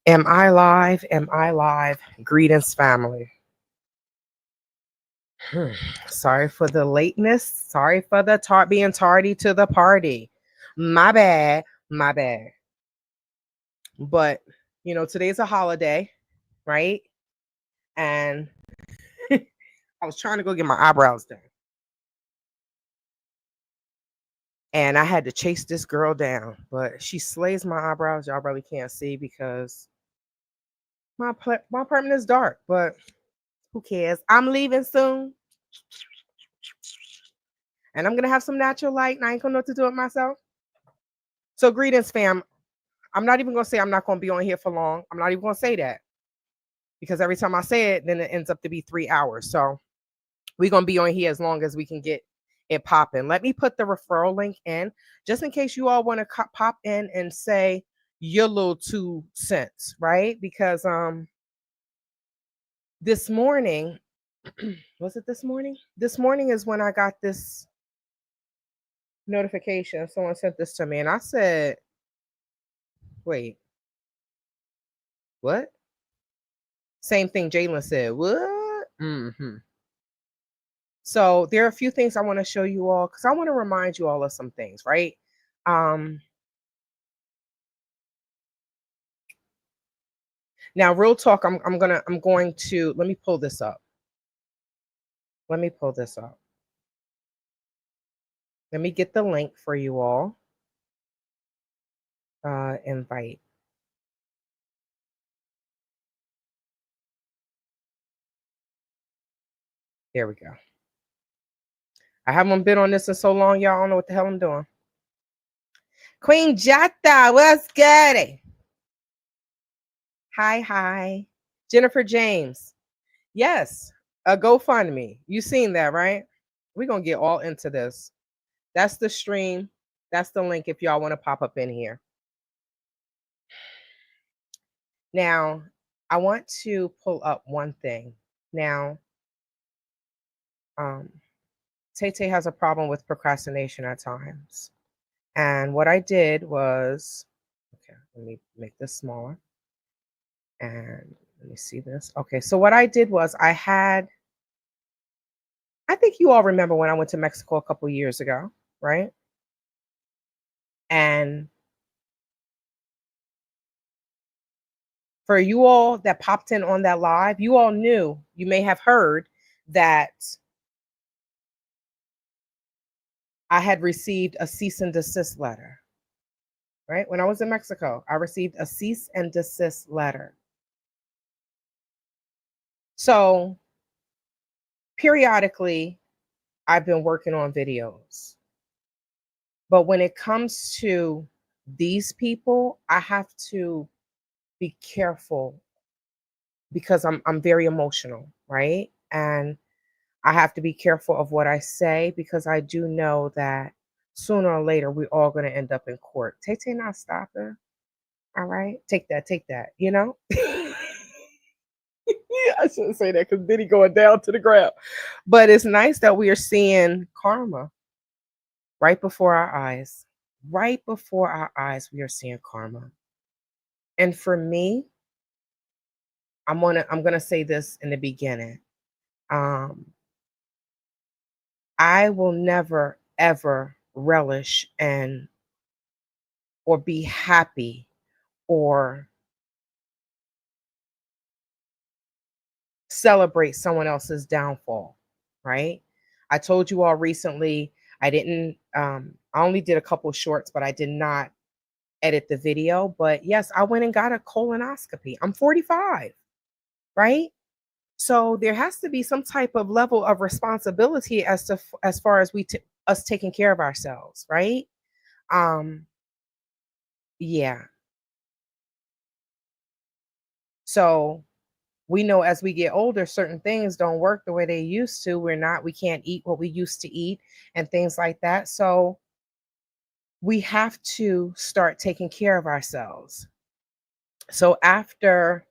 Am I live? Am I live? Greetings, family. Hmm. Sorry for the lateness. Sorry for the being tardy to the party. My bad. My bad. But today's a holiday, right? And I was trying to go get my eyebrows done, and I had to chase this girl down. But she slays my eyebrows. Y'all really can't see because my apartment is dark. But who cares? I'm leaving soon, and I'm gonna have some natural light, and I ain't gonna know what to do with myself. So greetings, fam. I'm not even gonna say I'm not gonna be on here for long. I'm not even gonna say that because every time I say it, then it ends up to be 3 hours. So we're gonna be on here as long as we can get it popping. Let me put the referral link in just in case you all want to pop in and say your little 2 cents, right? Because this morning, was it this morning? This morning is when I got this notification. Someone sent this to me, and I said, "Wait, what?" Same thing Jalen said. What? So there are a few things I want to show you all because I want to remind you all of some things, right? Um, Now, real talk, I'm going to let me pull this up. Let me pull this up. Let me get the link for you all. Invite. There we go. I haven't been on this in so long, y'all. I don't know what the hell I'm doing. Queen Jata, what's good? Hi. Jennifer James. Yes, a GoFundMe. You seen that, right? We're gonna get all into this. That's the stream. That's the link if y'all want to pop up in here. Now, I want to pull up one thing. Now, Tay has a problem with procrastination at times. And what I did was, okay, let me make this smaller. And let me see this. Okay, so what I did was I think you all remember when I went to Mexico a couple years ago, right? And for you all that popped in on that live, you all knew, you may have heard that I had received a cease and desist letter, right? When I was in Mexico, I received a cease and desist letter. So periodically, I've been working on videos. But when it comes to these people, I have to be careful because I'm very emotional, right? And I have to be careful of what I say because I do know that sooner or later we're all going to end up in court. Tay not stopping. All right, take that, you know. I shouldn't say that because Diddy going down to the ground. But it's nice that we are seeing karma right before our eyes. Right before our eyes, we are seeing karma. And for me, I'm gonna say this in the beginning. I will never ever relish and or be happy or celebrate someone else's downfall, right? I told you all recently I didn't I only did a couple shorts, but I did not edit the video. But yes, I went and got a colonoscopy. I'm 45, right? So there has to be some type of level of responsibility as far as us taking care of ourselves, right? Um yeah. So we know as we get older, certain things don't work the way they used to. We can't eat what we used to eat and things like that. So we have to start taking care of ourselves. So after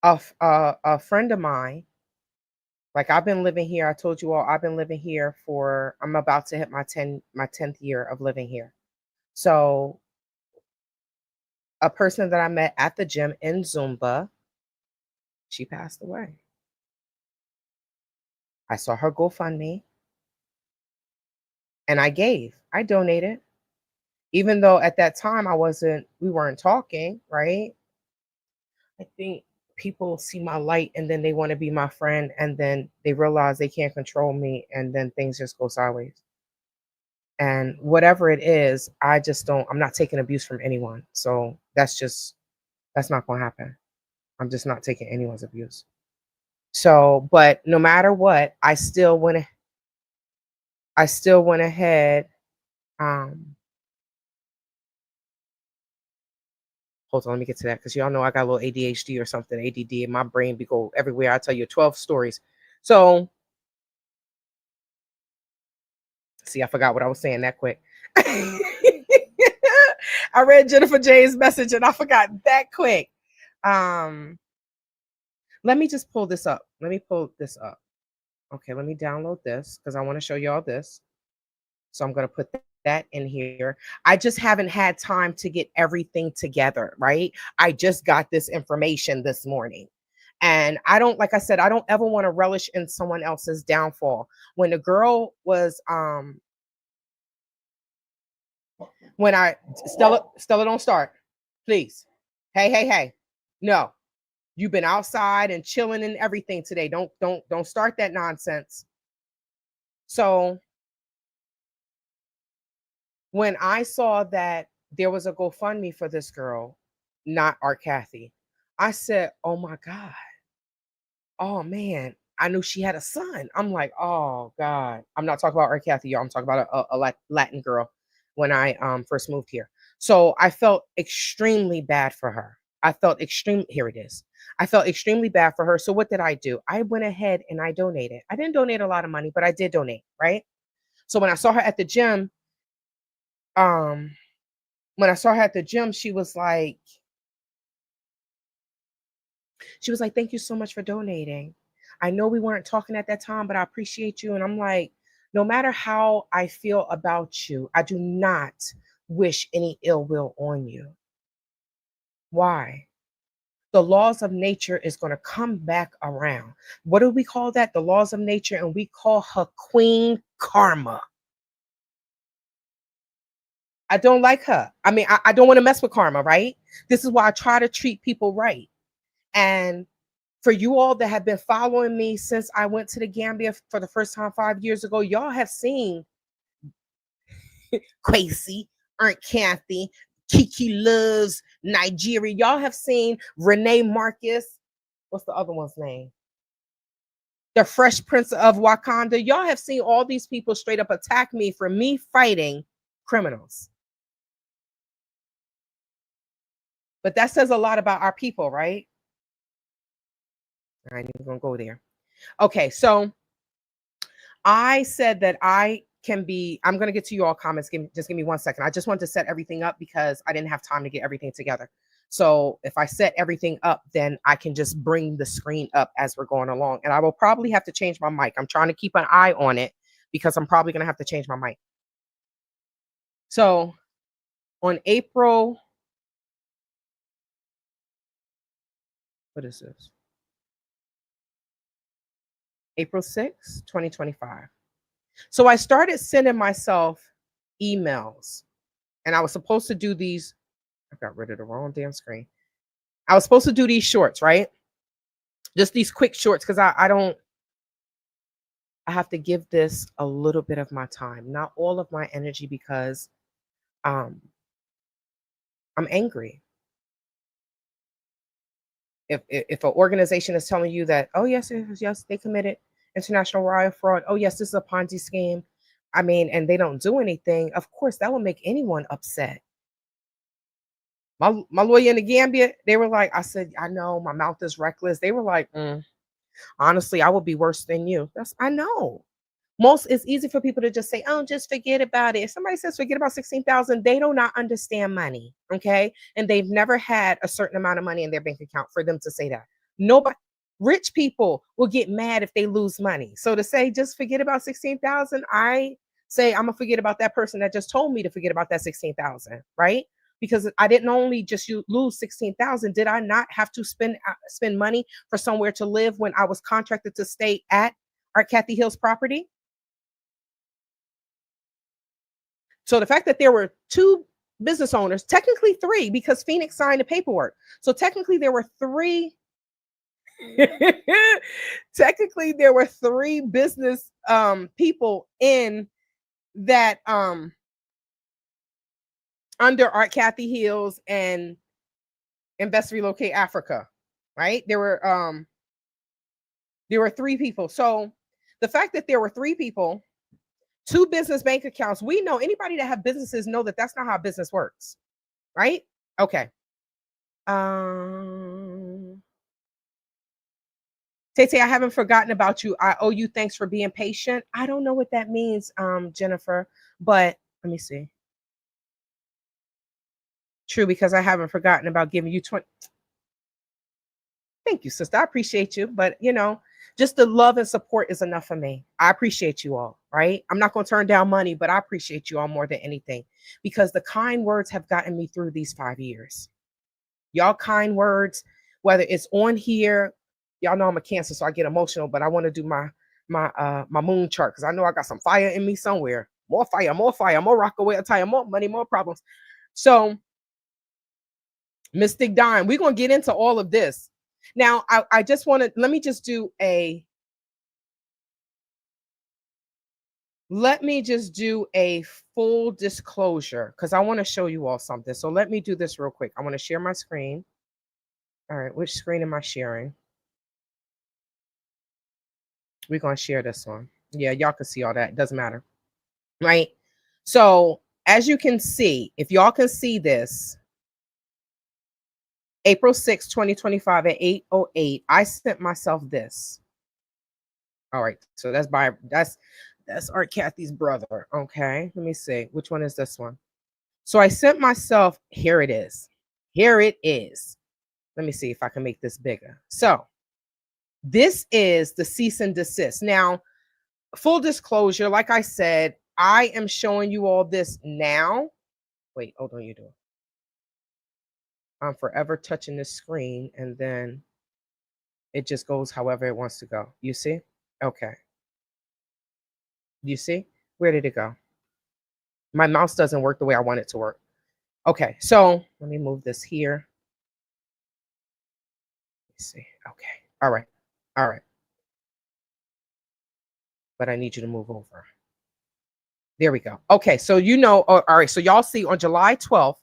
a friend of mine, like I've been living here, I told you all I've been living here I'm about to hit my 10th year of living here. So a person that I met at the gym in Zumba, she passed away. I saw her GoFundMe and I donated. Even though at that time we weren't talking, right? I think people see my light and then they want to be my friend and then they realize they can't control me and then things just go sideways. And whatever it is, I'm not taking abuse from anyone. So that's not going to happen. I'm just not taking anyone's abuse. So, but no matter what, I still went ahead. Hold on, let me get to that because y'all know I got a little ADHD or something, ADD, and my brain be go everywhere. I tell you 12 stories. So, see, I forgot what I was saying that quick. I read Jennifer J's message and I forgot that quick. Let me just pull this up. Let me pull this up. Okay, let me download this because I want to show y'all this. So I'm going to put that in here. I just haven't had time to get everything together, right? I just got this information this morning. And like I said, I don't ever want to relish in someone else's downfall. When the girl was, Stella, don't start, please. Hey. No, you've been outside and chilling and everything today. Don't start that nonsense. So when I saw that there was a GoFundMe for this girl, not our Cathey, I said, oh my God. Oh man, I knew she had a son. I'm like, oh God. I'm not talking about our Cathey, y'all. I'm talking about a Latin girl when I first moved here. So I felt extremely bad for her. Here it is. I felt extremely bad for her. So what did I do? I went ahead and I donated. I didn't donate a lot of money, but I did donate, right? So when I saw her at the gym, she was like, thank you so much for donating. I know we weren't talking at that time, but I appreciate you. And I'm like, no matter how I feel about you, I do not wish any ill will on you. Why? The laws of nature is going to come back around. What do we call that? The laws of nature. And we call her Queen Karma. I don't like her. I mean, I don't want to mess with karma, right? This is why I try to treat people right. And for you all that have been following me since I went to the Gambia for the first time 5 years ago, y'all have seen Kwesi, Aunt Cathey, Kiki Loves Nigeria. Y'all have seen Renee Marcus. What's the other one's name? The Fresh Prince of Wakanda. Y'all have seen all these people straight up attack me for me fighting criminals. But that says a lot about our people, right? I ain't even gonna go there. Okay, so I said that I'm going to get to your comments. Just give me 1 second. I just want to set everything up because I didn't have time to get everything together. So if I set everything up, then I can just bring the screen up as we're going along. And I will probably have to change my mic. I'm trying to keep an eye on it because I'm probably going to have to change my mic. So on April, what is this? April 6th, 2025. So I started sending myself emails and I was supposed to do these. I got rid of the wrong damn screen. I was supposed to do these shorts, right? Just these quick shorts because I have to give this a little bit of my time, not all of my energy because I'm angry. If an organization is telling you that, oh yes, they committed international wire fraud. Oh yes, this is a Ponzi scheme. I mean, and they don't do anything. Of course, that will make anyone upset. My lawyer in the Gambia, they were like, I said, I know my mouth is reckless. They were like, honestly, I would be worse than you. I know. It's easy for people to just say, oh, just forget about it. If somebody says forget about 16,000, they do not understand money. Okay. And they've never had a certain amount of money in their bank account for them to say that. Nobody, rich people will get mad if they lose money. So to say just forget about 16,000, I say I'm gonna forget about that person that just told me to forget about that 16,000, right? because I didn't only just lose 16,000. Did I not have to spend money for somewhere to live when I was contracted to stay at our Cathey Hills property? So the fact that there were two business owners, technically three, because Phoenix signed the paperwork. So technically there were three. Technically there were three business people in that under Art Cathey Hills and Invest Relocate Africa, right? There were three people. So the fact that there were three people, two business bank accounts, we know, anybody that have businesses know that that's not how business works, right? Okay. Tete, I haven't forgotten about you. I owe you thanks for being patient. I don't know what that means, Jennifer, but let me see. True, because I haven't forgotten about giving you 20. Thank you, sister. I appreciate you. But, just the love and support is enough for me. I appreciate you all, right? I'm not going to turn down money, but I appreciate you all more than anything, because the kind words have gotten me through these 5 years. Y'all kind words, whether it's on here, y'all know I'm a Cancer, so I get emotional, but I want to do my moon chart, because I know I got some fire in me somewhere. More fire, more Rockaway attire, more money, more problems. So, Mystic Dime, we're going to get into all of this. Now, I just want to, let me just do a full disclosure, because I want to show you all something. So let me do this real quick. I want to share my screen. All right, which screen am I sharing? We're going to share this one. Yeah, y'all can see all that. It doesn't matter, right? So as you can see, if y'all can see this, April 6, 2025 at 8:08, I sent myself this. All right, so that's Art Cathey's brother. Okay, let me see. Which one is this one? So I sent myself, here it is. Here it is. Let me see if I can make this bigger. So this is the cease and desist. Now, full disclosure, like I said, I am showing you all this now. Wait, hold on, you do. I'm forever touching the screen, and then it just goes however it wants to go. You see? Okay. You see? Where did it go? My mouse doesn't work the way I want it to work. Okay, so let me move this here. Let's see. Okay. All right. All right. But I need you to move over. There we go. Okay, so all right, so y'all see on July 12th,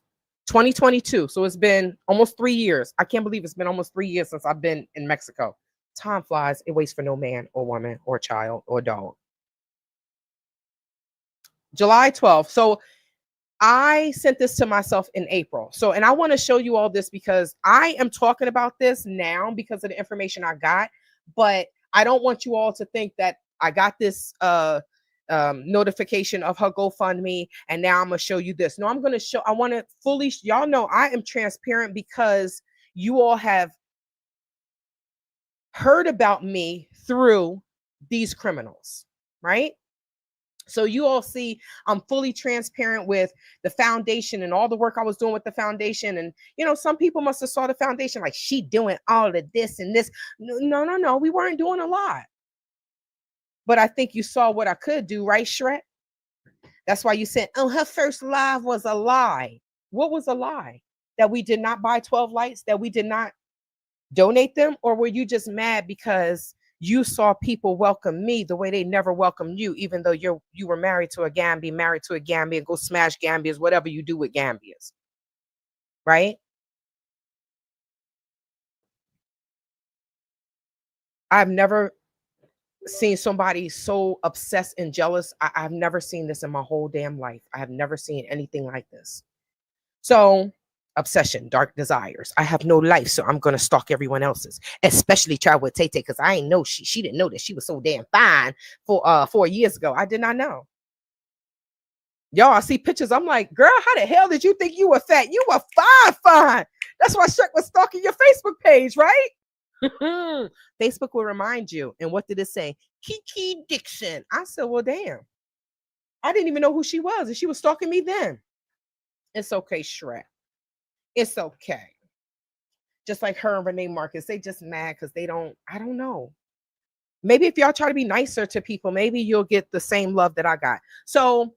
2022. So it's been almost 3 years. I can't believe it's been almost 3 years since I've been in Mexico. Time flies. It waits for no man or woman or child or dog. July 12th. So I sent this to myself in April. So, and I want to show you all this because I am talking about this now because of the information I got, but I don't want you all to think that I got this notification of her GoFundMe and now I'm going to show you this. No, I want to fully, y'all know I am transparent because you all have heard about me through these criminals, right? So you all see I'm fully transparent with the foundation and all the work I was doing with the foundation. And, some people must have saw the foundation like she doing all of this and this. No. We weren't doing a lot. But I think you saw what I could do, right, Shrek? That's why you said, oh, her first live was a lie. What was a lie? That we did not buy 12 lights, that we did not donate them? Or were you just mad because you saw people welcome me the way they never welcomed you, even though you were married to a Gambian, go smash Gambians, whatever you do with Gambians, right? I've never seen somebody so obsessed and jealous. I've never seen this in my whole damn life. I have never seen anything like this. So, obsession, dark desires. I have no life, so I'm gonna stalk everyone else's, especially try with Tay because I ain't know she didn't know that she was so damn fine for 4 years ago. I did not know. Y'all, I see pictures. I'm like, girl, how the hell did you think you were fat? You were fine. That's why Shrek was stalking your Facebook page, right? Facebook will remind you. And what did it say? Kiki Dixon. I said, well, damn. I didn't even know who she was, and she was stalking me then. It's okay, Shrek. It's okay. Just like her and Renee Marcus, they just mad because I don't know. Maybe if y'all try to be nicer to people, maybe you'll get the same love that I got. So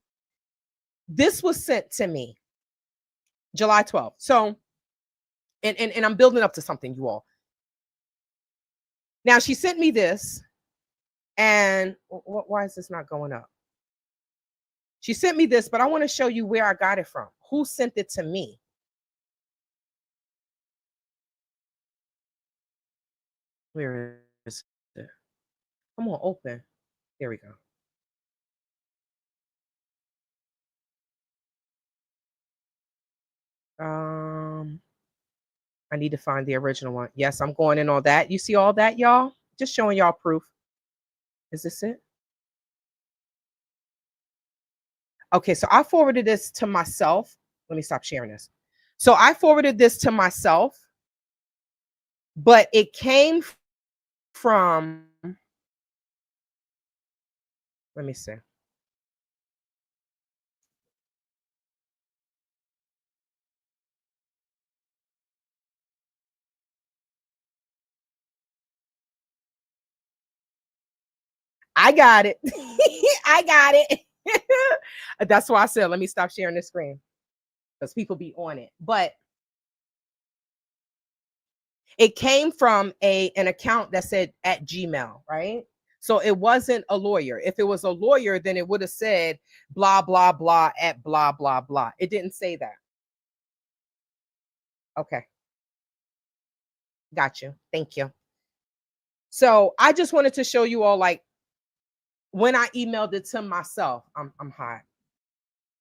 this was sent to me July 12th. So, and I'm building up to something, you all. Now she sent me this, and why is this not going up? She sent me this, but I want to show you where I got it from. Who sent it to me? Where is it? Come on, open. There we go. I need to find the original one. Yes, I'm going in on that. You see all that, y'all? Just showing y'all proof. Is this it? Okay, so I forwarded this to myself. Let me stop sharing this. So I forwarded this to myself, but it came from, let me see. I got it. I got it. That's why I said, let me stop sharing this screen because people be on it. But it came from an account that said at Gmail, right? So it wasn't a lawyer. If it was a lawyer, then it would have said blah, blah, blah at blah, blah, blah. It didn't say that. Okay. Got you. Thank you. So I just wanted to show you all, like, when I emailed it to myself, I'm hot.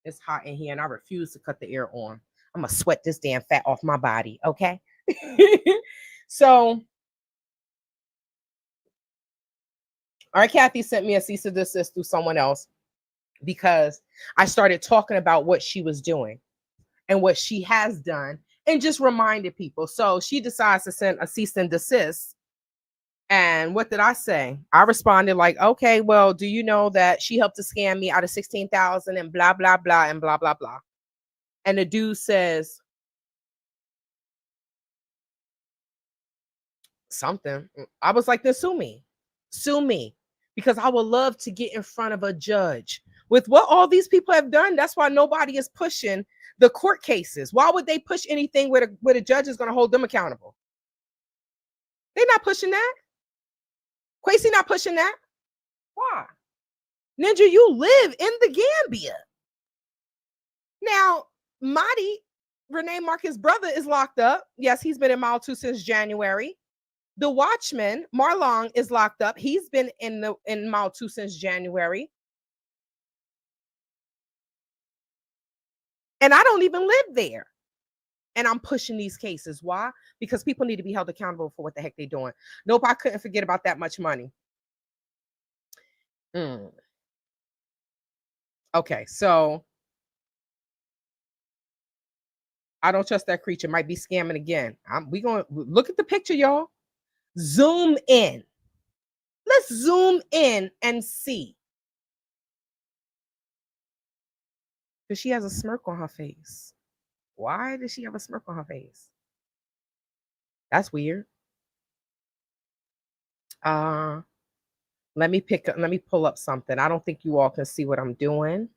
It's hot in here and I refuse to cut the air on. I'm gonna sweat this damn fat off my body. Okay. So, all right, Cathey sent me a cease and desist through someone else because I started talking about what she was doing and what she has done and just reminded people. So she decides to send a cease and desist. And what did I say? I responded like, okay, well, do you know that she helped to scam me out of 16,000 and blah, blah, blah, and blah, blah, blah. And the dude says something. I was like, then sue me. Sue me. Because I would love to get in front of a judge. With what all these people have done, that's why nobody is pushing the court cases. Why would they push anything where the judge is going to hold them accountable? They're not pushing that. Quasi not pushing that. Why? Ninja, you live in the Gambia. Now, Marty, Renee Marcus' brother, is locked up. Yes, he's been in Mile 2 since January. The Watchman, Marlon, is locked up. He's been in Mile 2 since January. And I don't even live there. And I'm pushing these cases. Why? Because people need to be held accountable for what the heck they're doing. Nope, I couldn't forget about that much money. Okay, so I don't trust that creature. Might be scamming again. We gonna look at the picture, y'all. Zoom in. Let's zoom in and see. Because she has a smirk on her face. Why does she have a smirk on her face? That's weird. Let me pull up something. I don't think you all can see what I'm doing.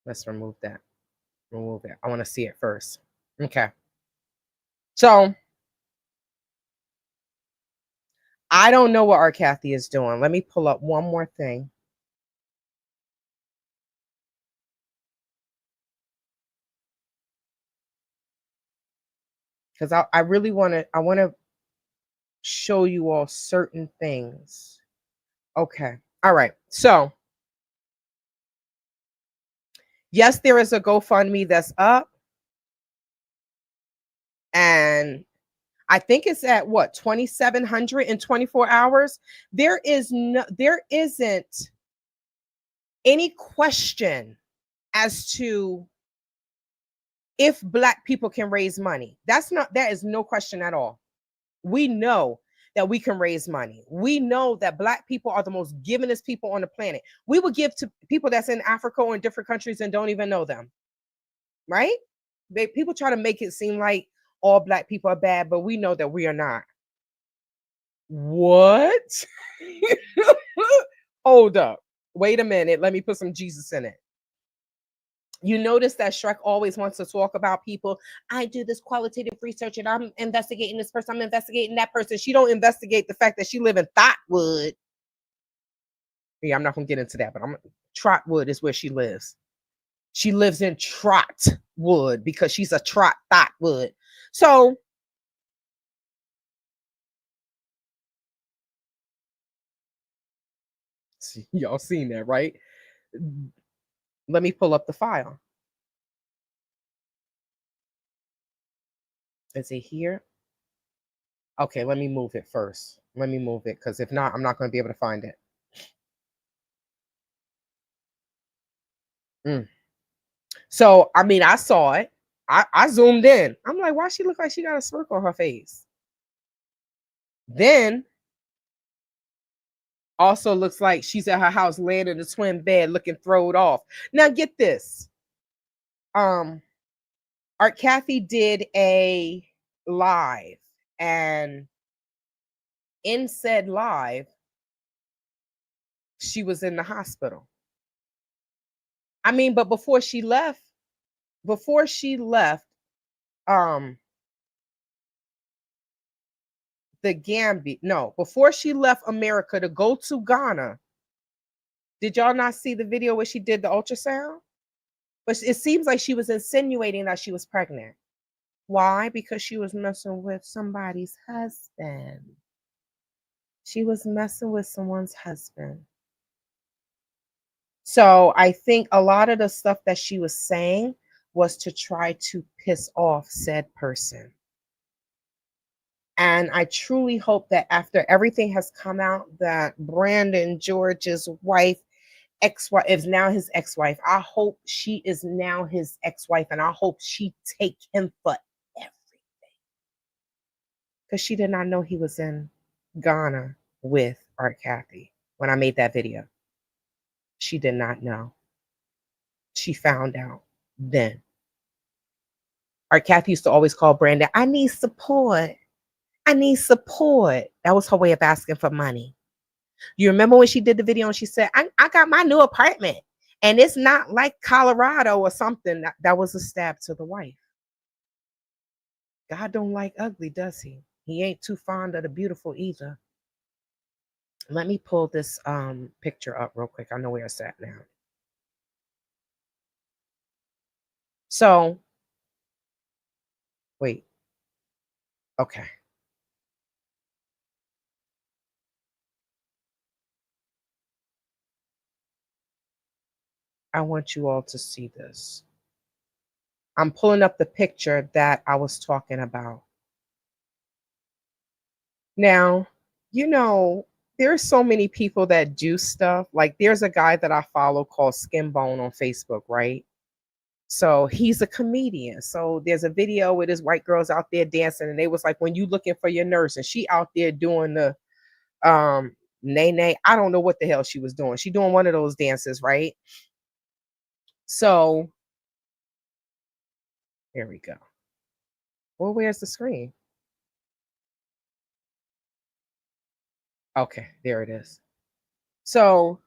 Let's remove that. Remove it. I want to see it first. Okay. So I don't know what our Cathey is doing. Let me pull up one more thing. Because I really want to show you all certain things. Okay. All right. So yes, there is a GoFundMe that's up. And I think it's at what, 2,700 in 24 hours. There isn't any question as to if Black people can raise money. That is no question at all. We know that we can raise money. We know that Black people are the most givingest people on the planet. We would give to people that's in Africa or in different countries and don't even know them, right? People try to make it seem like all Black people are bad, but we know that we are not. What? Hold up. Wait a minute. Let me put some Jesus in it. You notice that Shrek always wants to talk about people. I do this qualitative research and I'm investigating this person. I'm investigating that person. She don't investigate the fact that she live in Thoughtwood. Yeah, I'm not gonna get into that, but Trotwood is where she lives. She lives in Trotwood because she's a Thoughtwood. So y'all seen that, right? Let me pull up the file. Is it here? Okay, let me move it first. Let me move it because if not, I'm not going to be able to find it. So, I mean, I saw it. I zoomed in. I'm like, why she look like she got a smirk on her face? Then, also looks like she's at her house laying in a twin bed looking throwed off. Now, get this. Cathey did a live, and in said live, she was in the hospital. I mean, but before she left, the Gambia, no, before she left America to go to Ghana, did y'all not see the video where she did the ultrasound? But it seems like she was insinuating that she was pregnant. Why? Because she was messing with somebody's husband. She was messing with someone's husband. So I think a lot of the stuff that she was saying was to try to piss off said person. And I truly hope that after everything has come out, that Brandon George's wife, ex-wife, is now his ex-wife. I hope she is now his ex-wife, and I hope she take him for everything. Because she did not know he was in Ghana with Cathey when I made that video. She did not know. She found out then. Cathey used to always call Brandon, I need support. I need support. That was her way of asking for money. You remember when she did the video and she said, I got my new apartment and it's not like Colorado or something. That was a stab to the wife. God don't like ugly, does he? He ain't too fond of the beautiful either. Let me pull this picture up real quick. I know where it's at now. So, wait. Okay. I want you all to see this. I'm pulling up the picture that I was talking about. Now, there's so many people that do stuff. Like there's a guy that I follow called Skinbone on Facebook, right? So he's a comedian. So there's a video with his white girls out there dancing, and they was like, when you looking for your nurse, and she out there doing the nay. I don't know what the hell she was doing. She doing one of those dances, right? So here we go. Well, where's the screen? Okay, there it is. So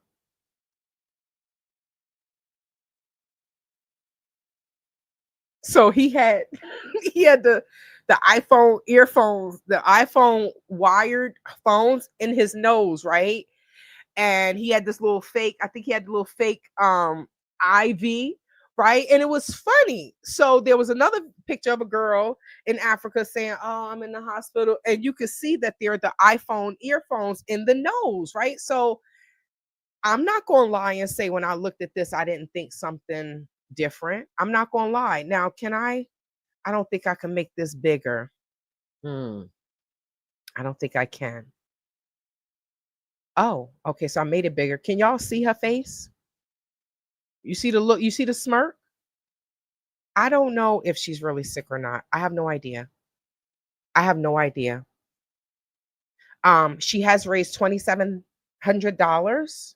he had the iPhone earphones, the iPhone wired phones in his nose, right? And he had this little fake, I think he had the little fake IV, right? And it was funny. So there was another picture of a girl in Africa saying, oh, I'm in the hospital. And you could see that there are the iPhone earphones in the nose, right? So I'm not going to lie and say when I looked at this, I didn't think something different. I'm not going to lie. Now, I don't think I can make this bigger. I don't think I can. Oh, okay. So I made it bigger. Can y'all see her face? You see the look, you see the smirk? I don't know if she's really sick or not. I have no idea. I have no idea. She has raised $2,700,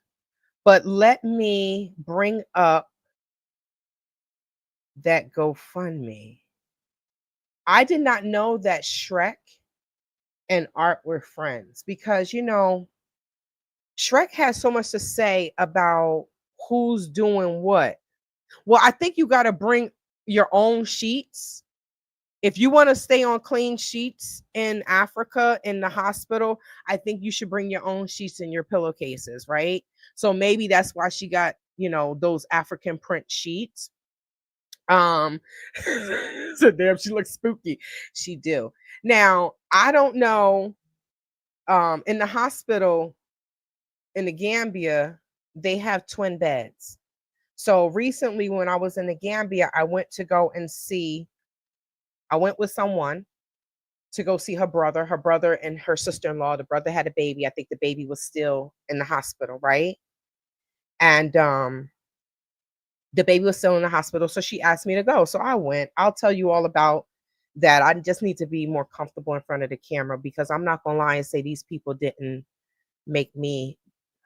but let me bring up that GoFundMe. I did not know that Shrek and Art were friends because, Shrek has so much to say about who's doing what. Well, I think you got to bring your own sheets. If you want to stay on clean sheets in Africa in the hospital, I think you should bring your own sheets and your pillowcases, right? So maybe that's why she got, those African print sheets. Um so damn, she looks spooky. She do. Now, I don't know, in the hospital in the Gambia, they have twin beds. So recently when I was in the Gambia, I went with someone to go see her brother and her sister-in-law. The brother had a baby. I think the baby was still in the hospital, right? And the baby was still in the hospital, so she asked me to go. So I went. I'll tell you all about that. I just need to be more comfortable in front of the camera because I'm not gonna lie and say these people didn't make me.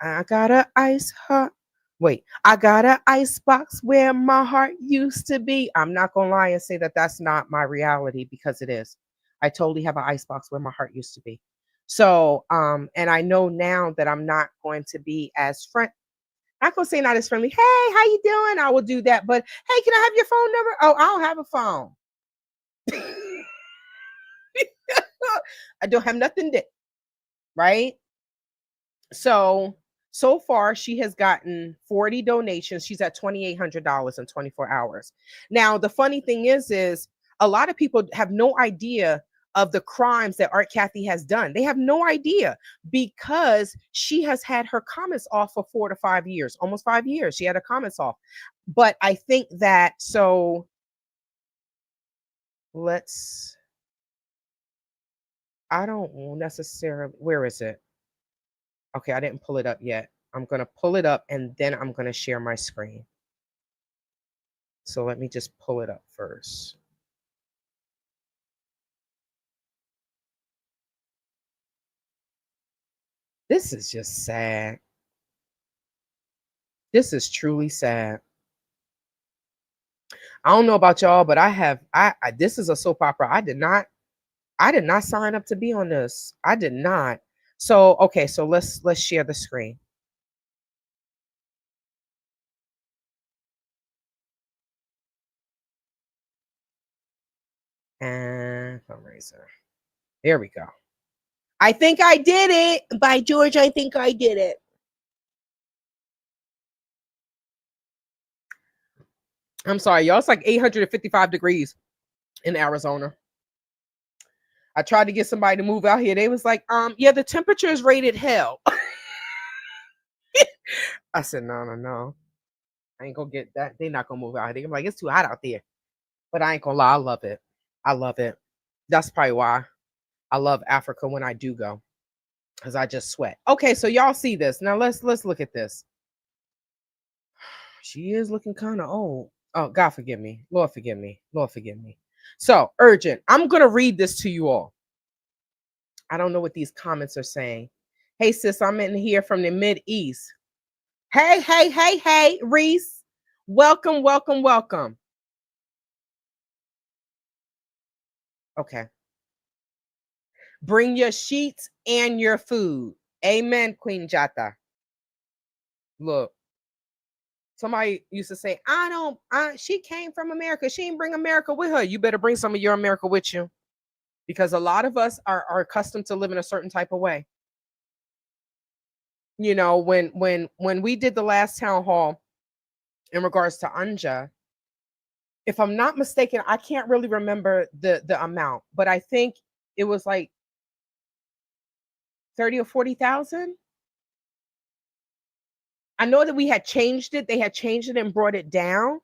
I got a ice heart. Wait, I got an ice box where my heart used to be. I'm not gonna lie and say that that's not my reality because it is. I totally have an ice box where my heart used to be. So, and I know now that I'm not going to be as not gonna say not as friendly. Hey, how you doing? I will do that. But hey, can I have your phone number? Oh, I don't have a phone. I don't have nothing there, right? So far she has gotten 40 donations. She's at $2,800 in 24 hours. Now, the funny thing is a lot of people have no idea of the crimes that Art Cathey has done. They have no idea because she has had her comments off for 4 to 5 years, almost 5 years. She had her comments off. But I think that let's I don't necessarily, where is it? Okay, I didn't pull it up yet. I'm going to pull it up and then I'm going to share my screen. So let me just pull it up first. This is just sad. This is truly sad. I don't know about y'all, but I this is a soap opera. I did not sign up to be on this. I did not. So, okay, so let's share the screen. And fundraiser. There we go. I think I did it. By George, I think I did it. I'm sorry, y'all. It's like 855 degrees in Arizona. I tried to get somebody to move out here. They was like, yeah, the temperature is rated hell. I said, no, no, no. I ain't gonna get that. They're not gonna move out here. I'm like, it's too hot out there. But I ain't gonna lie, I love it. I love it. That's probably why I love Africa when I do go. Because I just sweat. Okay, so y'all see this. Now let's look at this. She is looking kind of old. Oh, God forgive me. Lord forgive me. Lord forgive me. So urgent. I'm gonna read this to you all. I don't know what these comments are saying. Hey sis, I'm in here from the Mid East. Hey, hey, hey, hey, Reese. Welcome, welcome, welcome. Okay. Bring your sheets and your food. Amen, Queen Jata. Look, somebody used to say, she came from America. She didn't bring America with her. You better bring some of your America with you. Because a lot of us are accustomed to living a certain type of way. When we did the last town hall in regards to Anja, if I'm not mistaken, I can't really remember the amount, but I think it was like 30 or 40,000. I know that we had changed it. They had changed it and brought it down,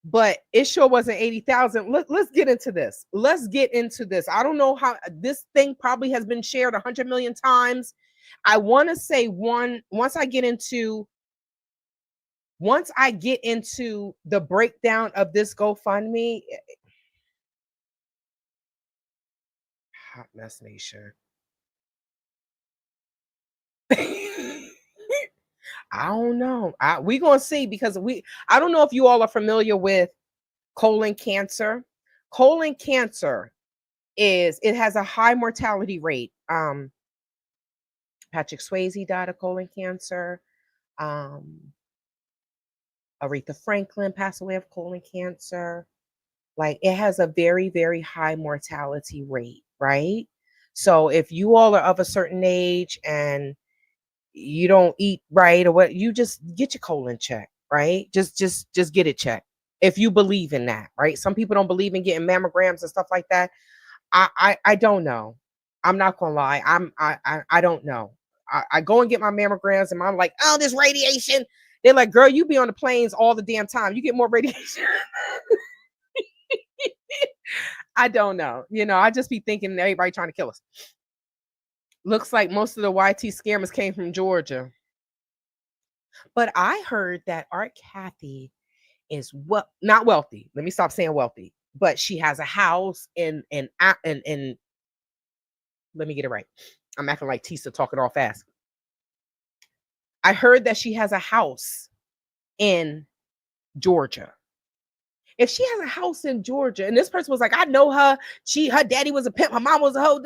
but it sure wasn't 80,000. Let's get into this. Let's get into this. I don't know how this thing probably has been shared 100 million times. I want to say once I get into the breakdown of this GoFundMe, Hot Mess Nation. I don't know. We gonna see because I don't know if you all are familiar with colon cancer. Colon cancer it has a high mortality rate. Patrick Swayze died of colon cancer. Um, Aretha Franklin passed away of colon cancer. Like it has a very, very high mortality rate, right? So if you all are of a certain age and you don't eat right or what, you just get your colon checked, right? Just get it checked. If you believe in that, right? Some people don't believe in getting mammograms and stuff like that. I don't know. I'm not gonna lie. I don't know. I go and get my mammograms and I'm like, oh, this radiation. They're like, girl, you be on the planes all the damn time. You get more radiation. I don't know. I just be thinking everybody trying to kill us. Looks like most of the YT scammers came from Georgia. But I heard that Art Cathey is not wealthy. Let me stop saying wealthy. But she has a house in let me get it right. I'm acting like Tisa talking all fast. I heard that she has a house in Georgia. If she has a house in Georgia, and this person was like, I know her. Her daddy was a pimp. Her mom was a hoe.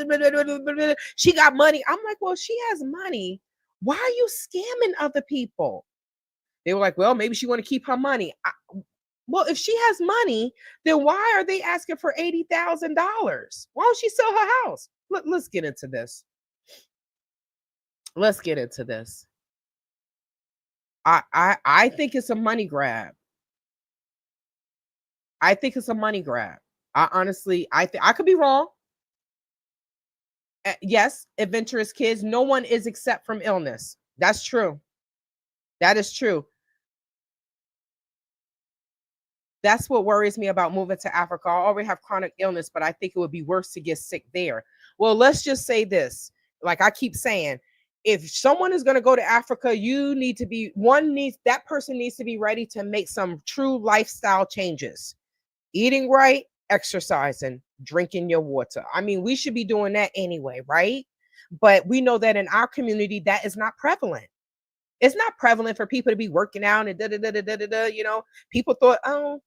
She got money. I'm like, well, she has money. Why are you scamming other people? They were like, well, maybe she want to keep her money. Well, if she has money, then why are they asking for $80,000? Why don't she sell her house? Let's get into this. Let's get into this. I think it's a money grab. I think it's a money grab. I honestly, I could be wrong. Yes, adventurous kids. No one is exempt from illness. That's true. That is true. That's what worries me about moving to Africa. I already have chronic illness, but I think it would be worse to get sick there. Well, let's just say this. Like I keep saying, if someone is going to go to Africa, you need to be that person needs to be ready to make some true lifestyle changes. Eating right, exercising, drinking your water. I mean, we should be doing that anyway, right? But we know that in our community, that is not prevalent. It's not prevalent for people to be working out and da da da da da da. People thought, oh,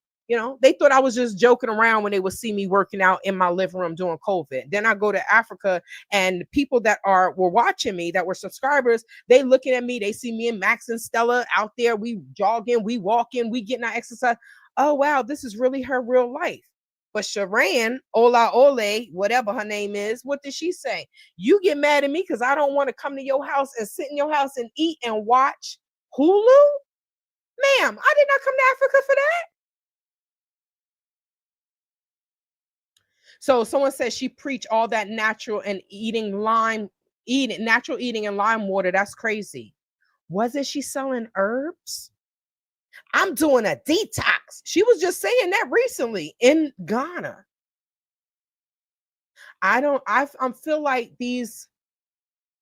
they thought I was just joking around when they would see me working out in my living room during COVID. Then I go to Africa and people that were watching me, that were subscribers, they looking at me, they see me and Max and Stella out there, we jogging, we walking, we getting our exercise. Oh, wow, this is really her real life. But Sharan, Ola Ole, whatever her name is, what did she say? You get mad at me because I don't want to come to your house and sit in your house and eat and watch Hulu? Ma'am, I did not come to Africa for that. So someone says she preached all that natural and natural eating and lime water. That's crazy. Wasn't she selling herbs? I'm doing a detox. She was just saying that recently in Ghana. I feel like these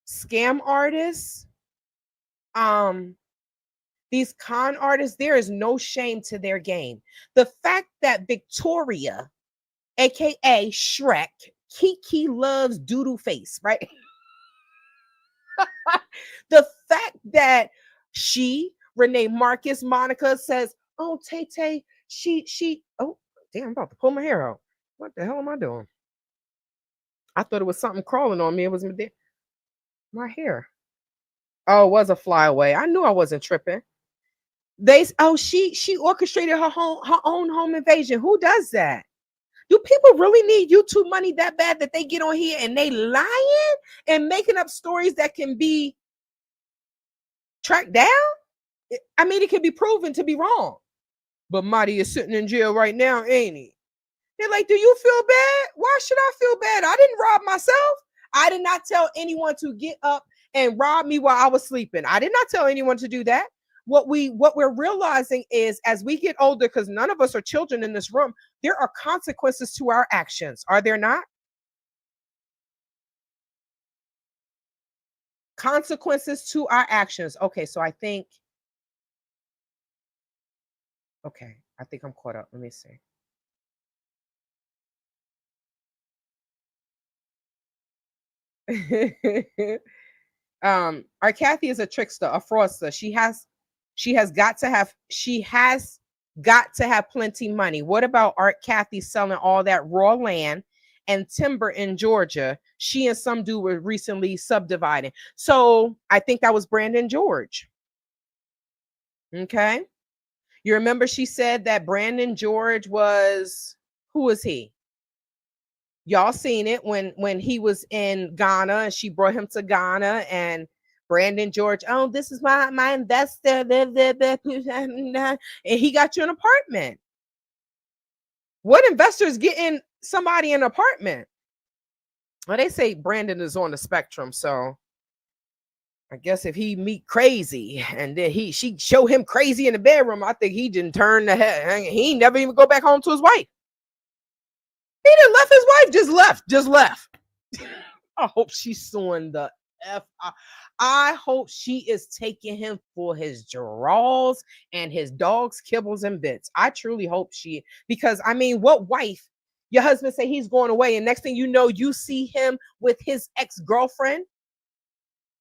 scam artists, these con artists, there is no shame to their game. The fact that Victoria, aka Shrek, Kiki loves doodle face, right? The fact that Renee Marcus, Monica says, oh, Tay Tay, oh, damn, I'm about to pull my hair out. What the hell am I doing? I thought it was something crawling on me. It was my hair. Oh, it was a flyaway. I knew I wasn't tripping. She orchestrated her own home invasion. Who does that? Do people really need YouTube money that bad that they get on here and they lying and making up stories that can be tracked down? I mean, it can be proven to be wrong. But Marty is sitting in jail right now, ain't he? They're like, do you feel bad? Why should I feel bad? I didn't rob myself. I did not tell anyone to get up and rob me while I was sleeping. I did not tell anyone to do that. What we're realizing is as we get older, because none of us are children in this room, there are consequences to our actions. Are there not? Consequences to our actions. Okay, so I think I'm caught up. Let me see. Our Cathey is a trickster, a fraudster. She has got to have plenty money. What about Art Cathey selling all that raw land and timber in Georgia? She and some dude were recently subdividing. So I think that was Brandon George. Okay. You remember she said that Brandon George was, who was he? Y'all seen it when he was in Ghana and she brought him to Ghana and Brandon George, oh, this is my investor, blah, blah, blah, and he got you an apartment. What investor is getting somebody an apartment? Well, they say Brandon is on the spectrum, so I guess if he meet crazy and then she show him crazy in the bedroom, I think he didn't turn the head. He never even go back home to his wife. He didn't left his wife, just left. I hope she's suing the F. I hope she is taking him for his draws and his dog's kibbles and bits. I truly hope she, because I mean, what wife? Your husband say he's going away, and next thing you know, you see him with his ex-girlfriend,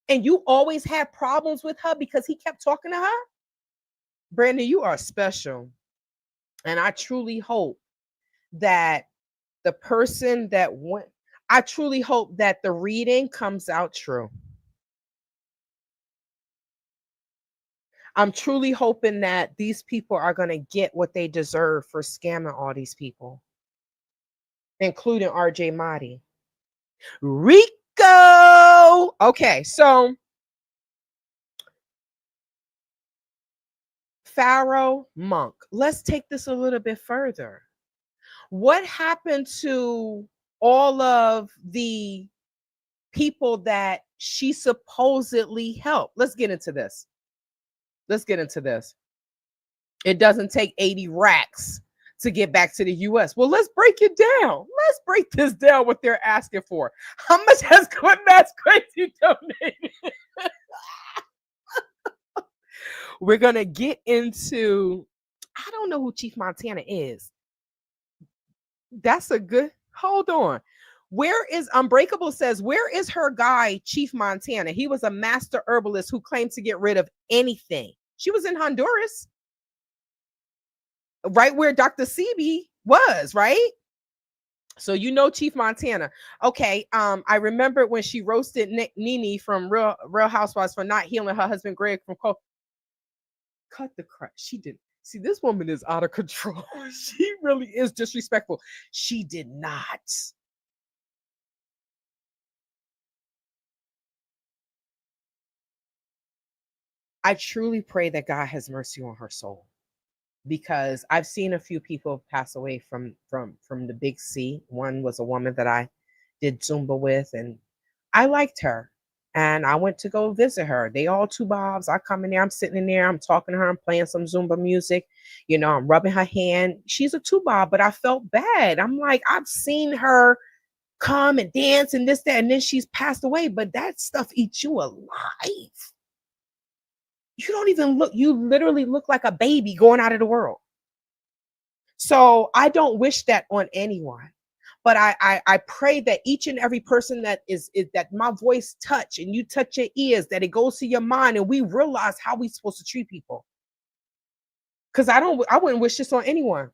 and you always had problems with her because he kept talking to her. Brandon, you are special. And I truly hope that the person that went, I truly hope that the reading comes out true. I'm truly hoping that these people are going to get what they deserve for scamming all these people, including RJ Mahdi. RICO! Okay, so Pharaoh Monk. Let's take this a little bit further. What happened to all of the people that she supposedly helped? Let's get into this. It doesn't take 80 racks to get back to the US. Well, let's break it down. Let's break this down what they're asking for. How much has Mass Crazy donated? We're going to get into, I don't know who Chief Montana is. That's a good, hold on. Where is Unbreakable says, where is her guy, Chief Montana? He was a master herbalist who claimed to get rid of anything. She was in Honduras, right where Dr. Sebi was, right? So you know Chief Montana. Okay, I remember when she roasted Nene from Real Housewives for not healing her husband Greg from cold. Cut the crap. She did. See, this woman is out of control. She really is disrespectful. She did not. I truly pray that God has mercy on her soul, because I've seen a few people pass away from the big C. One was a woman that I did Zumba with, and I liked her. And I went to go visit her. They all two bobs. I come in there, I'm sitting in there, I'm talking to her, I'm playing some Zumba music, I'm rubbing her hand. She's a two bob, but I felt bad. I'm like, I've seen her come and dance and this, that, and then she's passed away, but that stuff eats you alive. You don't even look, you literally look like a baby going out of the world. So I don't wish that on anyone. But I pray that each and every person that is that my voice touch and you touch your ears, that it goes to your mind and we realize how we supposed to treat people. Because I wouldn't wish this on anyone.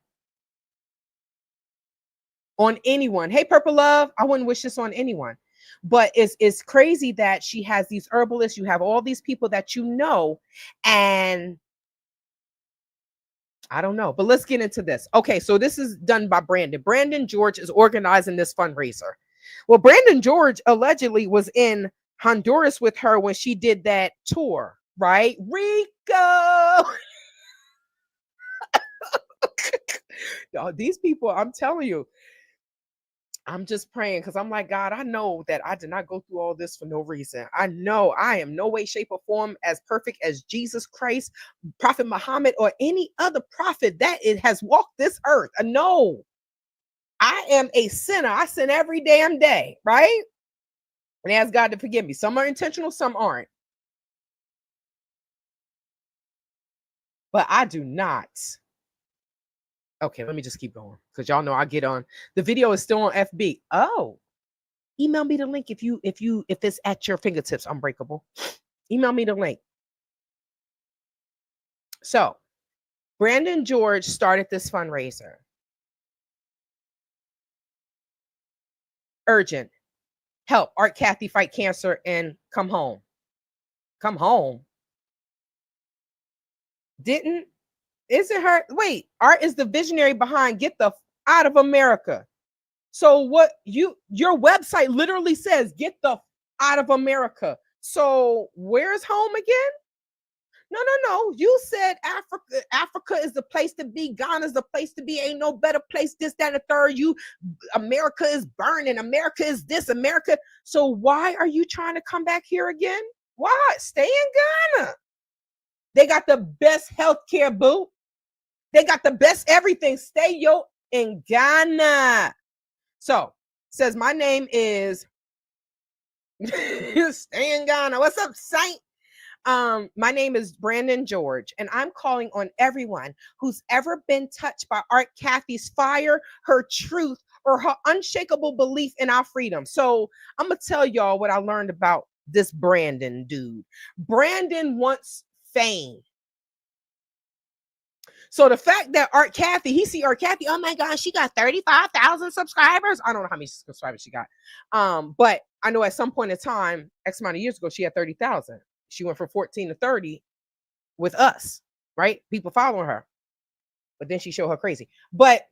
On anyone. Hey, Purple Love, I wouldn't wish this on anyone. But it's crazy that she has these herbalists, you have all these people that and I don't know, but let's get into this. Okay, so this is done by Brandon. Brandon George is organizing this fundraiser. Well, Brandon George allegedly was in Honduras with her when she did that tour, right? RICO. These people, I'm telling you, I'm just praying because I'm like, God, I know that I did not go through all this for no reason. I know I am no way, shape, or form as perfect as Jesus Christ, Prophet Muhammad, or any other prophet that it has walked this earth. No, I am a sinner. I sin every damn day, right? And ask God to forgive me. Some are intentional, some aren't. But I do not. Okay, let me just keep going because y'all know I get on. The video is still on FB. Oh, Email me the link if it's at your fingertips, Unbreakable. Email me the link. So Brandon George started this fundraiser. Urgent. Help Art Cathey fight cancer and come home. Come home. Isn't her? Wait, Art is the visionary behind Get the Out of America. So what your website literally says, get the out of America. So where's home again? No. You said Africa is the place to be. Ghana is the place to be. Ain't no better place. This, that, and the third. America is burning. America is this. America. So why are you trying to come back here again? Why? Stay in Ghana. They got the best healthcare, boo. They got the best everything. Stay in Ghana. So says my name is stay in Ghana. What's up, Saint? My name is Brandon George, and I'm calling on everyone who's ever been touched by Art Cathey's fire, her truth, or her unshakable belief in our freedom. So I'm gonna tell y'all what I learned about this Brandon dude. Brandon wants fame. So the fact that Art Cathey, he see Art Cathey, oh my God, she got 35,000 subscribers. I don't know how many subscribers she got. But I know at some point in time, X amount of years ago, she had 30,000. She went from 14 to 30 with us, right? People following her. But then she showed her crazy. But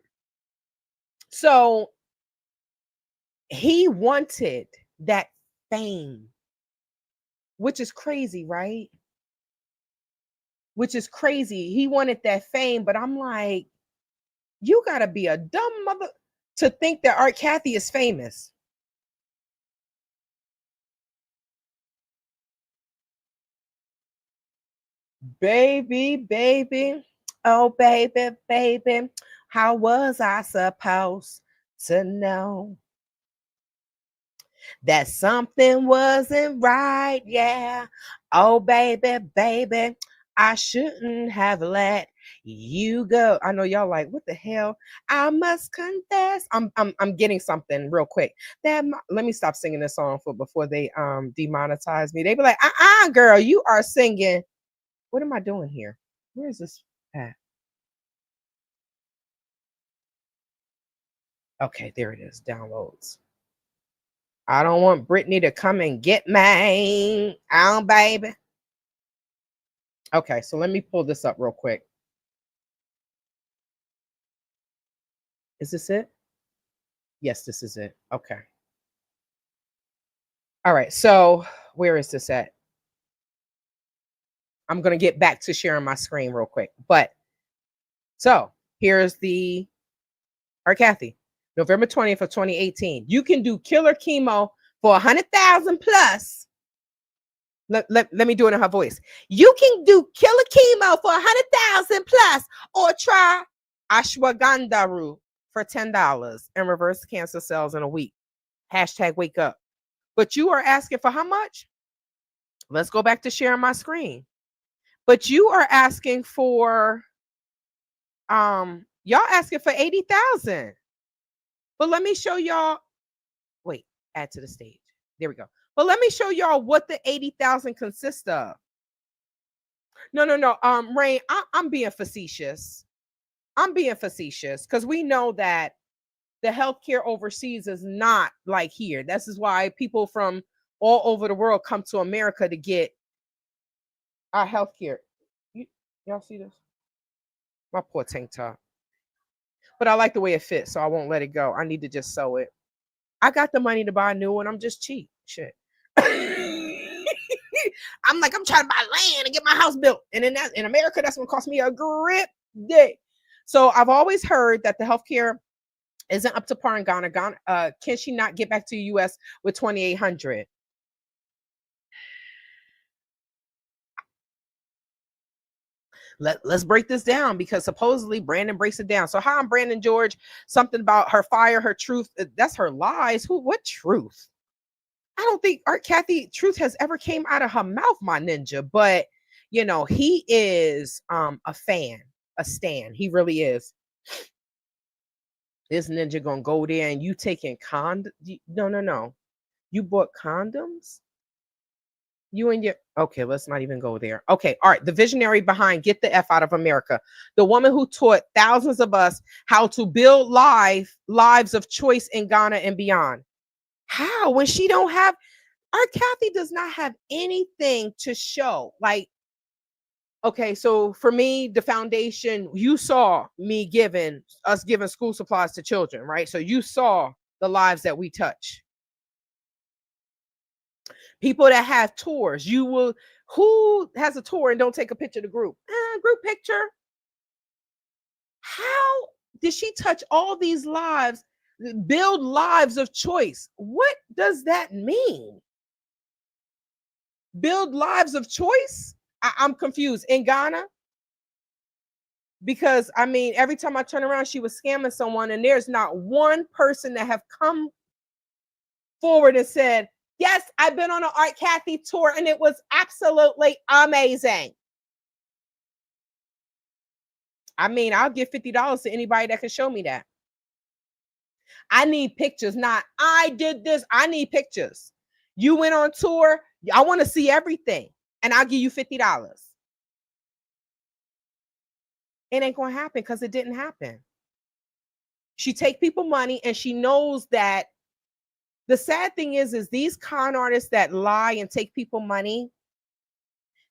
so he wanted that fame, which is crazy, right? Which is crazy. He wanted that fame, but I'm like, you gotta be a dumb mother to think that Art Cathey is famous. Baby, oh baby, how was I supposed to know that something wasn't right? Yeah. Oh baby, I shouldn't have let you go. I know y'all like, what the hell? I must confess. I'm getting something real quick. Let me stop singing this song before they demonetize me. They be like, girl, you are singing. What am I doing here? Where is this at? Okay, there it is. Downloads. I don't want Brittany to come and get me. Oh, baby. Okay, so let me pull this up real quick. Is this it? Yes, this is it. Okay. All right, so where is this at? I'm going to get back to sharing my screen real quick. But so here's the Art Cathey, November 20th of 2018. You can do killer chemo for 100,000 plus. Let me do it in her voice. You can do killer chemo for 100,000 plus, or try ashwagandha for $10 and reverse cancer cells in a week. Hashtag wake up. But you are asking for how much? Let's go back to sharing my screen. But you are asking for y'all asking for 80,000. But let me show y'all. Wait, add to the stage. There we go. But let me show y'all what the 80,000 consists of. No. Rain, I'm being facetious. I'm being facetious because we know that the healthcare overseas is not like here. This is why people from all over the world come to America to get our healthcare. Y'all see this? My poor tank top. But I like the way it fits, so I won't let it go. I need to just sew it. I got the money to buy a new one. I'm just cheap. Shit. I'm like, I'm trying to buy land and get my house built. And in America, that's going to cost me a grip day. So I've always heard that the healthcare isn't up to par in Ghana. Can she not get back to the US with 2,800? Let's break this down, because supposedly Brandon breaks it down. So how I'm Brandon George, something about her fire, her truth. That's her lies. What truth? I don't think Art Cathey truth has ever came out of her mouth, my ninja. But he is a fan, a stan. He really is. This ninja gonna go there and you taking no. You bought condoms? You and your okay, let's not even go there. Okay, all right. The visionary behind Get the F Out of America. The woman who taught thousands of us how to build lives of choice in Ghana and beyond. How? When she don't have our Cathey does not have anything to show. Like, okay, so for me, the foundation, you saw me giving school supplies to children, right? So you saw the lives that we touch. People that have tours, who has a tour and don't take a picture of the group? Group picture. How did she touch all these lives, build lives of choice? What does that mean? Build lives of choice? I'm confused. In Ghana? Because I mean, every time I turn around, she was scamming someone, and there's not one person that have come forward and said, yes, I've been on an Art Cathey tour and it was absolutely amazing. I mean, I'll give $50 to anybody that can show me that. I need pictures, not I did this. I need pictures. You went on tour. I want to see everything. And I'll give you $50. It ain't going to happen because it didn't happen. She take people money and she knows that. The sad thing is these con artists that lie and take people money,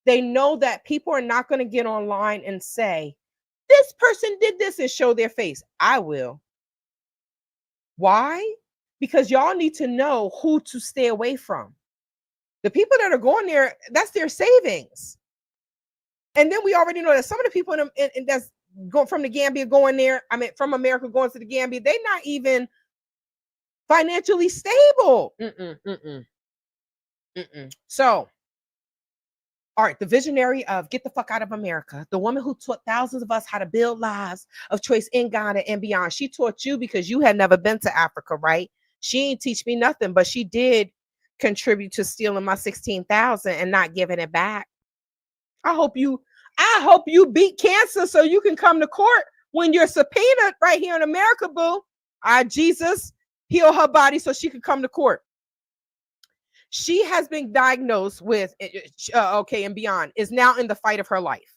they know that people are not going to get online and say, this person did this and show their face. I will. Why? Because y'all need to know who to stay away from. The people that are going there, that's their savings. And then we already know that some of the people that's going from the Gambia going there, I mean, from America going to the Gambia, they're not even financially stable. So, all right, the visionary of Get the Fuck Out of America, the woman who taught thousands of us how to build lives of choice in Ghana and beyond. She taught you because you had never been to Africa, right? She didn't teach me nothing, but she did contribute to stealing my 16,000 and not giving it back. I hope you beat cancer so you can come to court when you're subpoenaed right here in America, boo. Jesus, heal her body so she could come to court. She has been diagnosed with, and beyond, is now in the fight of her life.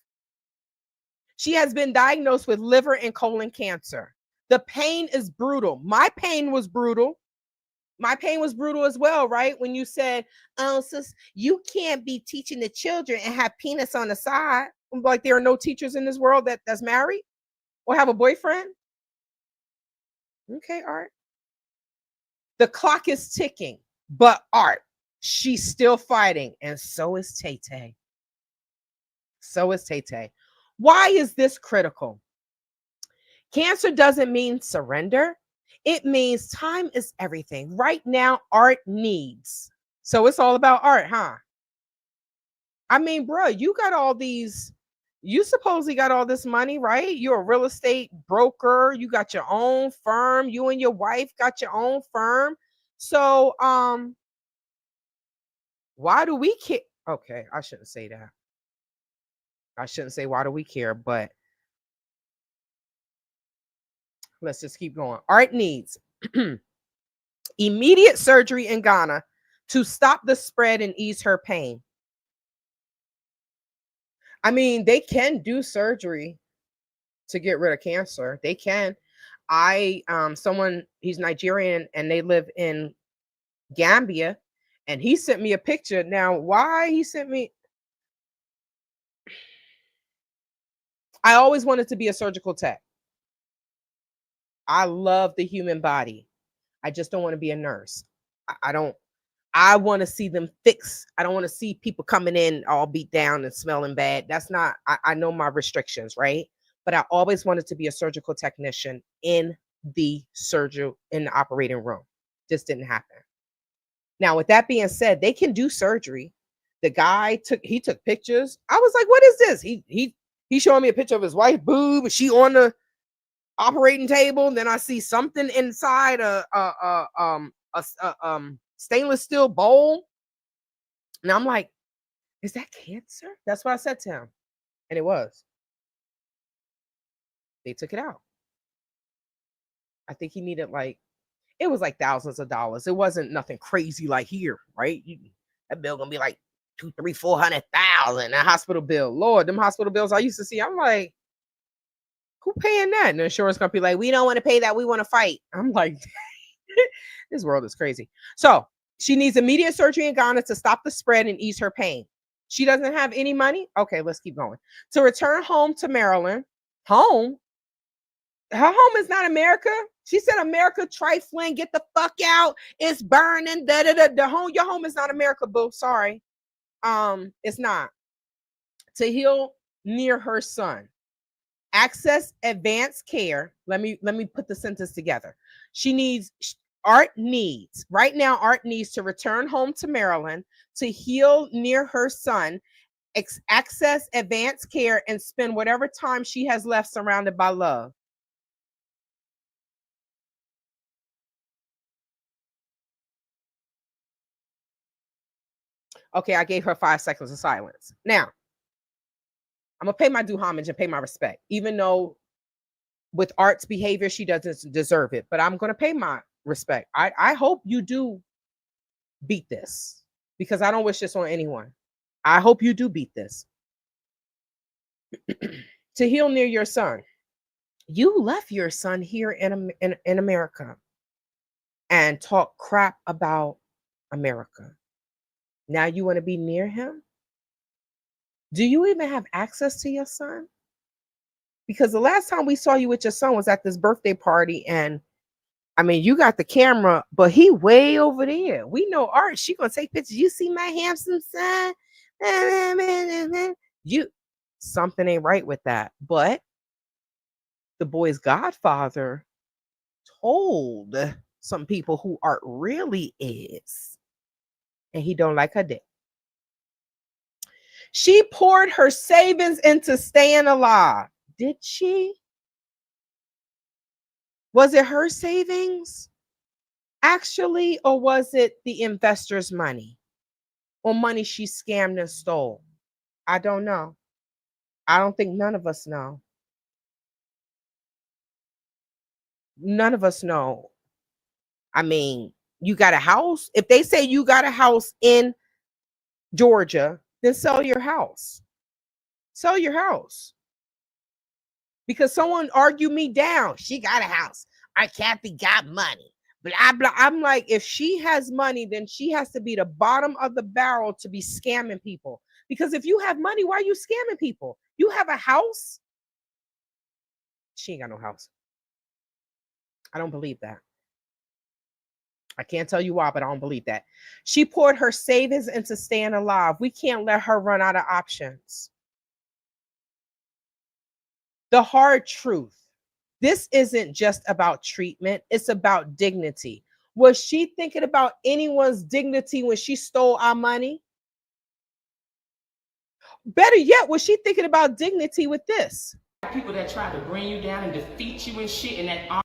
She has been diagnosed with liver and colon cancer. The pain is brutal. My pain was brutal. My pain was brutal as well, right? When you said, oh, sis, you can't be teaching the children and have penis on the side. Like there are no teachers in this world that's married or have a boyfriend. Okay, Art. The clock is ticking, but Art, she's still fighting, and so is Tay-Tay. So is Tay-Tay. Why is this critical? Cancer doesn't mean surrender. It means time is everything. Right now, Art needs. So it's all about Art, huh? I mean, bro, you supposedly got all this money, right? You're a real estate broker. You got your own firm. You and your wife got your own firm. So, why do we care? Okay, I shouldn't say that. I shouldn't say why do we care, but let's just keep going. Art needs immediate surgery in Ghana to stop the spread and ease her pain. I mean, they can do surgery to get rid of cancer. They can. He's Nigerian and they live in Gambia, and he sent me a picture. Now, why he sent me? I always wanted to be a surgical tech. I love the human body. I just don't want to be a nurse. I want to see them fix. I don't want to see people coming in all beat down and smelling bad. That's not, I know my restrictions, right? But I always wanted to be a surgical technician in the operating room. Just didn't happen. Now, with that being said, they can do surgery. The guy took pictures. I was like, what is this? He showing me a picture of his wife boob. She on the operating table. And then I see something inside a stainless steel bowl. And I'm like, is that cancer? That's what I said to him. And it was. They took it out. I think he needed It was like thousands of dollars. It wasn't nothing crazy like here, right? That bill gonna be like 2, 3, 400,000. A hospital bill. Lord, them hospital bills I used to see. I'm like, who paying that? And the insurance company like, we don't want to pay that. We want to fight. I'm like, this world is crazy. So she needs immediate surgery in Ghana to stop the spread and ease her pain. She doesn't have any money. Okay, let's keep going. To return home to Maryland. Home? Her home is not America. She said America trifling. Get the fuck out. It's burning. The home, your home is not America, boo. Sorry. It's not. To heal near her son. Access advanced care. Let me put the sentence together. Art needs to return home to Maryland to heal near her son, access advanced care, and spend whatever time she has left surrounded by love. Okay, I gave her 5 seconds of silence. Now, I'm gonna pay my due homage and pay my respect, even though with Art's behavior, she doesn't deserve it. But I'm gonna pay my respect. I hope you do beat this, because I don't wish this on anyone. I hope you do beat this. To heal near your son. You left your son here in America and talk crap about America. Now you want to be near him? Do you even have access to your son? Because the last time we saw you with your son was at this birthday party, and I mean, you got the camera, but he way over there. We know Art, she gonna take pictures. You see my handsome son? Something ain't right with that. But the boy's godfather told some people who Art really is, and he don't like her dick. She poured her savings into staying alive. Did she? Was it her savings, actually, or was it the investors' money, or money she scammed and stole? I don't know. I don't think none of us know. None of us know. I mean, you got a house. If they say you got a house in Georgia, then sell your house. Sell your house. Because someone argued me down. She got a house. Our Cathey got money. Blah, blah. I'm like, if she has money, then she has to be the bottom of the barrel to be scamming people. Because if you have money, why are you scamming people? You have a house? She ain't got no house. I don't believe that. I can't tell you why, but I don't believe that. She poured her savings into staying alive. We can't let her run out of options. The hard truth. This isn't just about treatment. It's about dignity. Was she thinking about anyone's dignity when she stole our money? Better yet, was she thinking about dignity with this? People that try to bring you down and defeat you and shit, and that.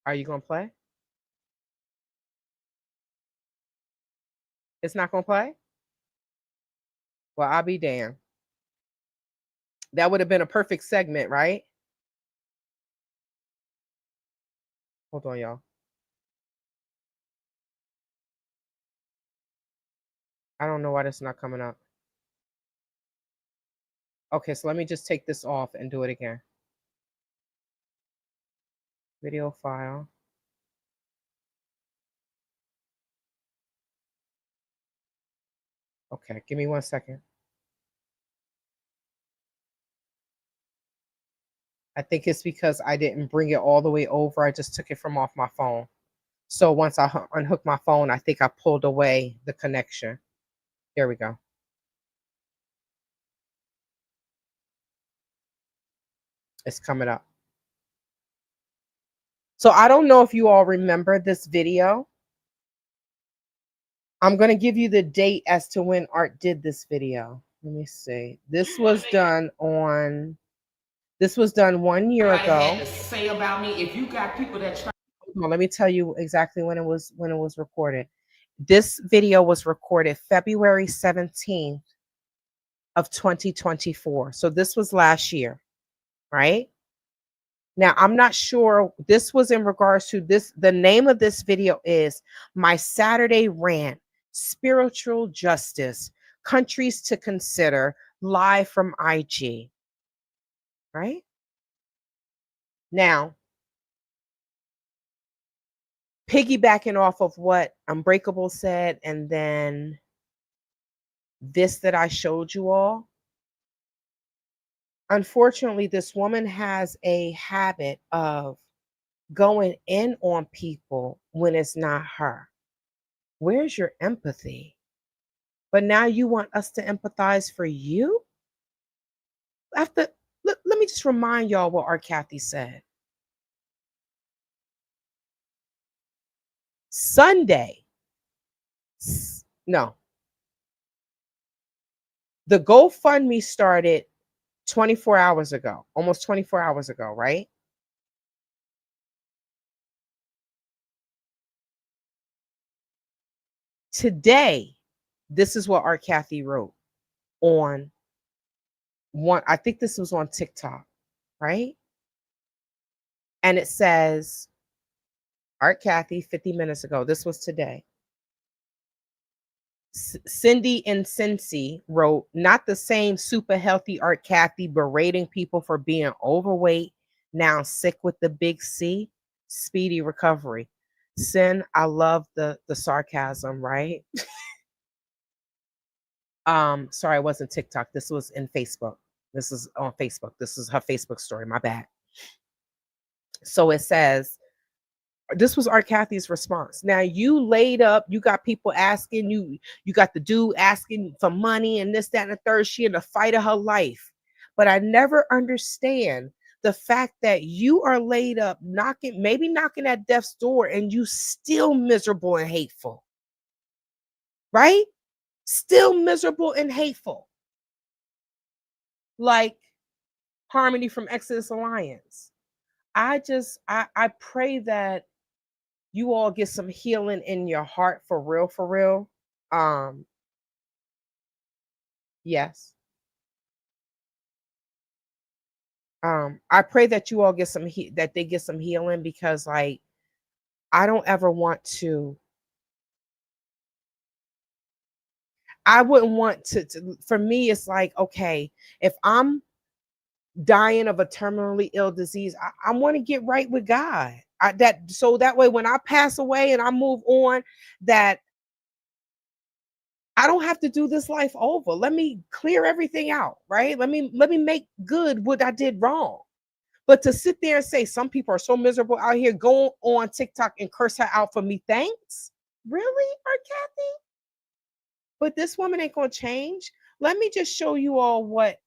Are you gonna play? It's not gonna play? Well, I'll be damned. That would have been a perfect segment, right? Hold on, y'all. I don't know why this is not coming up. Okay, so let me just take this off and do it again. Video file. Okay, give me 1 second. I think it's because I didn't bring it all the way over. I just took it from off my phone. So once I unhook my phone, I think I pulled away the connection. There we go. It's coming up. So I don't know if you all remember this video. I'm going to give you the date as to when Art did this video. Let me see. This was done 1 year ago. Say about me, if you got people that try. Well, let me tell you exactly when it was recorded. This video was recorded February 17th of 2024. So this was last year, right? Now, I'm not sure. This was in regards to this. The name of this video is My Saturday Rant, Spiritual Justice, Countries to Consider, live from IG. Right? Now, piggybacking off of what Unbreakable said, and then this that I showed you all. Unfortunately, this woman has a habit of going in on people when it's not her. Where's your empathy? But now you want us to empathize for you? Let me just remind y'all what our Cathey said. Sunday. No. The GoFundMe started 24 hours ago, almost 24 hours ago, right? Today, this is what our Cathey wrote on one. I think this was on TikTok, right? And it says, Art Cathey, 50 minutes ago. This was today. Cindy and Cincy wrote, not the same super healthy Art Cathey berating people for being overweight, now sick with the big C. Speedy recovery. Sin, I love the sarcasm, right? Sorry, it wasn't TikTok. This was in Facebook. This is on Facebook. This is her Facebook story. My bad. So it says, this was Art Cathey's response. Now you laid up, you got people asking you got the dude asking for money and this, that, and the third. She in the fight of her life. But I never understand the fact that you are laid up, maybe knocking at death's door, and you still miserable and hateful. Right? Still miserable and hateful. Like Harmony from Exodus Alliance. I pray that you all get some healing in your heart for real, for real. Yes. I pray that you all get that they get some healing, because like, I don't ever want to, I wouldn't want to for me, it's like, okay, if I'm dying of a terminally ill disease, I want to get right with God. So that way when I pass away and I move on, that I don't have to do this life over. Let me clear everything out, right? Let me make good what I did wrong. But to sit there and say some people are so miserable out here, go on TikTok and curse her out for me, thanks? Really, Art Cathey? But this woman ain't gonna change. Let me just show you all what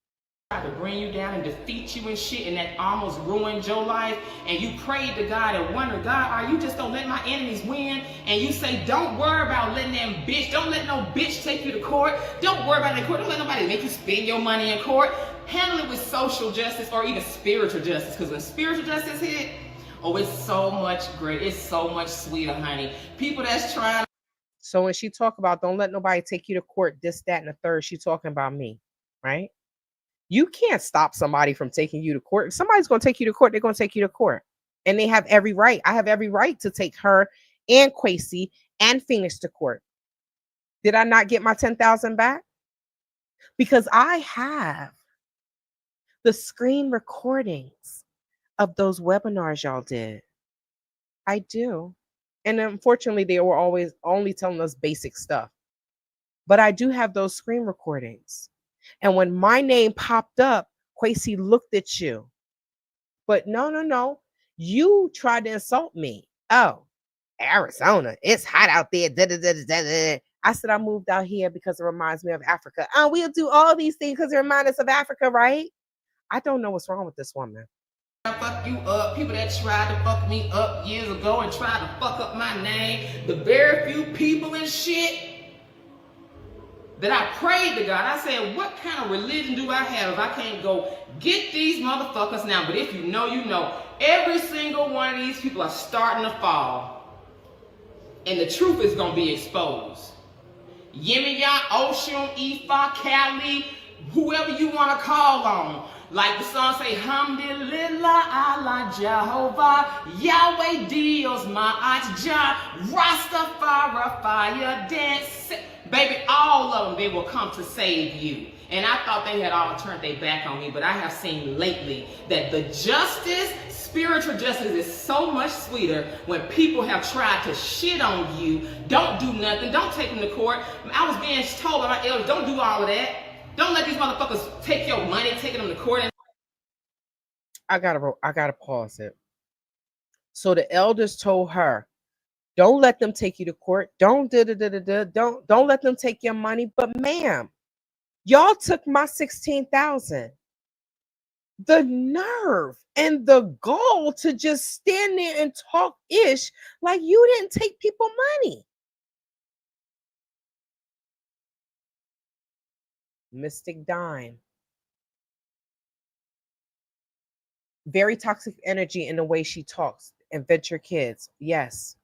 to bring you down and defeat you and shit, and that almost ruined your life, and you prayed to God and wondered, God, are you just gonna let my enemies win? And you say, don't worry about letting them bitch, don't let no bitch take you to court, don't worry about it in court, don't let nobody make you spend your money in court. Handle it with social justice or even spiritual justice, because when spiritual justice hit, oh, it's so much great, it's so much sweeter, honey. People that's trying. So when she talk about don't let nobody take you to court, this, that, and the third, she talking about me, right? You can't stop somebody from taking you to court. If somebody's going to take you to court, they're going to take you to court. And they have every right. I have every right to take her and Cathey and Phoenix to court. Did I not get my 10,000 back? Because I have the screen recordings of those webinars y'all did. I do. And unfortunately, they were always only telling us basic stuff. But I do have those screen recordings. And when my name popped up, Cathey looked at you. But no. You tried to insult me. Oh, Arizona, it's hot out there. Da, da, da, da, da. I said I moved out here because it reminds me of Africa. Oh, we'll do all these things because it reminds us of Africa, right? I don't know what's wrong with this woman. Fuck you up, people that tried to fuck me up years ago and tried to fuck up my name, the very few people and shit that I prayed to God. I said, what kind of religion do I have if I can't go get these motherfuckers now? But if you know, you know. Every single one of these people are starting to fall. And the truth is going to be exposed. Yemiya, Oshun, Ifa, Cali, whoever you want to call on. Like the song say, Hamdulillah Allah Jehovah, Yahweh Dios Ma'at Rastafari Fire Dance. Baby, all of them, they will come to save you. And I thought they had all turned their back on me, but I have seen lately that the justice, spiritual justice, is so much sweeter when people have tried to shit on you. Don't do nothing. Don't take them to court. I was being told by my elders, don't do all of that. Don't let these motherfuckers take your money, taking them to court. I gotta pause it. So the elders told her, don't let them take you to court. Don't let them take your money. But ma'am, y'all took my $16,000. The nerve and the gall to just stand there and talk ish like you didn't take people money. Mystic dime. Very toxic energy in the way she talks. And venture kids. Yes.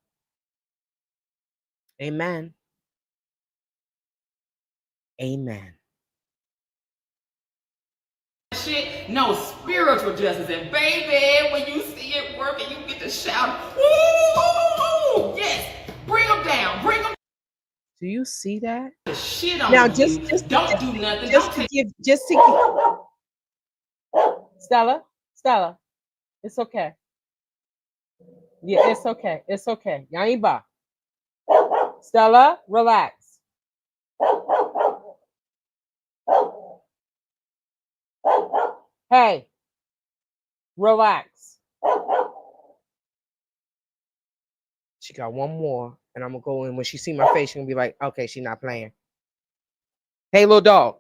Amen. Amen. Shit, no spiritual justice. And baby, when you see it working, you get to shout, woo, yes, bring them down, bring them. Do you see that? Shit on now, you. just don't do nothing. Just don't to give, Stella, it's okay. Yeah, it's okay. It's okay. Yaiba. Stella, relax. Hey, relax. She got one more, and I'm gonna go in. When she see my face, she's gonna be like, okay, she's not playing. Hey, little dog.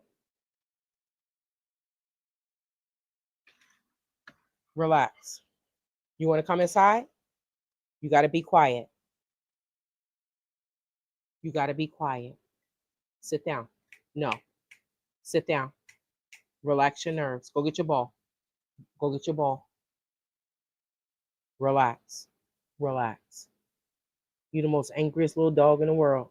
Relax. You want to come inside? You got to be quiet. You got to be quiet. Sit down. No. Sit down. Relax your nerves. Go get your ball. Go get your ball. Relax. Relax. You're the most angriest little dog in the world.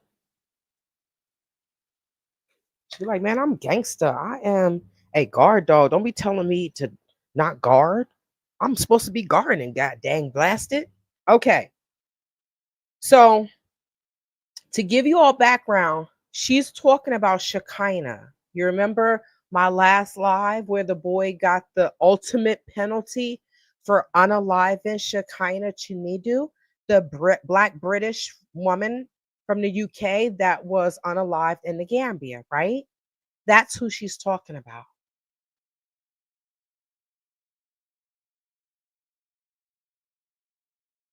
She's like, man, I'm gangster. I am a guard dog. Don't be telling me to not guard. I'm supposed to be guarding, god dang blasted. Okay. So to give you all background, she's talking about Shekinah. You remember my last live where the boy got the ultimate penalty for unaliving Shekinah Chinedu, the Black British woman from the UK that was unalived in the Gambia, right? That's who she's talking about.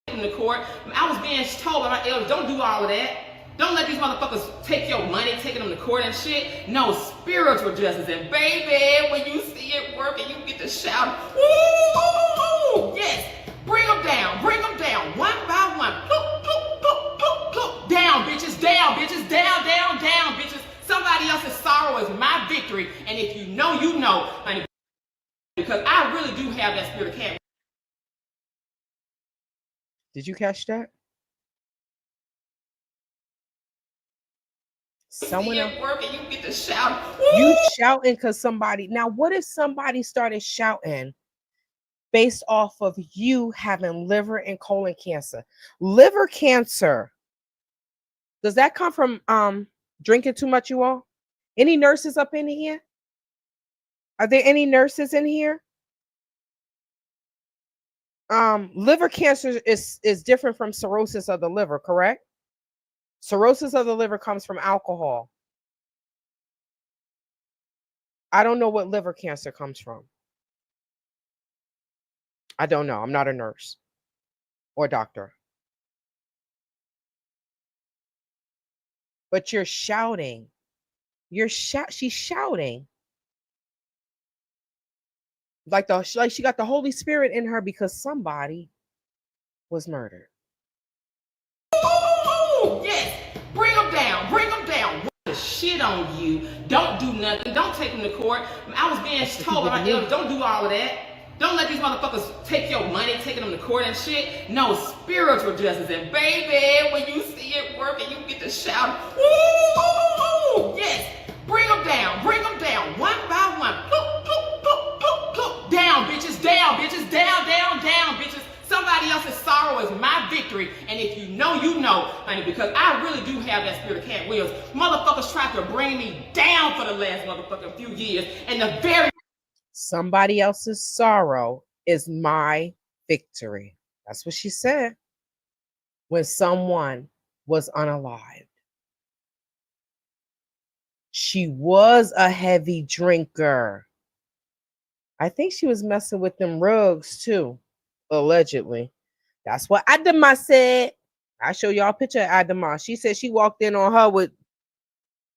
In the court, I was being told by my elders, don't do all of that. Don't let these motherfuckers take your money, taking them to court and shit. No spiritual justice. And baby, when you see it working, you get to shout, woo, yes, bring them down, one by one. Ploop, ploop, ploop, ploop, ploop. Down, bitches, down, bitches. Somebody else's sorrow is my victory. And if you know, you know. Because I really do have that spirit of cat. Did you catch that? Someone else working, you get to shout. You shouting because somebody. Now, what if somebody started shouting based off of you having liver and colon cancer? Liver cancer. Does that come from drinking too much, you all? Any nurses up in here? Are there any nurses in here? Liver cancer is different from cirrhosis of the liver, correct? Cirrhosis of the liver comes from alcohol. I don't know what liver cancer comes from. I don't know. I'm not a nurse or doctor. But you're shouting. She's shouting. Like she got the Holy Spirit in her because somebody was murdered. Ooh, yes, bring them down. Shit on you. Don't do nothing. Don't take them to court. I was being told by my elders, don't do all of that. Don't let these motherfuckers take your money, taking them to court and shit. No spiritual justice. And baby, when you see it working, you get to shout, woo, yes, bring them down, one by Somebody else's sorrow is my victory. And if you know, you know, honey, because I really do have that spirit of cat wheels. Motherfuckers tried to bring me down for the last motherfucking few years. And the very somebody else's sorrow is my victory. That's what she said when someone was unalived. She was a heavy drinker. I think she was messing with them rugs too, allegedly. That's what Adama said. I show y'all a picture of Adama. She said she walked in on her with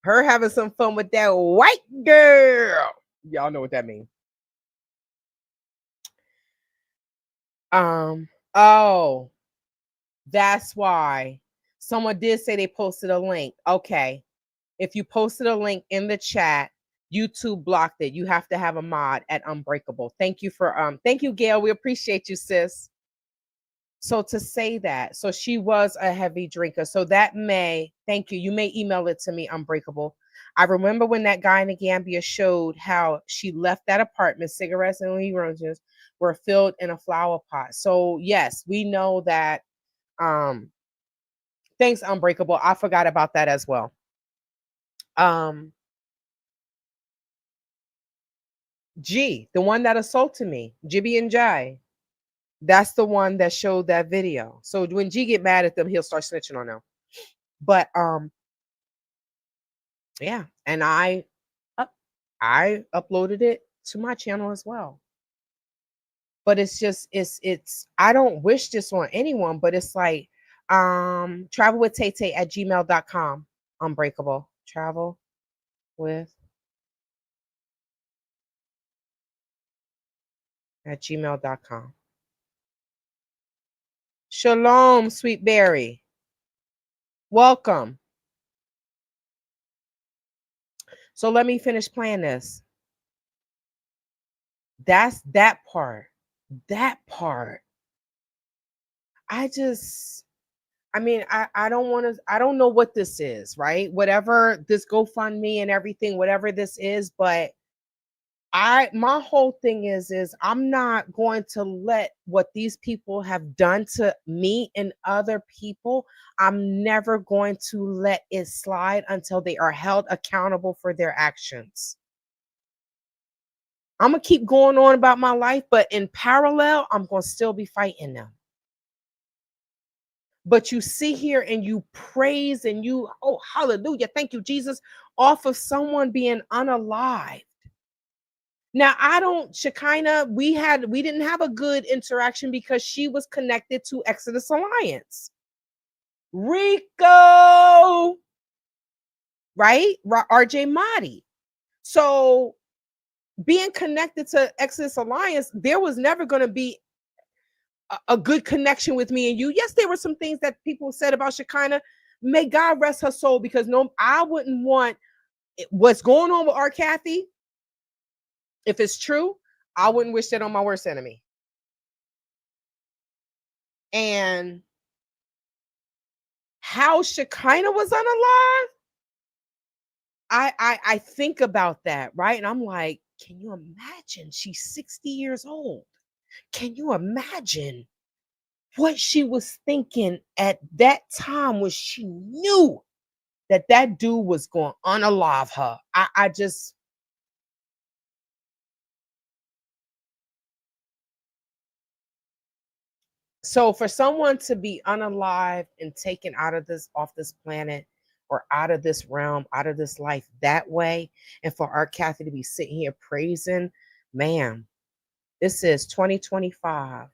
her having some fun with that white girl. Y'all know what that means. Oh, that's why someone did say they posted a link. Okay. If you posted a link in the chat, YouTube blocked it. You have to have a mod at Unbreakable. Thank you for thank you, Gail. We appreciate you, sis. So to say that, so she was a heavy drinker. So that may, thank you. You may email it to me, Unbreakable. I remember when that guy in the Gambia showed how she left that apartment, cigarettes and oranges were filled in a flower pot. So yes, we know that. Thanks, Unbreakable. I forgot about that as well. G, the one that assaulted me, Jibby and Jai. That's the one that showed that video. So when G get mad at them, he'll start snitching on them. But yeah, and I uploaded it to my channel as well. But it's just it's I don't wish this on anyone, but it's like travel with Tay at gmail.com. Unbreakable. Travel with at gmail.com. Shalom, sweet berry. Welcome. So let me finish playing this. That's that part. That part. I mean, I don't want to, I don't know what this is, right? Whatever this GoFundMe and everything, whatever this is, but my whole thing is I'm not going to let what these people have done to me and other people. I'm never going to let it slide until they are held accountable for their actions. I'm going to keep going on about my life, but in parallel, I'm going to still be fighting them. But you sit here and you praise and you, oh, hallelujah, thank you, Jesus, off of someone being unalived. Now, Shekinah, we didn't have a good interaction because she was connected to Exodus Alliance. RICO, right? RJ Mahdi. So being connected to Exodus Alliance, there was never going to be a good connection with me and you. Yes, there were some things that people said about Shekinah. May God rest her soul, because I wouldn't want what's going on with our Cathey. If it's true, I wouldn't wish that on my worst enemy. And how Shekinah was unalive, I think about that, right? And I'm like, can you imagine? She's 60 years old. Can you imagine what she was thinking at that time when she knew that dude was going to unalive her? I just, so for someone to be unalive and taken off this planet, or out of this realm, out of this life that way, and for our Cathey to be sitting here praising, man, this is 2025.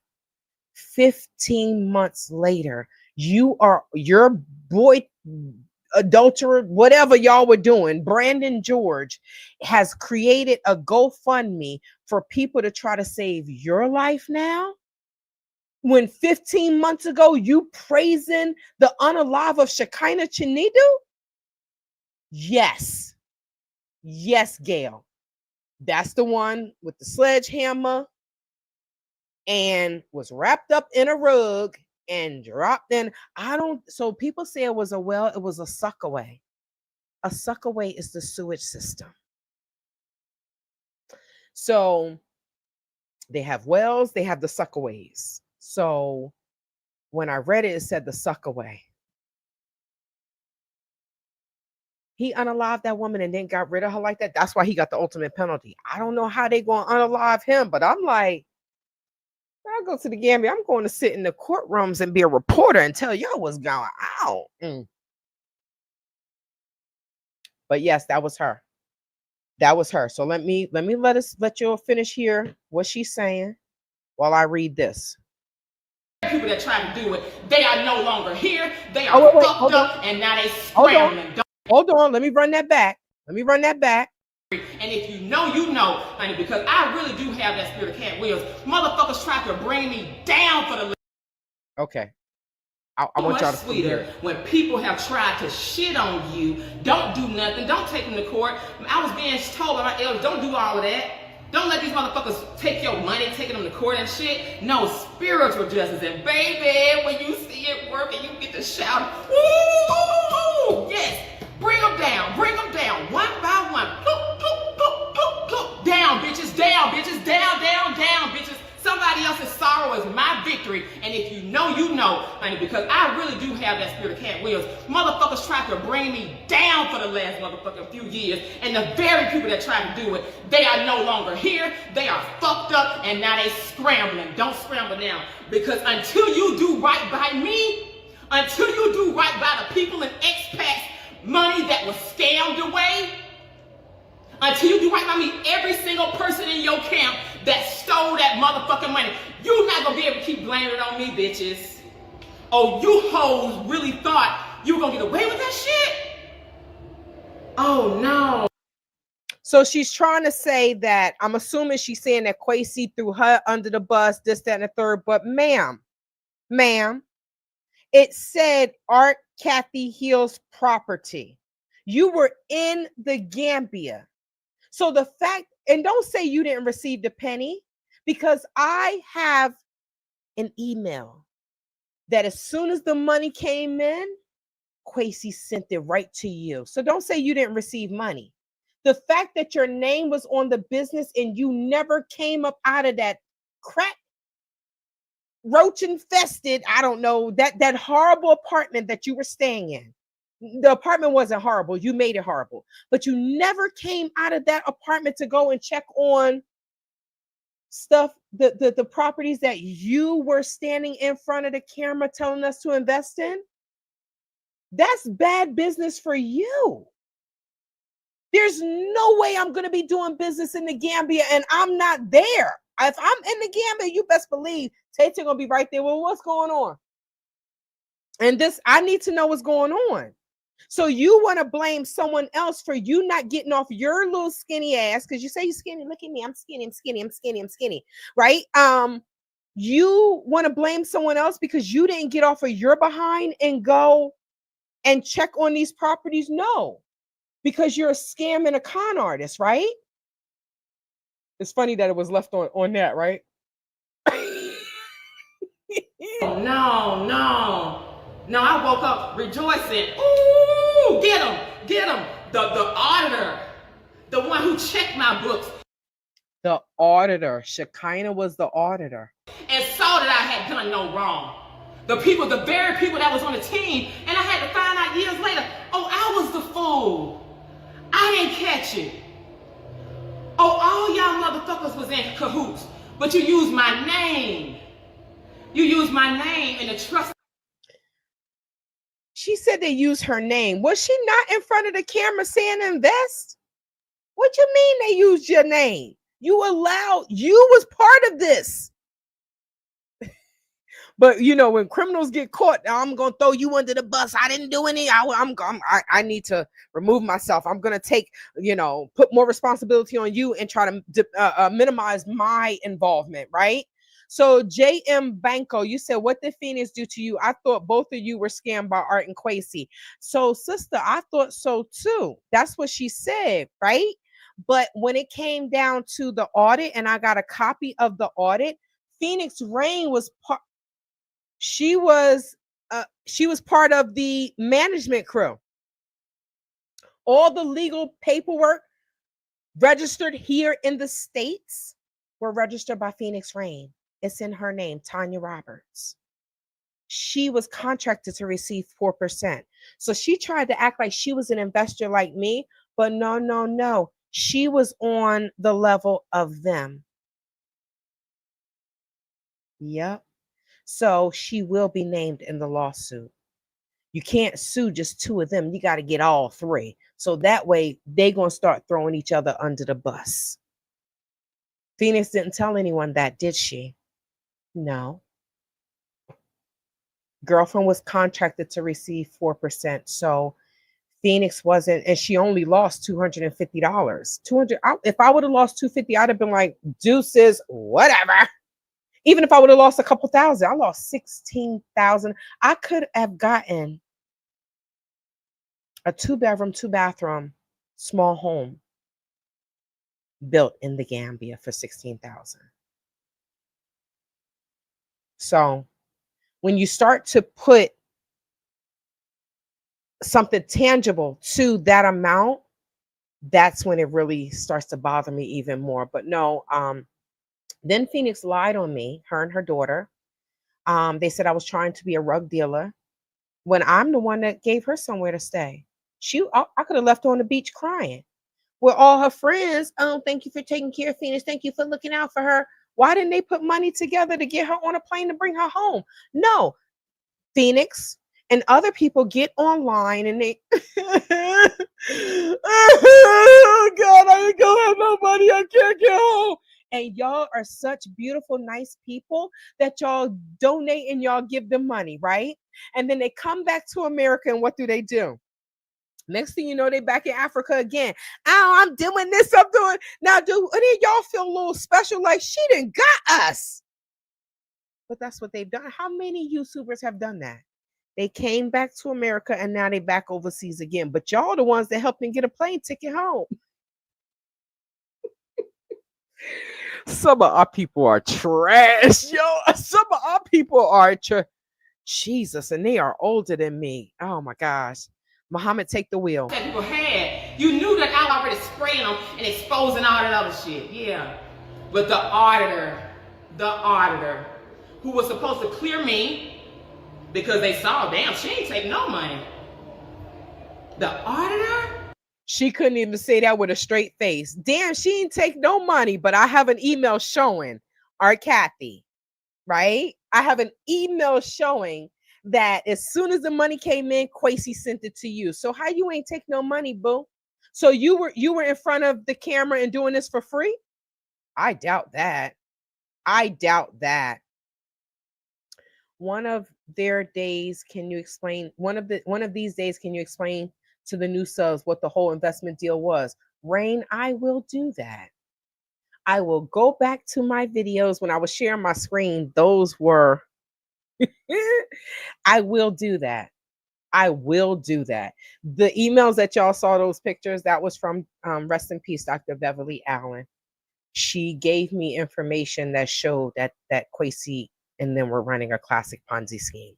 15 months later, your boy, adulterer, whatever y'all were doing, Brandon George, has created a GoFundMe for people to try to save your life now. When 15 months ago, you praising the unalive of Shekinah Chinidu? Yes. Yes, Gail. That's the one with the sledgehammer and was wrapped up in a rug and dropped in. So people say it was it was a suckaway. A suckaway is the sewage system. So they have wells, they have the suckaways. So when I read it, it said the suck away. He unalived that woman and then got rid of her like that. That's why he got the ultimate penalty. I don't know how they going to unalive him, but I'm like, when I go to the Gambia, I'm going to sit in the courtrooms and be a reporter and tell y'all what's going on. But yes, that was her. That was her. So let you finish here what she's saying while I read this. People that try to do it, they are no longer here. They are fucked up, and now they scrambling. Hold on. Let me run that back. And if you know, honey, because I really do have that spirit of cat wheels. Motherfuckers try to bring me down for the. Okay. I want y'all to sweeter when people have tried to shit on you. Don't do nothing. Don't take them to court. I was being told by my elders, don't do all of that. Don't let these motherfuckers take your money, taking them to court and shit. No, spiritual justice. And baby, when you see it working, you get to shout, woo! Yes, bring them down, one by one. Ploop, ploop, ploop, ploop, ploop. Down, bitches, down, bitches. Somebody else's sorrow is my victory. And if you know, honey, because I really do have that spirit of cat wheels. Motherfuckers try to bring me down for the last motherfucking few years. And the very people that try to do it, they are no longer here. They are fucked up and now they scrambling. Don't scramble now. Because until you do right by me, until you do right by the people in expats, money that was scammed away, until you do right by me, every single person in your camp that stole that motherfucking money, you're not gonna be able to keep blaming it on me, bitches. Oh, you hoes really thought you were gonna get away with that shit? Oh no. So she's trying to say that, I'm assuming she's saying that Cathey threw her under the bus, this, that, and the third, but ma'am, it said Art Cathey Hill's property. You were in the Gambia. So the fact, and don't say you didn't receive the penny, because I have an email that as soon as the money came in, Cathey sent it right to you. So don't say you didn't receive money. The fact that your name was on the business and you never came up out of that crack, roach infested, I don't know, that horrible apartment that you were staying in. The apartment wasn't horrible. You made it horrible. But you never came out of that apartment to go and check on stuff, the properties that you were standing in front of the camera telling us to invest in. That's bad business for you. There's no way I'm going to be doing business in the Gambia and I'm not there. If I'm in the Gambia, you best believe Tate's going to be right there. Well, what's going on? And this, I need to know what's going on. So you want to blame someone else for you not getting off your little skinny ass, because you say you're skinny. Look at me. I'm skinny. Right? You want to blame someone else because you didn't get off of your behind and go and check on these properties? No, because you're a scam and a con artist, right? It's funny that it was left on that, right? No, I woke up rejoicing. Ooh, get him. The auditor, the one who checked my books. The auditor, Shekinah was the auditor. And saw that I had done no wrong. The very people that was on the team, and I had to find out years later, oh, I was the fool. I didn't catch it. Oh, all y'all motherfuckers was in cahoots, but you used my name. You used my name in the trust. She said they used her name. Was she not in front of the camera saying invest? What you mean they used your name? You was part of this. But you know, when criminals get caught, I'm gonna throw you under the bus. I didn't do any. I need to remove myself. I'm gonna take, put more responsibility on you and try to minimize my involvement, right? So JM Banco, you said, what did Phoenix do to you? I thought both of you were scammed by Art and Cathey. So sister, I thought so too. That's what she said, right? But when it came down to the audit, and I got a copy of the audit, Phoenix Rain was she was part of the management crew. All the legal paperwork registered here in the States were registered by Phoenix Rain. It's in her name, Tanya Roberts. she was contracted to receive 4%. So she tried to act like she was an investor like me, but no, no, no. She was on the level of them. Yep. So she will be named in the lawsuit. You can't sue just two of them. You got to get all three. So that way they going to start throwing each other under the bus. Phoenix didn't tell anyone that, did she? No. Girlfriend was contracted to receive 4%. So Phoenix wasn't, and she only lost $250. 200. If I would have lost 250, I'd have been like, deuces, whatever. Even if I would have lost a couple thousand, I lost 16,000. I could have gotten a 2-bedroom, 2-bathroom, small home built in the Gambia for 16,000. So when you start to put something tangible to that amount, that's when it really starts to bother me even more. But no, then Phoenix lied on me, her and her daughter. They said I was trying to be a rug dealer when I'm the one that gave her somewhere to stay. I could have left her on the beach crying with all her friends. Thank you for taking care of Phoenix. Thank you for looking out for her. Why didn't they put money together to get her on a plane to bring her home? No, Phoenix and other people get online and they, oh God, I ain't gonna have no money. I can't get home. And y'all are such beautiful, nice people that y'all donate and y'all give them money, right? And then they come back to America and what do? Next thing you know, they back in Africa again. Oh, I'm doing this, I'm doing. Now, do any of y'all feel a little special like she done got us? But that's what they've done. How many YouTubers have done that? They came back to America and now they back overseas again. But y'all the ones that helped them get a plane ticket home. Some of our people are trash, yo. Some of our people are Jesus, and they are older than me. Oh my gosh. Muhammad, take the wheel. That people had. You knew that I already spraying them and exposing all that other shit. Yeah. But the auditor, who was supposed to clear me because they saw, damn, she ain't take no money. The auditor? She couldn't even say that with a straight face. Damn, she ain't take no money, but I have an email showing our Cathey, right? I have an email showing that as soon as the money came in, Cathey sent it to you. So how you ain't take no money, boo? So you were in front of the camera and doing this for free? I doubt that. I doubt that. One of these days, can you explain to the new subs what the whole investment deal was? Rain, I will do that. I will go back to my videos when I was sharing my screen. Those were I will do that. I will do that. The emails that y'all saw, those pictures, that was from rest in peace, Dr. Beverly Allen. She gave me information that showed that Cathey and them were running a classic Ponzi scheme.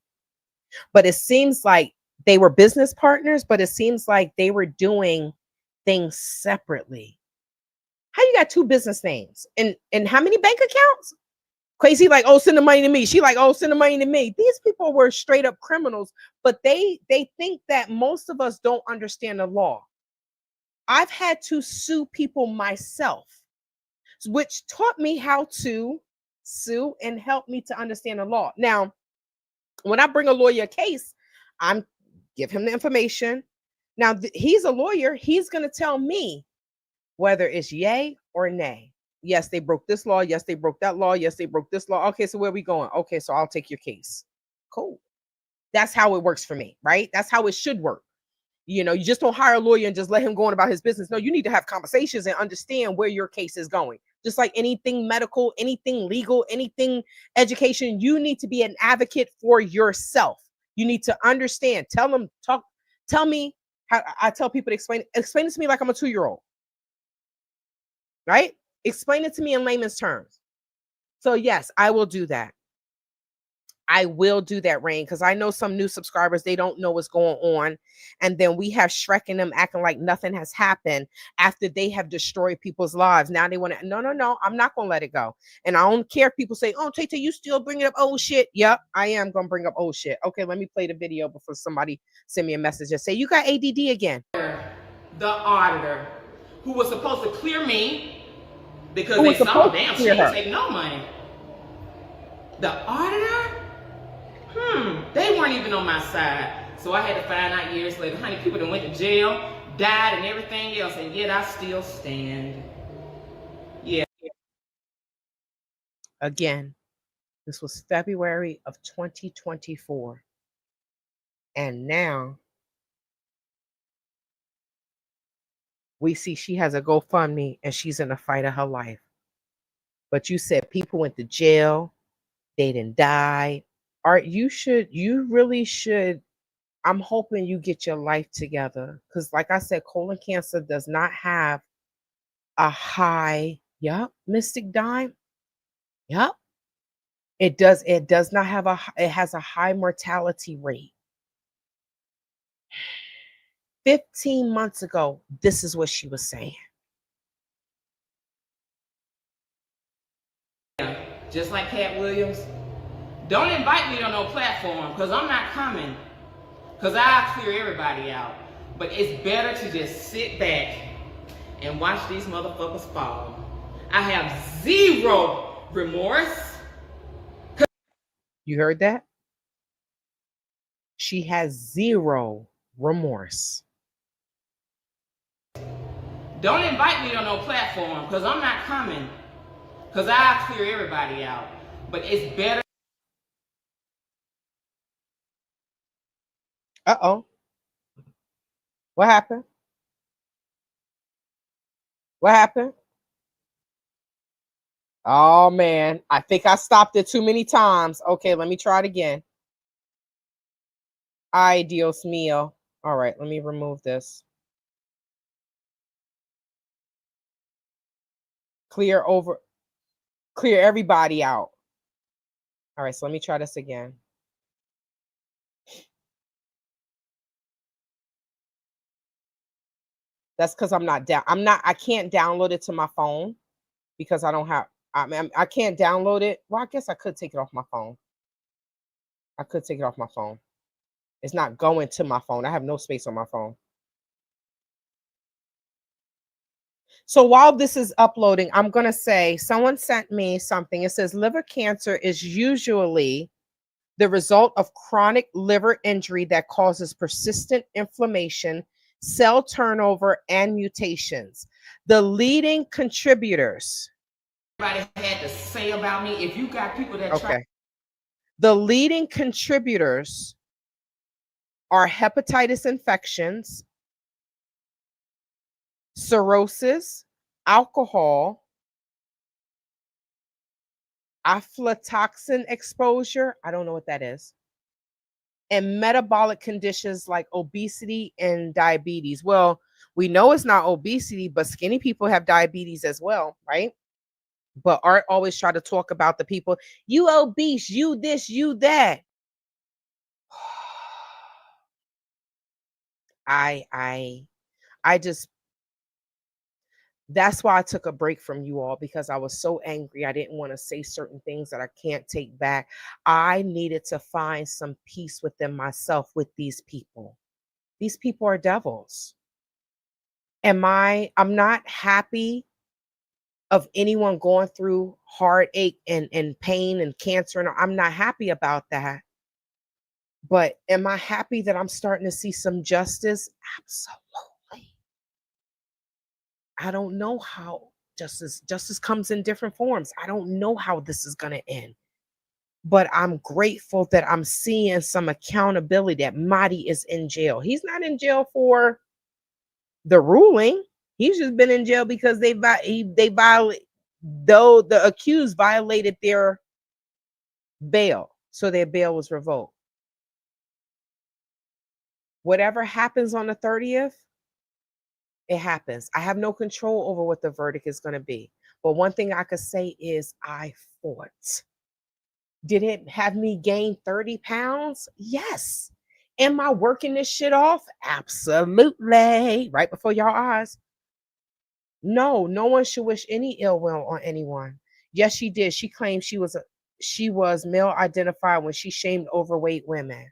But it seems like they were business partners, but it seems like they were doing things separately. How you got two business names and how many bank accounts? Cathey like, oh, send the money to me. She like, oh, send the money to me. These people were straight up criminals, but they think that most of us don't understand the law. I've had to sue people myself, which taught me how to sue and helped me to understand the law. Now, when I bring a lawyer a case, I'm give him the information. Now, he's a lawyer. He's going to tell me whether it's yay or nay. Yes, they broke this law. Yes, they broke that law. Yes, they broke this law. Okay, so where are we going? Okay, so I'll take your case. Cool. That's how it works for me, right? That's how it should work. You know, you just don't hire a lawyer and just let him go on about his business. No, you need to have conversations and understand where your case is going. Just like anything medical, anything legal, anything education, you need to be an advocate for yourself. You need to understand. Tell me how I tell people to explain it to me like I'm a 2-year-old. Right? Explain it to me in layman's terms. So yes, I will do that. I will do that, Rain, because I know some new subscribers, they don't know what's going on. And then we have Shrek and them acting like nothing has happened after they have destroyed people's lives. Now they want to, no, I'm not going to let it go. And I don't care if people say, oh, Tay, you still bringing up old shit. Yep, I am going to bring up old shit. Okay, let me play the video before somebody send me a message and say, you got ADD again. The auditor who was supposed to clear me because they saw, damn, she didn't take no money. The auditor? They weren't even on my side. So I had to find out years later, honey, people that went to jail, died, and everything else, and yet I still stand. Yeah. Again, this was February of 2024. And now we see she has a GoFundMe and she's in the fight of her life. But you said people went to jail, they didn't die. You really should. I'm hoping you get your life together. Because like I said, colon cancer does not have a high, Mystic Dime. Yep. It does not have it has a high mortality rate. 15 months ago, this is what she was saying. Just like Cat Williams, don't invite me on no platform because I'm not coming. Because I'll clear everybody out. But it's better to just sit back and watch these motherfuckers fall. I have zero remorse. You heard that? She has zero remorse. Don't invite me on no platform because I'm not coming. Because I'll clear everybody out. But it's better. Uh-oh. What happened? What happened? Oh, man. I think I stopped it too many times. Okay, let me try it again. Ay, Dios mío. All right, let me remove this. Clear everybody out. All right, so let me try this again. That's because I can't download it to my phone because I don't have, I can't download it. Well, I guess I could take it off my phone. I could take it off my phone. It's not going to my phone. I have no space on my phone. So while this is uploading, I'm going to say someone sent me something. It says liver cancer is usually the result of chronic liver injury that causes persistent inflammation, cell turnover, and mutations. The leading contributors. Everybody had to say about me. If you got people that okay. The leading contributors are hepatitis infections, cirrhosis, alcohol, aflatoxin exposure, I don't know what that is, and metabolic conditions like obesity and diabetes. Well, we know it's not obesity, but skinny people have diabetes as well, right? But Art always try to talk about the people, you obese, you this, you that. I just, that's why I took a break from you all, because I was so angry. I didn't want to say certain things that I can't take back. I needed to find some peace within myself with these people. These people are devils. I'm not happy of anyone going through heartache and pain and cancer. And I'm not happy about that. But am I happy that I'm starting to see some justice? Absolutely. I don't know how justice comes in different forms. I don't know how this is going to end. But I'm grateful that I'm seeing some accountability, that Mahdi is in jail. He's not in jail for the ruling. He's just been in jail because they violate, though the accused violated their bail. So their bail was revoked. Whatever happens on the 30th, it happens. I have no control over what the verdict is going to be. But one thing I could say is I fought. Did it have me gain 30 pounds? Yes. Am I working this shit off? Absolutely. Right before y'all eyes. No, no one should wish any ill will on anyone. Yes, she did. She claimed she was male identified when she shamed overweight women.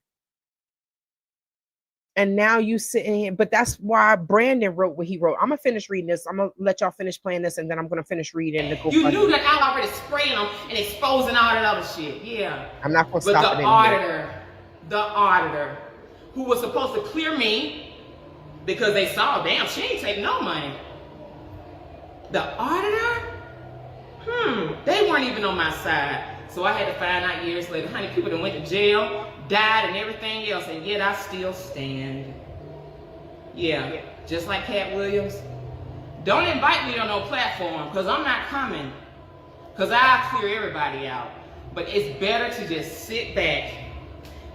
And now you sitting here, but that's why Brandon wrote what he wrote. I'm gonna finish reading this. I'm gonna let y'all finish playing this, and then I'm gonna finish reading the GoFundMe. You knew that I was already spraying them and exposing all that other shit. Yeah. I'm not gonna but stop it anymore. The auditor, who was supposed to clear me because they saw, damn, she ain't taking no money. The auditor? They weren't even on my side. So I had to find out years later, honey, people that went to jail, died, and everything else, and yet I still stand. Yeah, just like Cat Williams. Don't invite me on no platform, because I'm not coming. Because I'll clear everybody out. But it's better to just sit back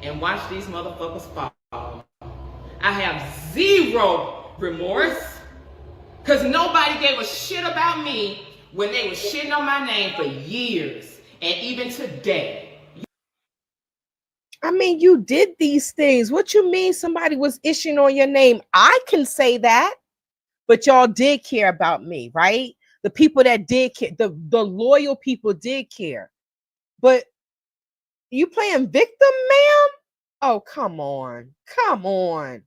and watch these motherfuckers fall. I have zero remorse, because nobody gave a shit about me when they were shitting on my name for years. And even today. I mean, you did these things. What you mean somebody was issuing on your name? I can say that, but y'all did care about me, right? The people that did care, the loyal people did care. But you playing victim, ma'am? Oh, come on. Come on.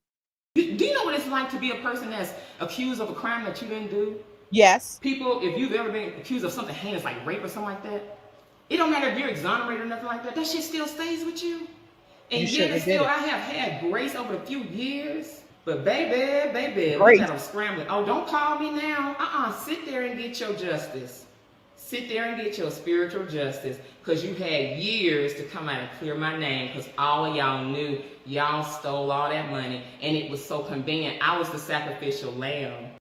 Do you know what it's like to be a person that's accused of a crime that you didn't do? Yes. People, if you've ever been accused of something heinous like rape or something like that, it don't matter if you're exonerated or nothing like that. That shit still stays with you. And yet I have had grace over a few years. But baby, look at them scrambling. Oh, don't call me now. Sit there and get your justice. Sit there and get your spiritual justice. Because you had years to come out and clear my name. Because all of y'all knew y'all stole all that money. And it was so convenient. I was the sacrificial lamb.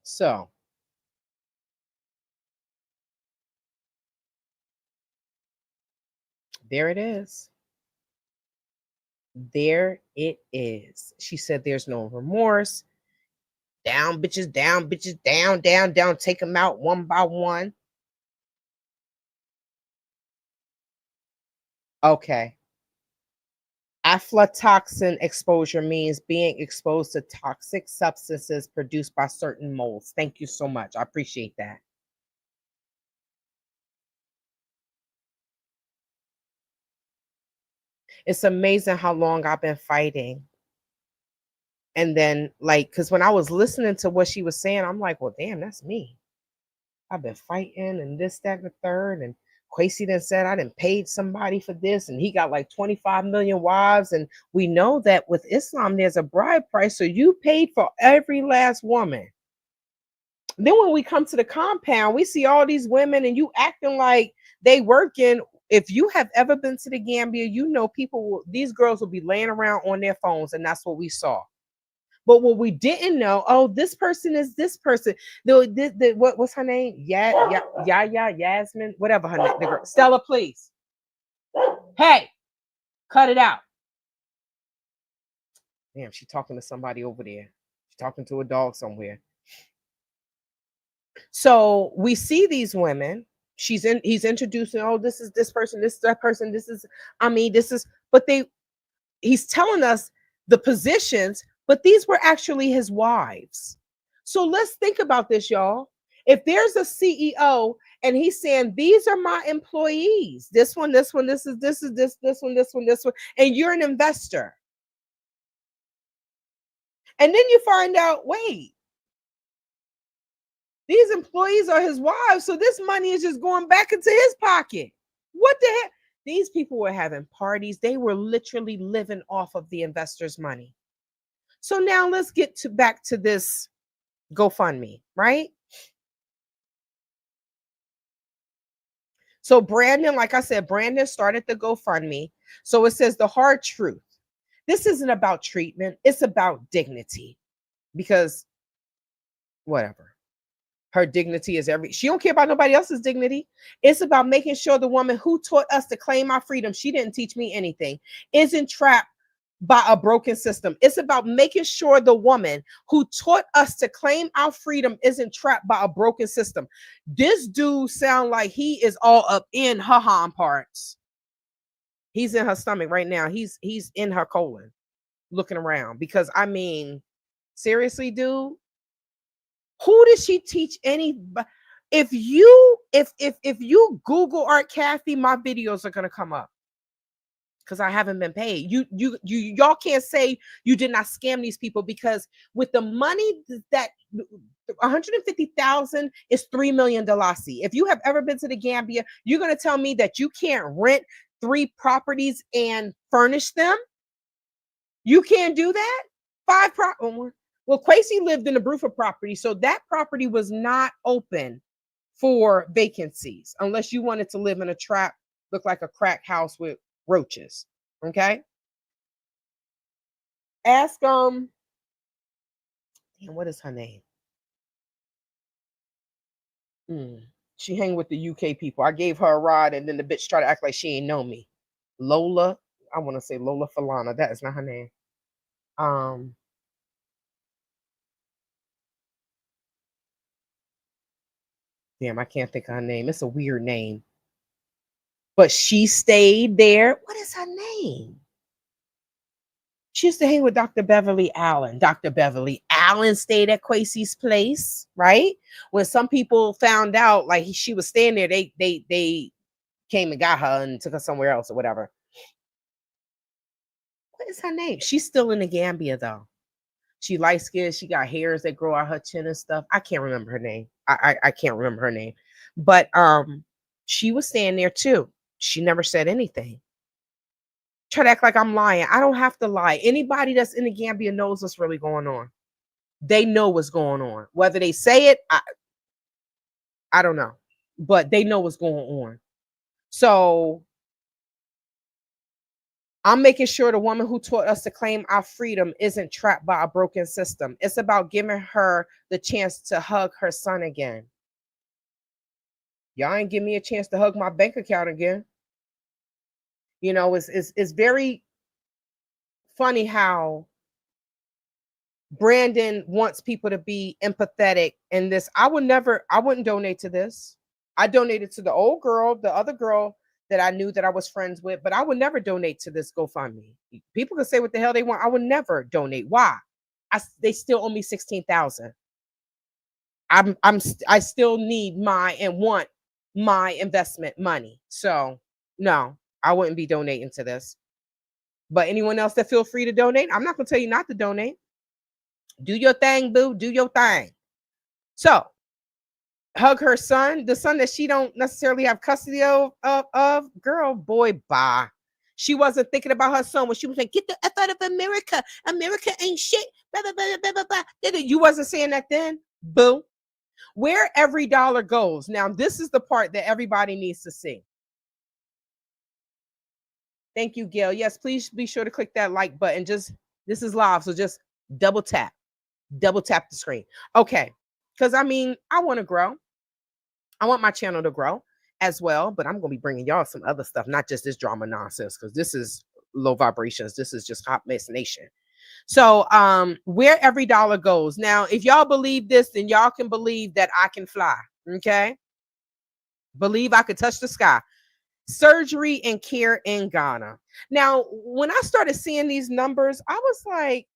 So, there it is. There it is. She said there's no remorse. Down, bitches, down, bitches, down, down, down. Take them out one by one. Okay. Aflatoxin exposure means being exposed to toxic substances produced by certain molds. Thank you so much. I appreciate that. It's amazing how long I've been fighting. And then, like, because when I was listening to what she was saying, I'm like, well, damn, that's me. I've been fighting and this, that, and the third. And Cathey then said I didn't paid somebody for this, and he got like 25 million wives. And we know that with Islam, there's a bride price. So you paid for every last woman. Then when we come to the compound, we see all these women and you acting like they working. If you have ever been to the Gambia, you know these girls will be laying around on their phones, and that's what we saw. But what we didn't know, oh, this person is this person. What's her name? Yasmin, whatever her name. The girl. Stella, please. Hey, cut it out. Damn, she's talking to somebody over there. She's talking to a dog somewhere. So we see these women. He's introducing, oh, this is this person, this is that person, this is, but he's telling us the positions, but these were actually his wives. So let's think about this, y'all. If there's a CEO and he's saying, these are my employees, this one, this one, this one, this one, and you're an investor. And then you find out, wait, these employees are his wives, so this money is just going back into his pocket. What the heck? These people were having parties. They were literally living off of the investors' money. So now let's get back to this GoFundMe, right? So Brandon, like I said, Brandon started the GoFundMe. So it says the hard truth. This isn't about treatment. It's about dignity. Because whatever. Her dignity is she don't care about nobody else's dignity. It's about making sure the woman who taught us to claim our freedom, she didn't teach me anything, isn't trapped by a broken system. It's about making sure the woman who taught us to claim our freedom isn't trapped by a broken system. This dude sound like he is all up in her hind parts. He's in her stomach right now. He's in her colon, looking around. Because I mean, seriously, dude, who did she teach any? If you Google Art Cathey, my videos are gonna come up because I haven't been paid. Y'all can't say you did not scam these people, because with the money that 150,000 is $3 million. If you have ever been to the Gambia, you're gonna tell me that you can't rent 3 properties and furnish them? You can't do that? 5 well, Cathey lived in the Bruford property, so that property was not open for vacancies unless you wanted to live in a trap, look like a crack house with roaches. Okay. Ask damn, what is her name? She hang with the UK people. I gave her a ride, and then the bitch tried to act like she ain't know me. Lola, I want to say Lola Falana. That is not her name. Damn, I can't think of her name. It's a weird name. But she stayed there. What is her name? She used to hang with Dr. Beverly Allen. Dr. Beverly Allen stayed at Cathey's place, right? When some people found out like she was staying there, they came and got her and took her somewhere else or whatever. What is her name? She's still in the Gambia though. She light skinned. She got hairs that grow out her chin and stuff. I can't remember her name. I can't remember her name. But she was staying there too. She never said anything. Try to act like I'm lying. I don't have to lie. Anybody that's in the Gambia knows what's really going on. They know what's going on. Whether they say it, I don't know. But they know what's going on. So I'm making sure the woman who taught us to claim our freedom isn't trapped by a broken system. It's about giving her the chance to hug her son again. Y'all ain't give me a chance to hug my bank account again. You know, it's very funny how Brandon wants people to be empathetic in this. I wouldn't donate to this. I donated to the old girl, the other girl that I knew that I was friends with, but I would never donate to this GoFundMe. People can say what the hell they want. I would never donate. Why? They still owe me 16,000. I still need and want my investment money. So no, I wouldn't be donating to this. But anyone else that feel free to donate, I'm not gonna tell you not to donate. Do your thing, boo. Do your thing. So hug her son, the son that she don't necessarily have custody of. Girl, boy, bye. She wasn't thinking about her son when she was like, get the F out of America. America ain't shit. Blah, blah, blah, blah, blah, blah. You wasn't saying that then? Boo. Where every dollar goes. Now, this is the part that everybody needs to see. Thank you, Gail. Yes, please be sure to click that like button. This is live, so just double tap the screen. Okay, because I mean, I want to grow. I want my channel to grow as well, but I'm going to be bringing y'all some other stuff, not just this drama nonsense, because this is low vibrations. This is just Hot Mess Nation. So where every dollar goes. Now, if y'all believe this, then y'all can believe that I can fly. Okay. Believe I could touch the sky. Surgery and care in Ghana. Now, when I started seeing these numbers, I was like,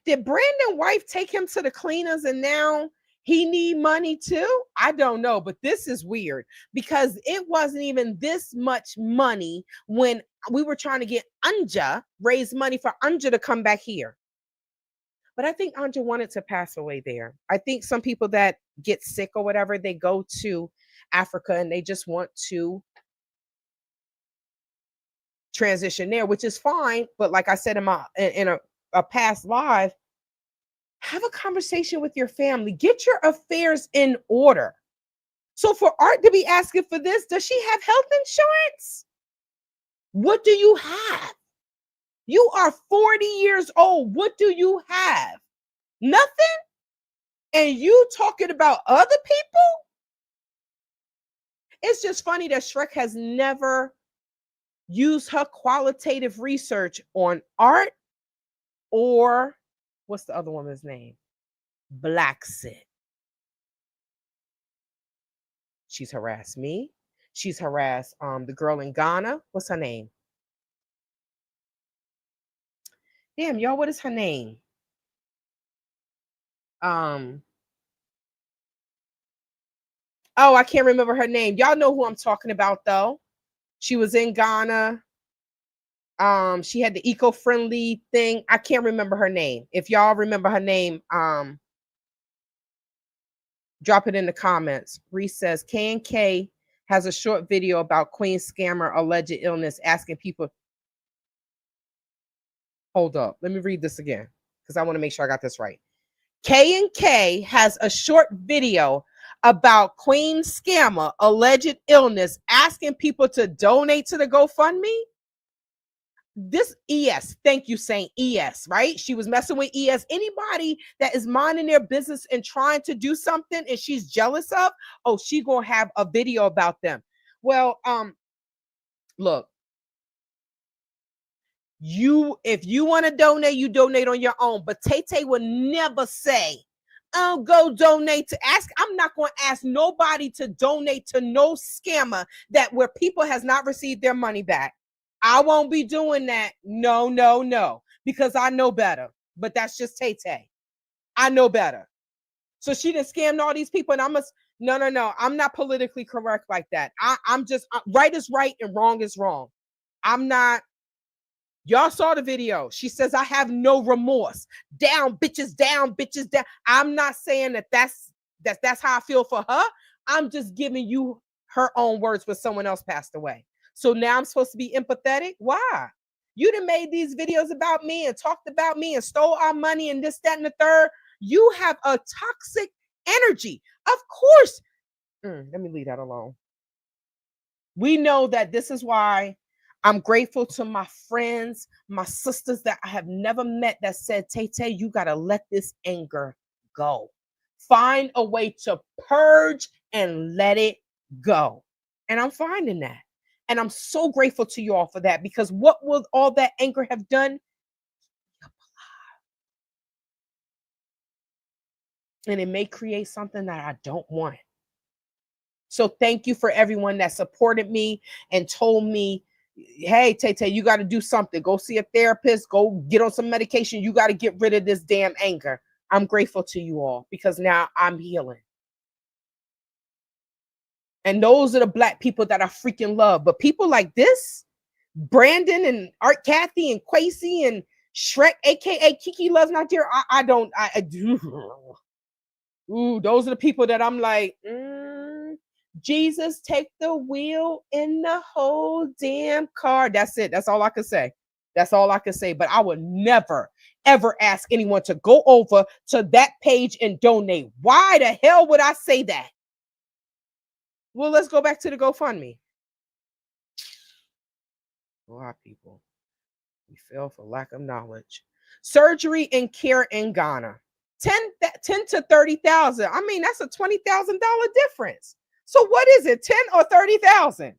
did Brandon's wife take him to the cleaners and now he need money too? I don't know, but this is weird because it wasn't even this much money when we were trying to get raise money for Anja to come back here. But I think Anja wanted to pass away there. I think some people that get sick or whatever, they go to Africa and they just want to transition there, which is fine. But like I said in a past live, have a conversation with your family. Get your affairs in order. So for Art to be asking for this, does she have health insurance? What do you have? You are 40 years old. What do you have? Nothing? And you talking about other people? It's just funny that Shrek has never use her qualitative research on art or what's the other woman's name? Blacksit. She's harassed me. She's harassed the girl in Ghana. What's her name? Damn, y'all, what is her name? Oh, I can't remember her name. Y'all know who I'm talking about though. She was in Ghana. She had the eco-friendly thing. I can't remember her name. If y'all remember her name, drop it in the comments. Reese says K&K has a short video about Queen scammer alleged illness asking people. Hold up. Let me read this again because I want to make sure I got this right. K&K has a short video about Queen scammer alleged illness asking people to donate to the GoFundMe. This ES, thank you, Saint ES, right? She was messing with ES. Anybody that is minding their business and trying to do something and she's jealous of, oh, she gonna have a video about them. Well, look, if you want to donate, you donate on your own. But Tay will never say, "Oh, go donate to ask." I'm not going to ask nobody to donate to no scammer that where people has not received their money back. I won't be doing that. No, because I know better. But that's just Tay. I know better. So she done scammed all these people, and no. I'm not politically correct like that. I'm just right is right and wrong is wrong. I'm not. Y'all saw the video. She says, I have no remorse. Down, bitches, down, bitches, down. I'm not saying that's how I feel for her. I'm just giving you her own words when someone else passed away. So now I'm supposed to be empathetic? Why? You done made these videos about me and talked about me and stole our money and this, that, and the third. You have a toxic energy. Of course. Let me leave that alone. We know that this is why I'm grateful to my friends, my sisters that I have never met that said, Tay, you got to let this anger go. Find a way to purge and let it go. And I'm finding that. And I'm so grateful to you all for that because what will all that anger have done? And it may create something that I don't want. So thank you for everyone that supported me and told me, hey, Tay, you got to do something. Go see a therapist. Go get on some medication. You got to get rid of this damn anger. I'm grateful to you all because now I'm healing. And those are the Black people that I freaking love. But people like this, Brandon and Art Cathey and Quasi and Shrek, aka Kiki Loves Not Dear, I do. Ooh, those are the people that I'm like, Jesus, take the wheel in the whole damn car. That's it. That's all I can say. That's all I can say. But I would never, ever ask anyone to go over to that page and donate. Why the hell would I say that? Well, let's go back to the GoFundMe. Why, people? We fail for lack of knowledge. Surgery and care in Ghana. 10 to 30,000. I mean, that's a $20,000 difference. So what is it? 10 or 30,000?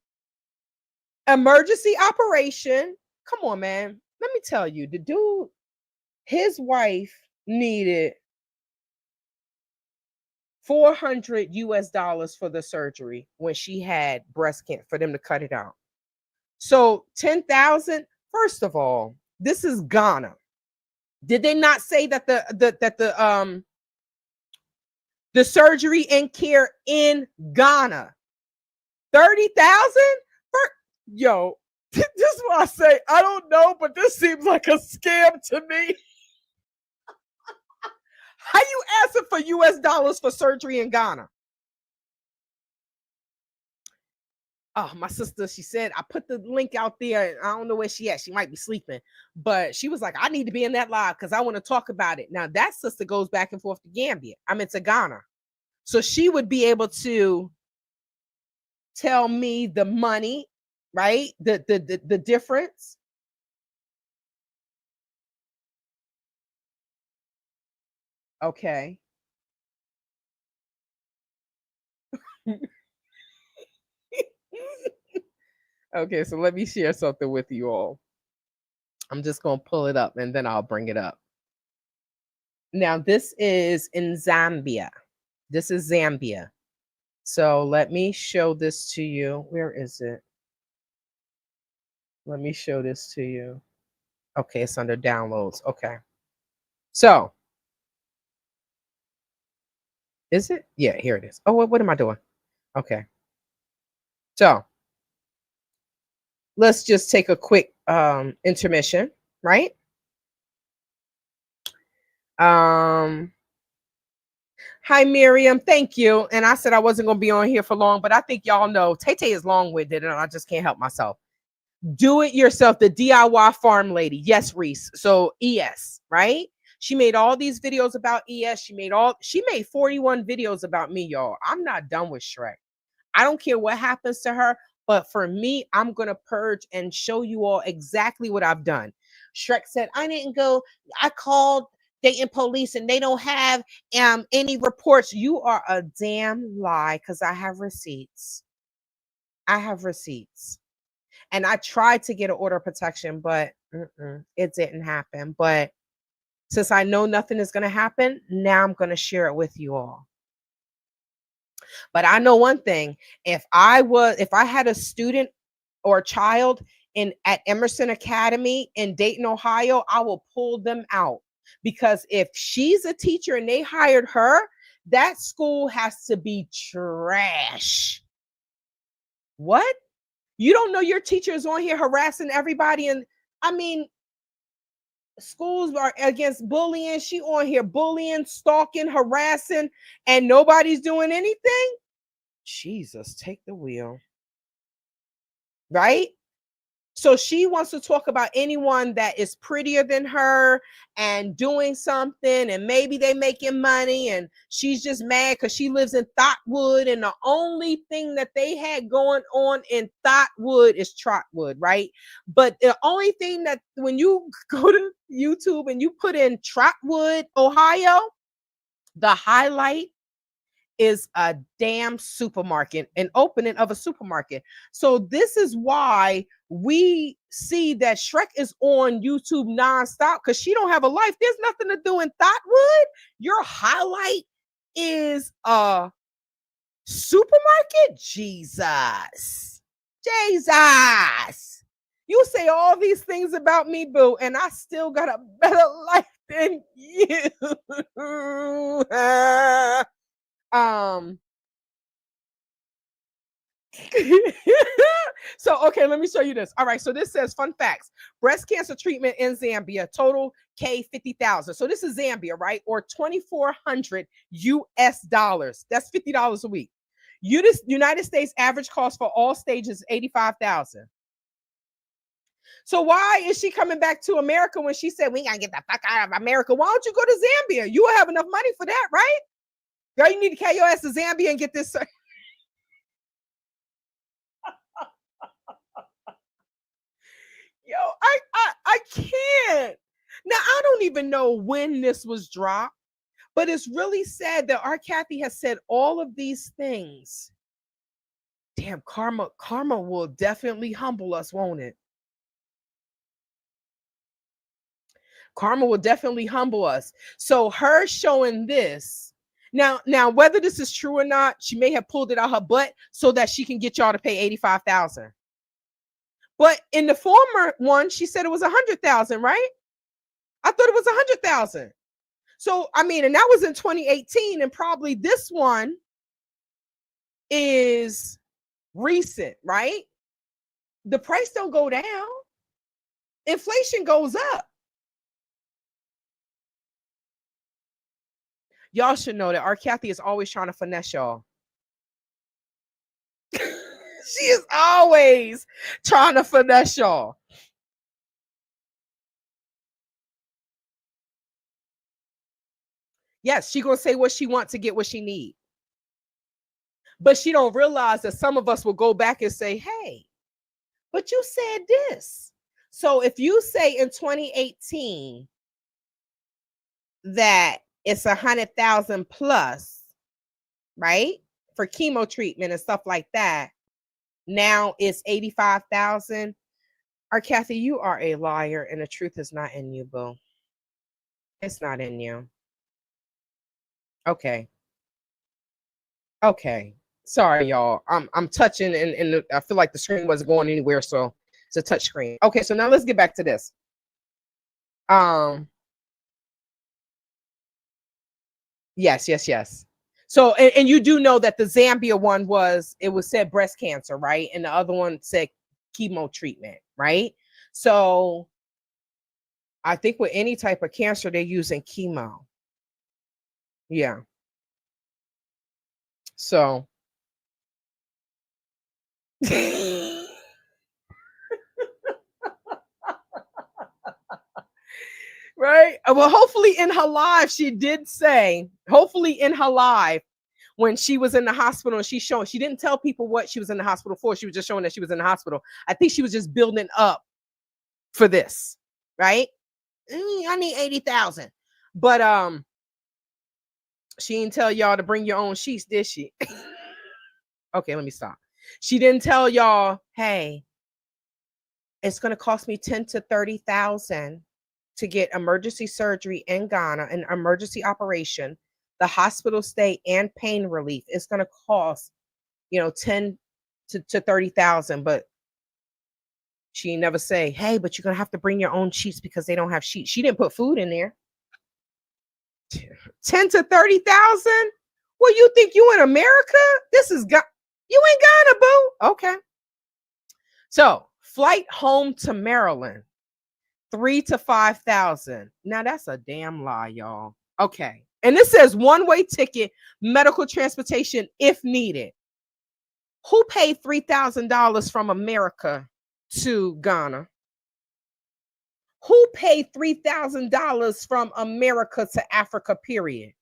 Emergency operation. Come on, man. Let me tell you, the dude, his wife needed $400 for the surgery when she had breast cancer for them to cut it out. So 10,000. First of all, this is Ghana. Did they not say that the surgery and care in Ghana 30,000? Yo, this is what I say. I don't know, but this seems like a scam to me. How you asking for US dollars for surgery in Ghana? Oh, my sister, she said, I put the link out there. I don't know where she at. She might be sleeping. But she was like, I need to be in that live because I want to talk about it. Now, that sister goes back and forth to Gambia. I'm into Ghana. So she would be able to tell me the money, right? The difference. Okay. Okay, so let me share something with you all. I'm just going to pull it up and then I'll bring it up. Now, this is in Zambia. This is Zambia. So let me show this to you. Where is it? Let me show this to you. Okay, it's under downloads. Okay. So, is it? Yeah, here it is. Oh, what am I doing? Okay. So, let's just take a quick intermission, right? Um Hi Miriam, thank you. And I said I wasn't going to be on here for long, but I think y'all know Tay is long-winded and I just can't help myself. Do it yourself, the DIY farm lady. Yes, Reese. So ES, right? She made all these videos about ES. She made 41 videos about me, y'all. I'm not done with Shrek. I don't care what happens to her, but for me, I'm going to purge and show you all exactly what I've done. Shrek said, I didn't go, I called Dayton police and they don't have any reports. You are a damn lie because I have receipts. I have receipts. And I tried to get an order of protection, but it didn't happen. But since I know nothing is going to happen, now I'm going to share it with you all. But I know one thing, if I had a student or a child at Emerson Academy in Dayton, Ohio, I will pull them out. Because if she's a teacher and they hired her, that school has to be trash. What? You don't know your teacher is on here harassing everybody? And I mean, schools are against bullying. She on here bullying, stalking, harassing, and nobody's doing anything? Jesus, take the wheel. Right? So she wants to talk about anyone that is prettier than her and doing something, and maybe they making money, and she's just mad because she lives in Thoughtwood, and the only thing that they had going on in Thoughtwood is Trotwood, right? But the only thing that when you go to YouTube and you put in Trotwood, Ohio, the highlight is a damn supermarket, an opening of a supermarket. So this is why we see that Shrek is on YouTube nonstop, because she don't have a life. There's nothing to do in Thoughtwood. Your highlight is a supermarket? Jesus. You say all these things about me, boo, and I still got a better life than you. So, okay, let me show you this. All right, so this says fun facts. Breast cancer treatment in Zambia, total K 50,000. So this is Zambia, right? Or 2,400 US dollars. That's $50 a week. United States average cost for all stages is 85,000. So why is she coming back to America when she said we gotta get the fuck out of America? Why don't you go to Zambia? You will have enough money for that, right? Girl, you need to carry your ass to Zambia and get this. Yo, I can't. Now, I don't even know when this was dropped, but it's really sad that our Cathey has said all of these things. Damn, karma will definitely humble us, won't it? Karma will definitely humble us. So her showing this. Now, whether this is true or not, she may have pulled it out her butt so that she can get y'all to pay 85,000. But in the former one, she said it was 100,000, right? I thought it was 100,000. So, I mean, and that was in 2018, and probably this one is recent, right? The price don't go down. Inflation goes up. Y'all should know that our Cathey is always trying to finesse y'all. She is always trying to finesse y'all. Yes, she gonna say what she wants to get what she need. But she don't realize that some of us will go back and say, hey, but you said this. So if you say in 2018 that it's 100,000 plus, right, for chemo treatment and stuff like that, Now it's 85,000. Or Cathey, you are a liar, and the truth is not in you, boo. It's not in you. Okay. Okay. Sorry, y'all. I'm touching, and I feel like the screen wasn't going anywhere, so it's a touch screen. Okay, so now let's get back to this. Yes. So, and you do know that the Zambia one was said breast cancer, right? And the other one said chemo treatment, right? So I think with any type of cancer, they're using chemo. Yeah. So right. Well, hopefully in her live, she did say, hopefully in her live, when she was in the hospital and she didn't tell people what she was in the hospital for. She was just showing that she was in the hospital. I think she was just building up for this, right? I need 80,000. But she didn't tell y'all to bring your own sheets, did she? Okay, let me stop. She didn't tell y'all, hey, it's gonna cost me 10 to 30,000 to get emergency surgery in Ghana, an emergency operation, the hospital stay and pain relief. It's gonna cost, 10 to 30,000, but she never say, hey, but you're gonna have to bring your own sheets because they don't have sheets. She didn't put food in there. 10 to 30,000? Well, you think you in America? You in Ghana, boo. Okay. So flight home to Maryland, 3 to 5,000. Now that's a damn lie, y'all. Okay. And this says one-way ticket, medical transportation if needed. Who paid $3,000 from America to Ghana? Who paid $3,000 from America to Africa, period?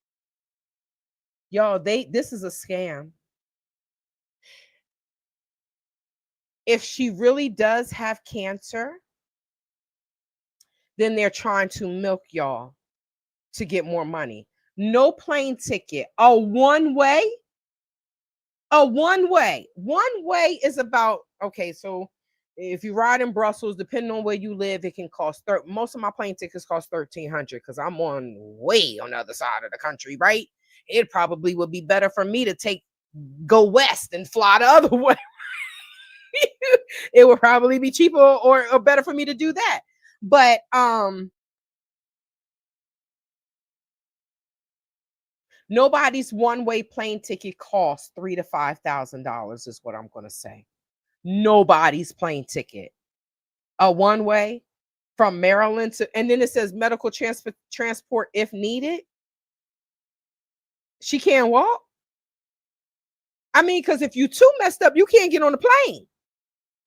Y'all, this is a scam. If she really does have cancer, then they're trying to milk y'all to get more money. No plane ticket, a one way. One way is about, okay, so if you ride in Brussels, depending on where you live, it can cost most of my plane tickets cost $1,300 because I'm way on the other side of the country, right? It probably would be better for me to go west and fly the other way. It would probably be cheaper or better for me to do that. But nobody's one-way plane ticket costs $3,000 to $5,000 is what I'm going to say. Nobody's plane ticket. A one-way from Maryland to, and then it says medical transport if needed. She can't walk. I mean, because if you too messed up, you can't get on the plane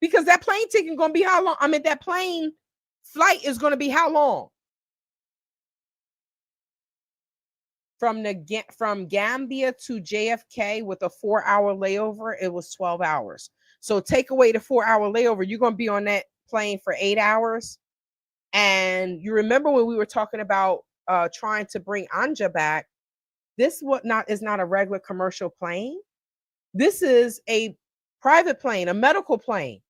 because that plane ticket is going to be how long? I mean, that plane flight is going to be how long? From Gambia to JFK with a 4-hour layover, it was 12 hours. So take away the 4-hour layover, you're going to be on that plane for 8 hours. And you remember when we were talking about trying to bring Anja back, this is not a regular commercial plane. This is a private plane, a medical plane.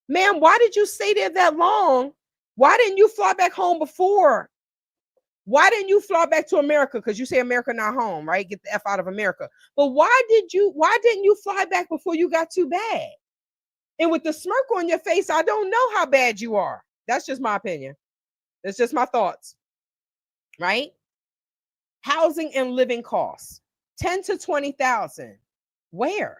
Ma'am, why did you stay there that long? Why didn't you fly back home before? Why didn't you fly back to America? Because you say America not home, right? Get the F out of America. But why didn't you fly back before you got too bad? And with the smirk on your face, I don't know how bad you are. That's just my opinion. That's just my thoughts. Right? Housing and living costs, 10 to 20,000. Where?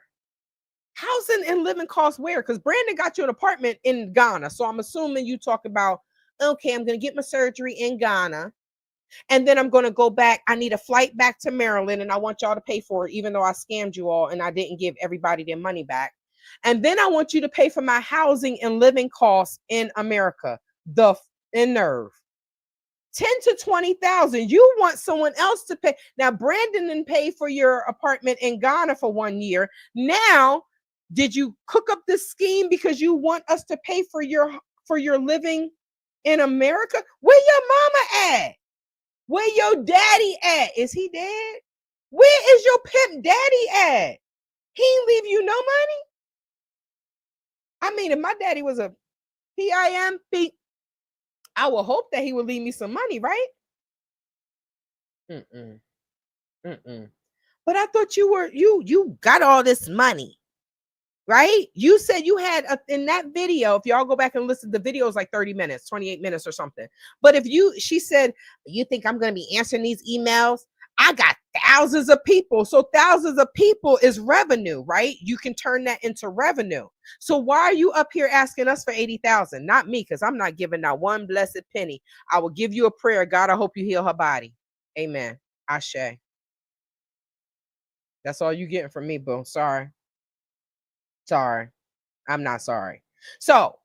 Housing and living costs where? Because Brandon got you an apartment in Ghana. So I'm assuming you talk about, okay, I'm going to get my surgery in Ghana. And then I'm going to go back. I need a flight back to Maryland and I want y'all to pay for it, even though I scammed you all and I didn't give everybody their money back. And then I want you to pay for my housing and living costs in America. The nerve. 10 to 20,000. You want someone else to pay. Now, Brandon didn't pay for your apartment in Ghana for 1 year. Now, did you cook up this scheme because you want us to pay for your living in America? Where your mama at? Where your daddy at? Is he dead? Where is your pimp daddy at? He ain't leave you no money? I mean, if my daddy was a PIMP, I would hope that he would leave me some money, right? Mm-mm, mm-mm. But I thought you got all this money, right? You said you had in that video. If y'all go back and listen, the video is like 30 minutes, 28 minutes or something. But she said, you think I'm going to be answering these emails? I got thousands of people. So thousands of people is revenue, right? You can turn that into revenue. So why are you up here asking us for 80,000? Not me, because I'm not giving not one blessed penny. I will give you a prayer. God, I hope you heal her body. Amen. Ashe. That's all you getting from me, boo. Sorry. I'm not sorry. So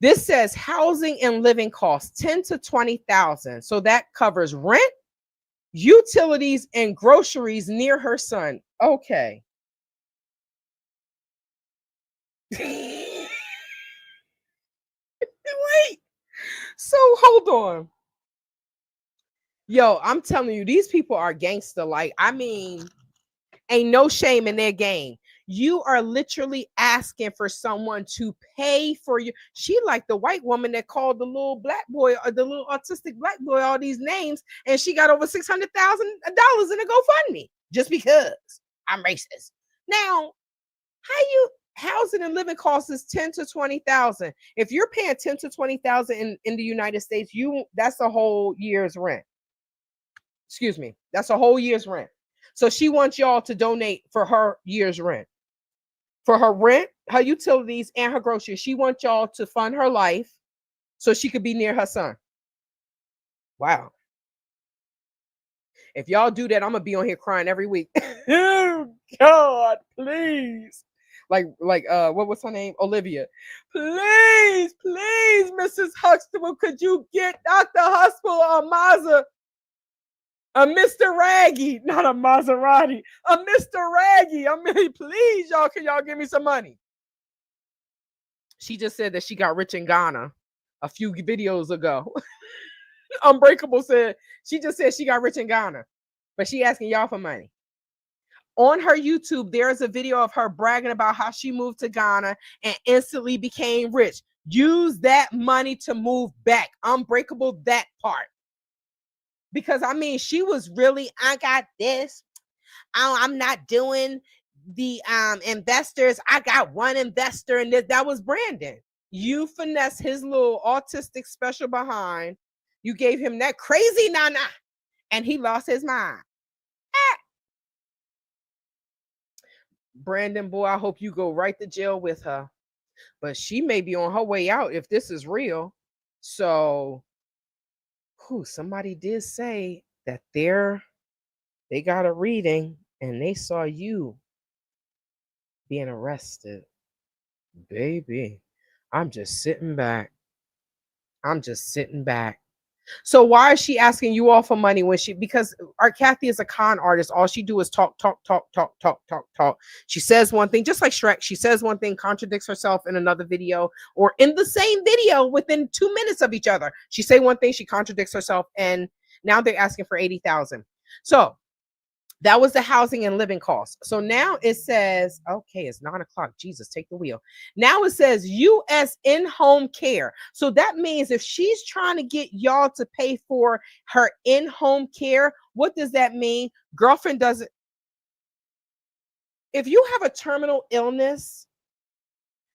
this says housing and living costs 10 to 20,000. So that covers rent, utilities, and groceries near her son. Okay. Wait. So hold on. Yo, I'm telling you, these people are gangster. Like, I mean, ain't no shame in their game. You are literally asking for someone to pay for you. She like the white woman that called the little black boy or the little autistic black boy all these names, and she got over $600,000 in a GoFundMe just because I'm racist. Now, housing and living costs is 10 to 20,000. If you're paying 10 to 20,000 in the United States, that's a whole year's rent. Excuse me, that's a whole year's rent. So she wants y'all to donate for her year's rent. For her rent, her utilities, and her groceries. She wants y'all to fund her life so she could be near her son. Wow. If y'all do that, I'm gonna be on here crying every week. Oh God, please. Like, what was her name? Olivia. Please, Mrs. Huxtable, could you get Dr. Huxtable or Maza? A Mr. Raggy, not a Maserati. A Mr. Raggy. I mean, please, y'all, can y'all give me some money? She just said that she got rich in Ghana a few videos ago. Unbreakable said she just said she got rich in Ghana, but she asking y'all for money. On her YouTube, there's a video of her bragging about how she moved to Ghana and instantly became rich. Use that money to move back. Unbreakable, that part. Because I mean, she was really, I got this. I'm not doing the investors. I got one investor, and that was Brandon. You finessed his little autistic special behind. You gave him that crazy nana, and he lost his mind. Ah. Brandon, boy, I hope you go right to jail with her. But she may be on her way out if this is real. So, somebody did say that they got a reading and they saw you being arrested. Baby, I'm just sitting back. So why is she asking you all for money because our Cathey is a con artist. All she do is talk. She says one thing, just like Shrek. She says one thing, contradicts herself in another video, or in the same video within 2 minutes of each other. She say one thing, she contradicts herself, and now they're asking for 80,000. So that was the housing and living costs. So now it says, okay, it's 9:00. Jesus, take the wheel. Now it says U.S. in-home care. So that means if she's trying to get y'all to pay for her in-home care, what does that mean? Girlfriend doesn't. If you have a terminal illness,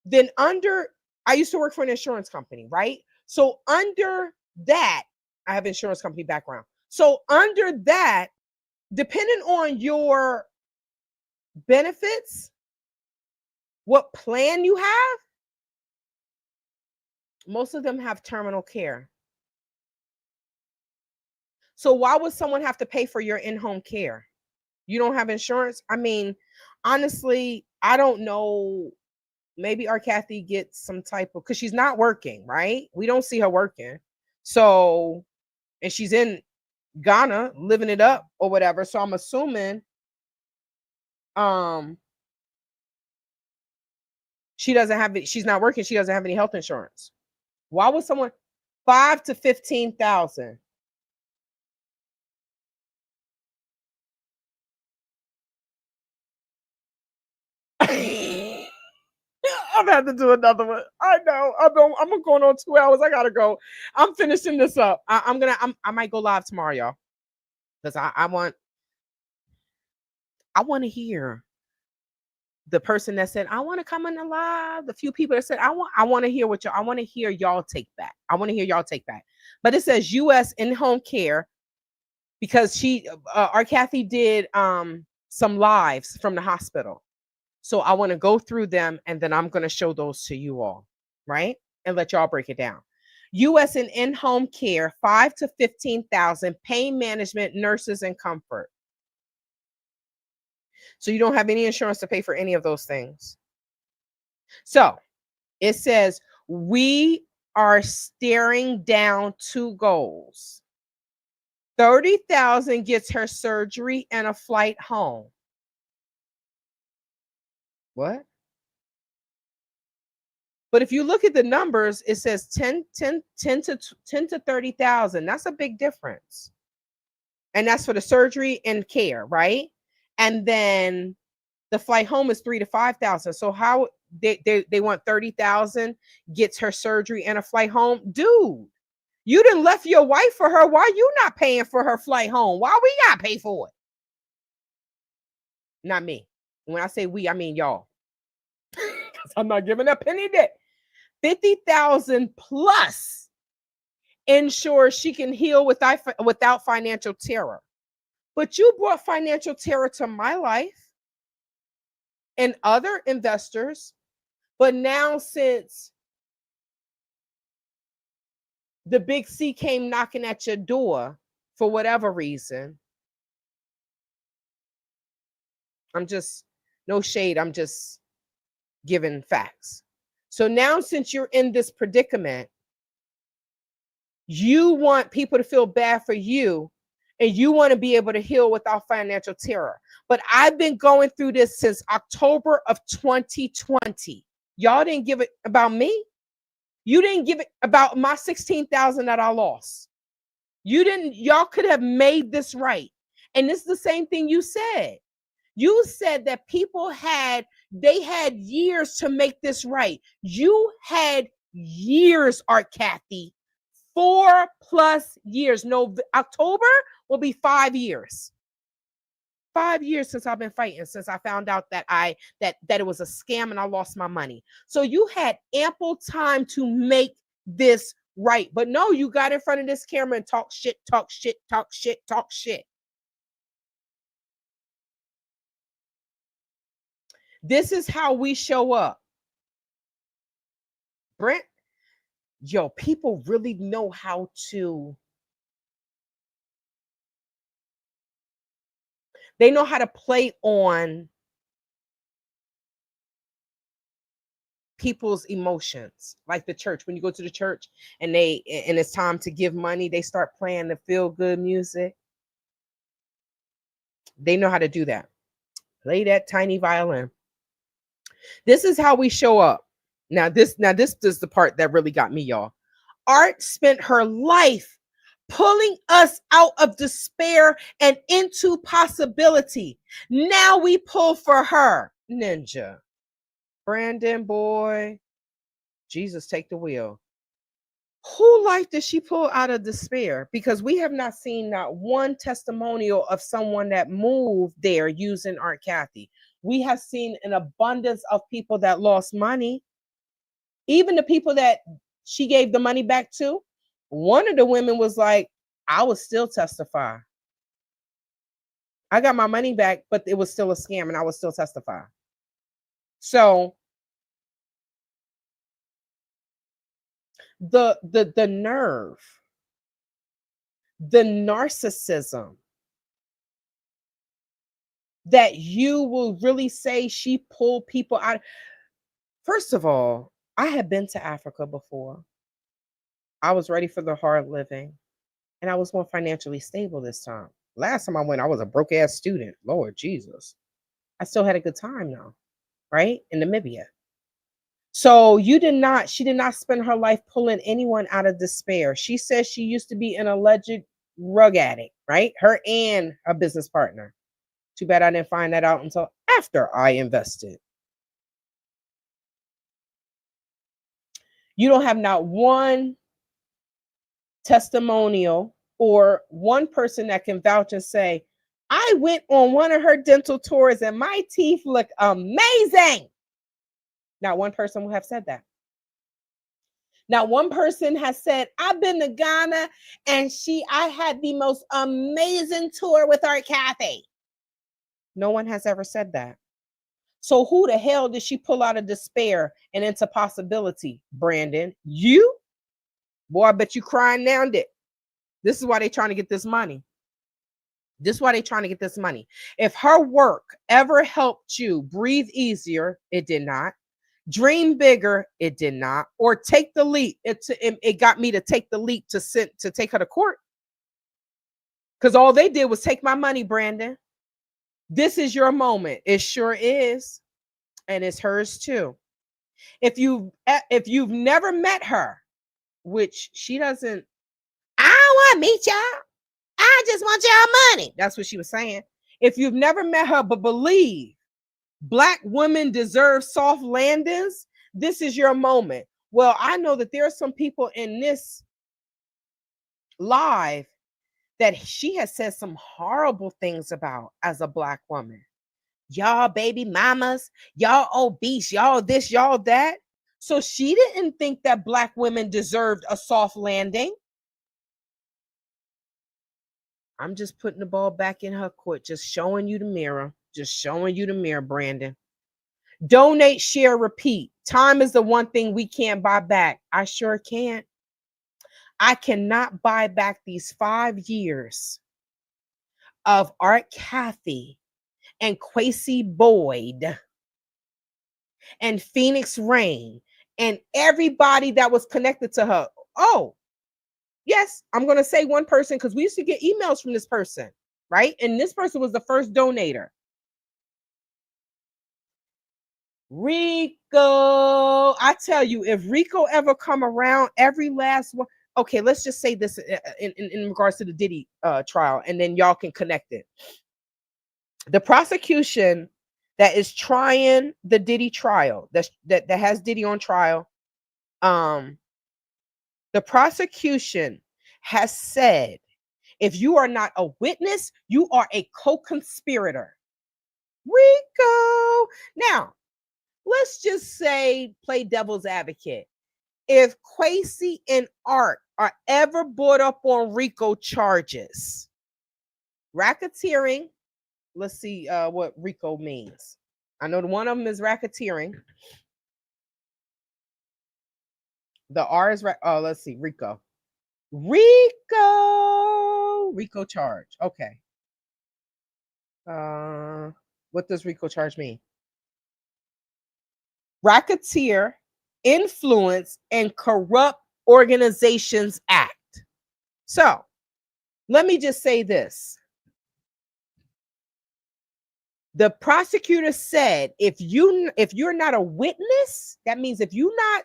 then I used to work for an insurance company, right? So under that, I have insurance company background. So under that, depending on your benefits, what plan you have, most of them have terminal care. So why would someone have to pay for your in-home care? You don't have insurance? I mean, honestly, I don't know. Maybe our Cathey gets some type of, because she's not working, right? We don't see her working. So, and she's in Ghana living it up or whatever. So I'm assuming she doesn't have it. She's not working. She doesn't have any health insurance. Why would someone 5 to 15,000? I've had to do another one. I know. I'm going on 2 hours. I gotta go. I'm finishing this up. I might go live tomorrow, y'all, because I want to hear the person that said I want to come on the live. The few people that said I want to hear what y'all. I want to hear y'all take back. I want to hear y'all take back. But it says U.S. in-home care because our Cathey did some lives from the hospital. So I want to go through them and then I'm going to show those to you all, right? And let y'all break it down. U.S. and in-home care, 5 to 15,000, pain management, nurses, and comfort. So you don't have any insurance to pay for any of those things. So it says we are staring down 2 goals. 30,000 gets her surgery and a flight home. What? But if you look at the numbers, it says 10 to 30,000. That's a big difference. And that's for the surgery and care, right? And then the flight home is 3 to 5,000. So how they want 30,000 gets her surgery and a flight home? Dude, you done left your wife for her. Why you not paying for her flight home? Why we gotta pay for it? Not me. When I say we, I mean y'all. I'm not giving a penny dick. 50,000 plus ensures she can heal without financial terror. But you brought financial terror to my life and other investors. But now since the big C came knocking at your door for whatever reason, I'm just, no shade, I'm just giving facts. So now since you're in this predicament, you want people to feel bad for you and you want to be able to heal without financial terror. But I've been going through this since October of 2020. Y'all didn't give it about me. You didn't give it about my 16,000 that I lost. Y'all could have made this right. And this is the same thing you said. You said that they had years to make this right. You had years, Art Cathey. 4+ years. No, October will be 5 years. 5 years since I've been fighting, since I found out that it was a scam and I lost my money. So you had ample time to make this right. But no, you got in front of this camera and talk shit. This is how we show up. Brent, yo, people really know how to. They know how to play on people's emotions, like the church. When you go to the church and it's time to give money, they start playing the feel good music. They know how to do that. Play that tiny violin. This is how we show up. Now this is the part that really got me, y'all. Art spent her life pulling us out of despair and into possibility. Now we pull for her. Ninja. Brandon, boy. Jesus, take the wheel. Who life did she pull out of despair? Because we have not seen not one testimonial of someone that moved there using Art Cathey. We have seen an abundance of people that lost money. Even the people that she gave the money back to, one of the women was like, I would still testify. I got my money back, but it was still a scam and I would still testify. So the nerve, the narcissism that you will really say she pulled people out. First of all, I had been to Africa before. I was ready for the hard living and I was more financially stable this time. Last time I went, I was a broke ass student. Lord Jesus. I still had a good time though, right? In Namibia. So she did not spend her life pulling anyone out of despair. She says she used to be an alleged rug addict, right? Her and a business partner. Too bad I didn't find that out until after I invested. You don't have not one testimonial or one person that can vouch and say, I went on one of her dental tours and my teeth look amazing. Not one person will have said that. Not one person has said, I've been to Ghana and I had the most amazing tour with our Cathey. No one has ever said that. So who the hell did she pull out of despair and into possibility? Brandon, you? Boy, I bet you crying now, Dick. This is why they're trying to get this money. This is why they're trying to get this money. If her work ever helped you breathe easier, it did not. Dream bigger, it did not. Or take the leap. It got me to take the leap to take her to court. Because all they did was take my money, Brandon. This is your moment. It sure is. And it's hers too. If you've never met her, which she doesn't, I don't want to meet y'all. I just want y'all money. That's what she was saying. If you've never met her, but believe Black women deserve soft landings, this is your moment. Well, I know that there are some people in this live that she has said some horrible things about as a Black woman. Y'all baby mamas, y'all obese, y'all this, y'all that. So she didn't think that Black women deserved a soft landing. I'm just putting the ball back in her court, just showing you the mirror. Just showing you the mirror, Brandon. Donate, share, repeat. Time is the one thing we can't buy back. I sure can't. I cannot buy back these 5 years of Art Cathey and Quasi Boyd and Phoenix Rain and everybody that was connected to her. Oh, yes, I'm going to say one person because we used to get emails from this person, right? And this person was the first donator. RICO. I tell you, if RICO ever come around, every last one. Okay, let's just say this in regards to the Diddy trial, and then y'all can connect it. The prosecution that is trying the Diddy trial, that has Diddy on trial, the prosecution has said, if you are not a witness, you are a co-conspirator. RICO. Now, let's just say, play devil's advocate. If Quasi and Art are ever brought up on RICO charges, racketeering, let's see what RICO means. I know one of them is racketeering. The R is, let's see, RICO. RICO charge. Okay. What does RICO charge mean? Racketeer, Influence, and Corrupt Organizations Act. So let me just say this. The prosecutor said, if you're not a witness, that means if you're not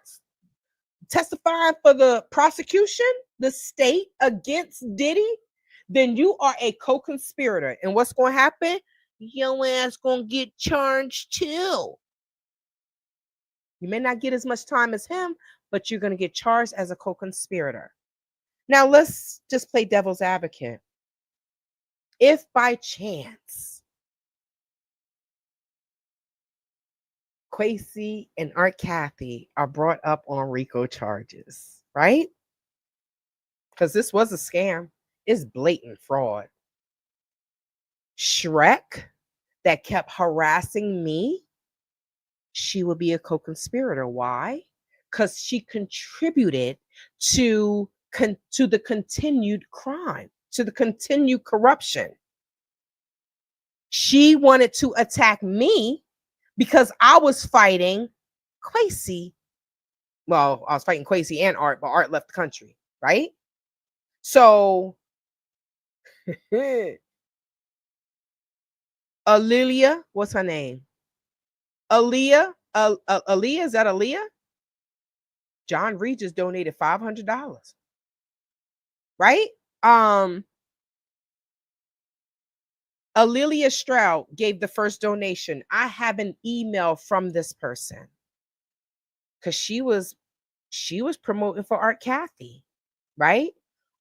testifying for the prosecution, the state against Diddy, then you are a co-conspirator. And what's going to happen? Your ass going to get charged too. You may not get as much time as him, but you're going to get charged as a co-conspirator. Now, let's just play devil's advocate. If by chance Quasi and Art Cathey are brought up on RICO charges, right? Because this was a scam. It's blatant fraud. Shrek, that kept harassing me, she would be a co-conspirator. Why? Because she contributed to the continued crime, to the continued corruption. She wanted to attack me because I was fighting Quasi. Well, I was fighting Quasi and Art, but Art left the country, right? So Aaliyah, what's her name? Aaliyah, is that Aaliyah? John Regis donated $500, right? Aaliyah Stroud gave the first donation. I have an email from this person because she was she was promoting for Art Cathey, right?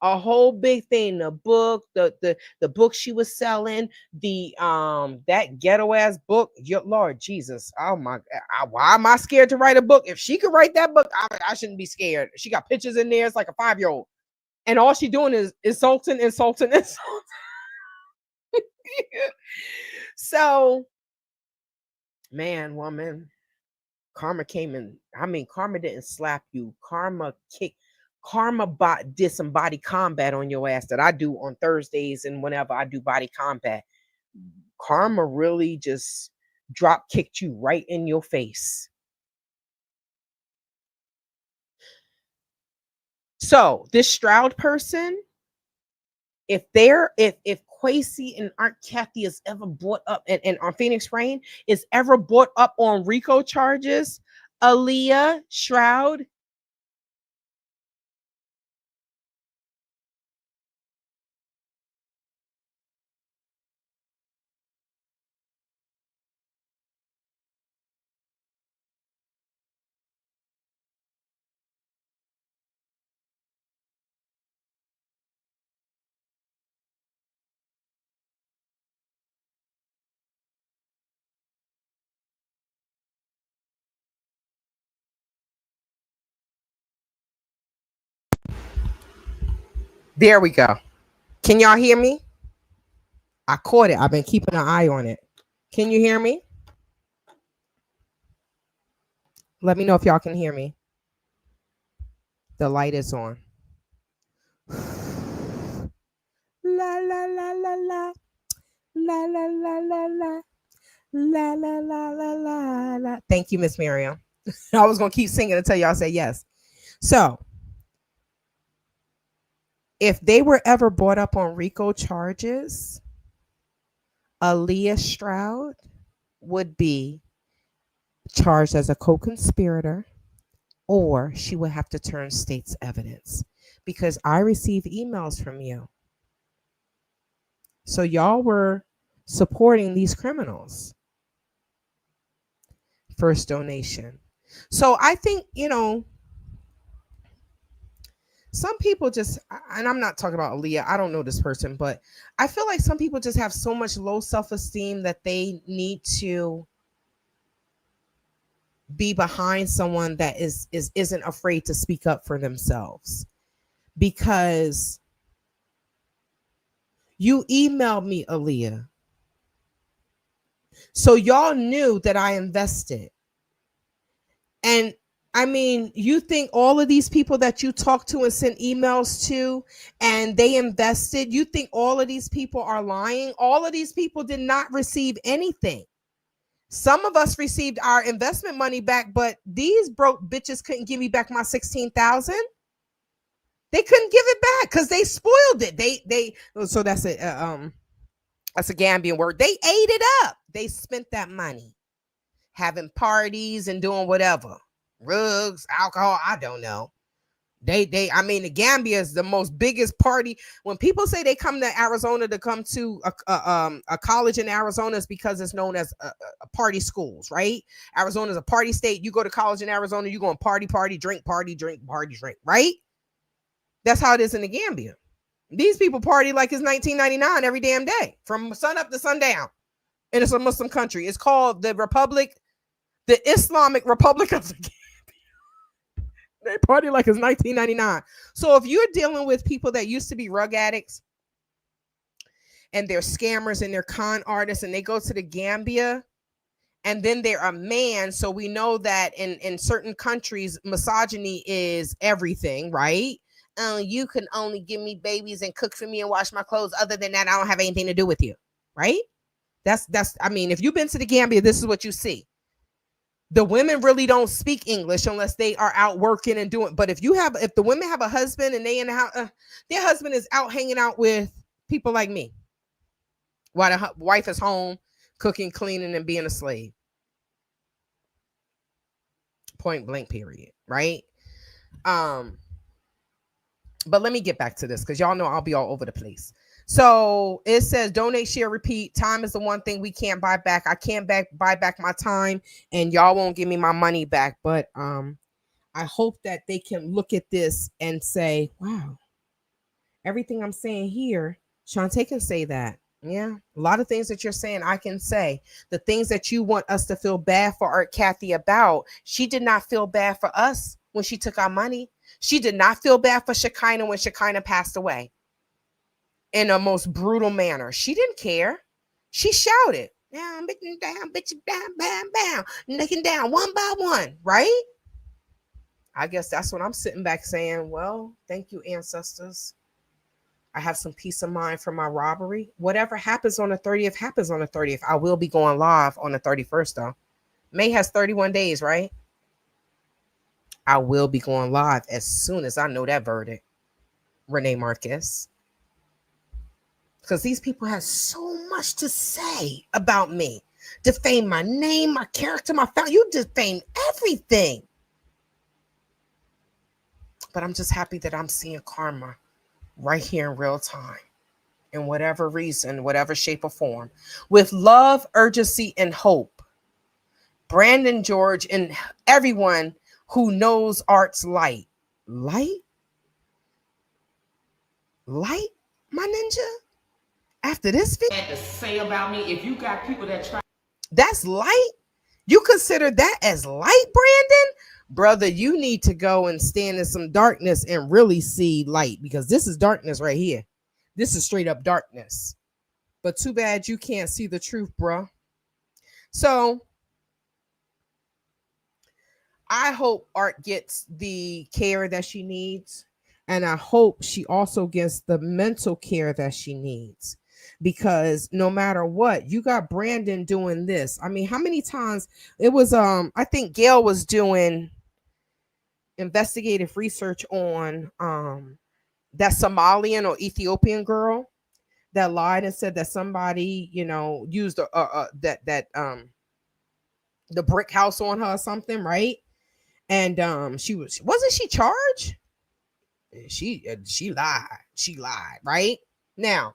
A whole big thing. The book, the book she was selling, the that ghetto ass book. Your Lord Jesus, oh my, why am I scared to write a book? If she could write that book, I shouldn't be scared. She got pictures in there. It's like a 5-year-old, and all she doing is insulting. So, man, woman, karma came in. I mean, karma didn't slap you. Karma kicked. Did some body combat on your ass that I do on Thursdays and whenever I do body combat. Karma really just drop kicked you right in your face. So this Stroud person, if Cathey and Aunt Cathey is ever brought up and on Phoenix Rain is ever brought up on RICO charges, Aaliyah Stroud, there we go. Can y'all hear me? I caught it. I've been keeping an eye on it. Can you hear me? Let me know if y'all can hear me. The light is on. La la la la la. La la la la la. La la la la la la. Thank you, Miss Miriam. I was gonna keep singing until y'all say yes. So, if they were ever brought up on RICO charges, Aaliyah Stroud would be charged as a co-conspirator, or she would have to turn state's evidence, because I received emails from you. So y'all were supporting these criminals. First donation. So I think, some people just, and I'm not talking about Aaliyah, I don't know this person, but I feel like some people just have so much low self-esteem that they need to be behind someone that isn't afraid to speak up for themselves. Because you emailed me, Aaliyah. So y'all knew that I invested. And I mean, you think all of these people that you talked to and sent emails to and they invested, you think all of these people are lying? All of these people did not receive anything. Some of us received our investment money back, but these broke bitches couldn't give me back my $16,000. They couldn't give it back because they spoiled it. They so that's a Gambian word. They ate it up. They spent that money having parties and doing whatever, rugs, alcohol. I don't know. I mean, the Gambia is the most biggest party. When people say they come to Arizona to come to a college in Arizona, it's because it's known as a party schools, right? Arizona is a party state. You go to college in Arizona, you go and party, drink, drink, right? That's how it is in the Gambia. These people party like it's 1999 every damn day, from sun up to sundown. And it's a Muslim country. It's called the Islamic Republic of the Gambia. They party like it's 1999. So if you're dealing with people that used to be rug addicts and they're scammers and they're con artists and they go to the Gambia and then they're a man, so we know that in certain countries, misogyny is everything, right? You can only give me babies and cook for me and wash my clothes. Other than that, I don't have anything to do with you, right? That's I mean, if you've been to the Gambia, this is what you see. The women really don't speak English unless they are out working and doing. But if the women have a husband and they in the house, their husband is out hanging out with people like me, while the wife is home cooking, cleaning, and being a slave. Point blank, period. Right? But let me get back to this because y'all know I'll be all over the place. So it says donate, share, repeat. Time is the one thing we can't buy back. I can't buy back my time, and y'all won't give me my money back. But I hope that they can look at this and say, wow, everything I'm saying here, Shantae can say that. Yeah. A lot of things that you're saying, I can say. The things that you want us to feel bad for Aunt Cathey about, she did not feel bad for us when she took our money. She did not feel bad for Shekinah when Shekinah passed away in a most brutal manner. She didn't care. She shouted, down, bitch, down, bitch, down, bam, bam, licking down one by one, right? I guess that's what I'm sitting back saying. Well, thank you, ancestors. I have some peace of mind for my robbery. Whatever happens on the 30th happens on the 30th. I will be going live on the 31st, though. May has 31 days, right? I will be going live as soon as I know that verdict, Renee Marcus. Because these people have so much to say about me. Defame my name, my character, my family. You defame everything. But I'm just happy that I'm seeing karma right here in real time, in whatever reason, whatever shape or form. With love, urgency, and hope, Brandon George and everyone who knows art's light. Light? Light, my ninja? After this video? Had to say about me, if you got people that try. That's light? You consider that as light, Brandon? Brother, you need to go and stand in some darkness and really see light, because this is darkness right here. This is straight up darkness. But too bad you can't see the truth, bro. So I hope Art gets the care that she needs. And I hope she also gets the mental care that she needs. Because no matter what, you got Brandon doing this. I mean, how many times it was, I think Gail was doing investigative research on that Somalian or Ethiopian girl that lied and said that somebody, used the brick house on her or something, right? And wasn't she charged? She lied. She lied, right? Now,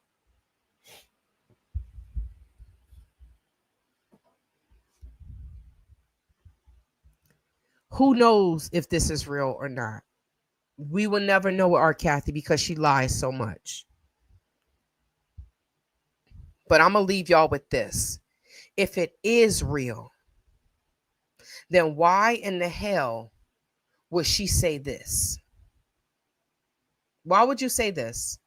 who knows if this is real or not? We will never know with our Cathey because she lies so much. But I'm going to leave y'all with this. If it is real, then why in the hell would she say this? Why would you say this?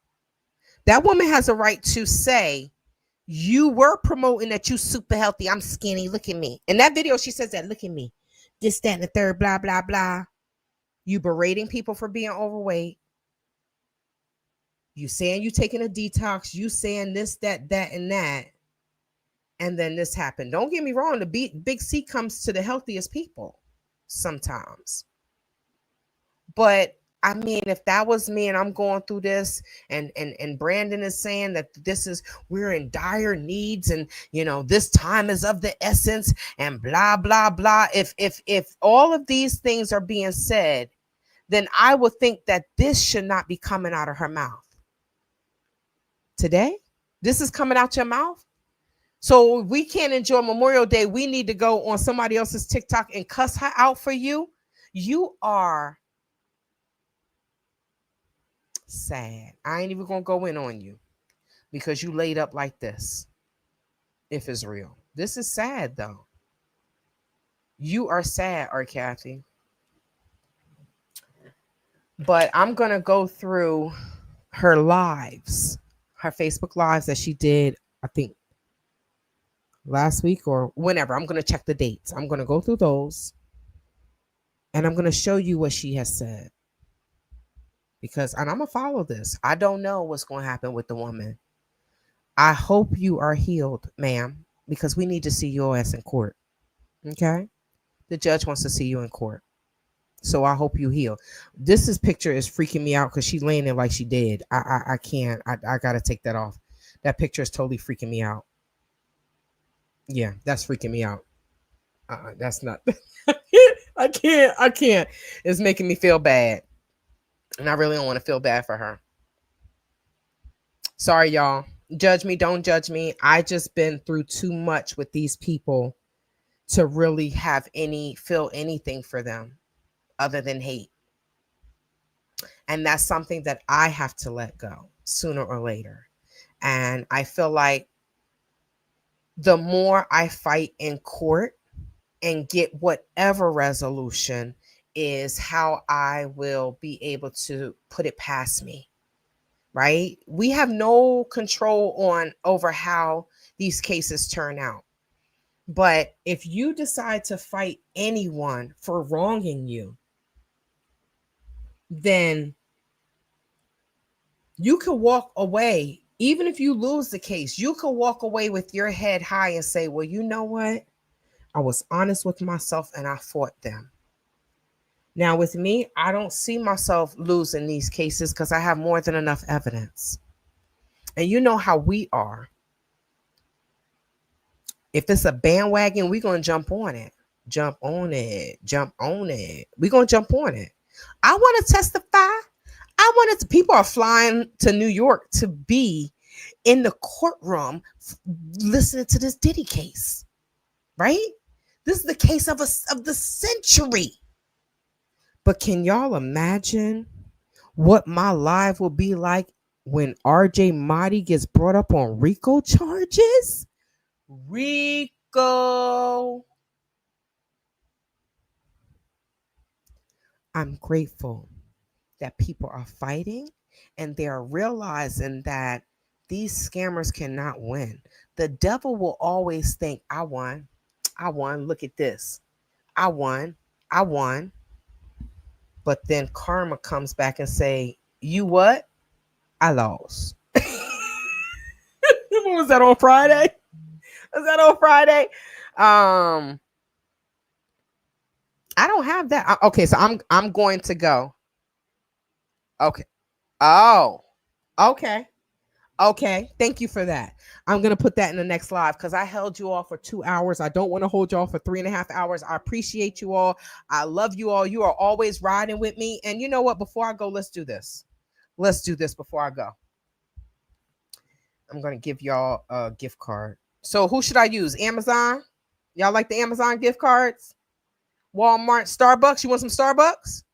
That woman has a right to say, you were promoting that you super healthy. I'm skinny. Look at me. In that video, she says that, look at me. This, that, and the third, blah, blah, blah. You berating people for being overweight. You saying you taking a detox. You saying this, that, and that. And then this happened. Don't get me wrong. The big C comes to the healthiest people sometimes. But I mean, if that was me and I'm going through this and Brandon is saying that we're in dire needs and, this time is of the essence and blah, blah, blah. If all of these things are being said, then I would think that this should not be coming out of her mouth. Today, this is coming out your mouth. So we can't enjoy Memorial Day. We need to go on somebody else's TikTok and cuss her out for you. You are sad. I ain't even gonna go in on you because you laid up like this. If it's real, this is sad though. You are sad, Art Cathey. But I'm gonna go through her lives, her Facebook lives that she did, I think last week or whenever. I'm gonna check the dates. I'm gonna go through those, and I'm gonna show you what she has said. And I'm going to follow this. I don't know what's going to happen with the woman. I hope you are healed, ma'am, because we need to see your ass in court. Okay? The judge wants to see you in court. So I hope you heal. This picture is freaking me out because she's laying there like she did. I can't. I got to take that off. That picture is totally freaking me out. Yeah, that's freaking me out. That's not. I can't. It's making me feel bad. And I really don't want to feel bad for her. Sorry, y'all. Judge me, don't judge me. I just been through too much with these people to really feel anything for them. other than hate. And that's something that I have to let go sooner or later. And I feel like the more I fight in court and get whatever resolution is how I will be able to put it past me, right? We have no control over how these cases turn out. But if you decide to fight anyone for wronging you, then you can walk away. Even if you lose the case, you can walk away with your head high and say, well, you know what? I was honest with myself and I fought them. Now, with me, I don't see myself losing these cases because I have more than enough evidence. And you know how we are. If it's a bandwagon, we're going to jump on it. Jump on it. Jump on it. We're going to jump on it. I want to testify. People are flying to New York to be in the courtroom listening to this Diddy case, right? This is the case of the century. But can y'all imagine what my life will be like when RJ Mahdi gets brought up on RICO charges? RICO. I'm grateful that people are fighting and they are realizing that these scammers cannot win. The devil will always think, I won. Look at this. I won. But then karma comes back and say, you what? I lost. What was that on Friday? I don't have that. Okay, so I'm going to go. Okay. Oh. Okay. Thank you for that. I'm going to put that in the next live because I held you all for 2 hours. I don't want to hold you all for 3.5 hours. I appreciate you all. I love you all. You are always riding with me. And you know what? Before I go, let's do this. Before I go. I'm going to give y'all a gift card. So who should I use? Amazon? Y'all like the Amazon gift cards? Walmart, Starbucks? You want some Starbucks?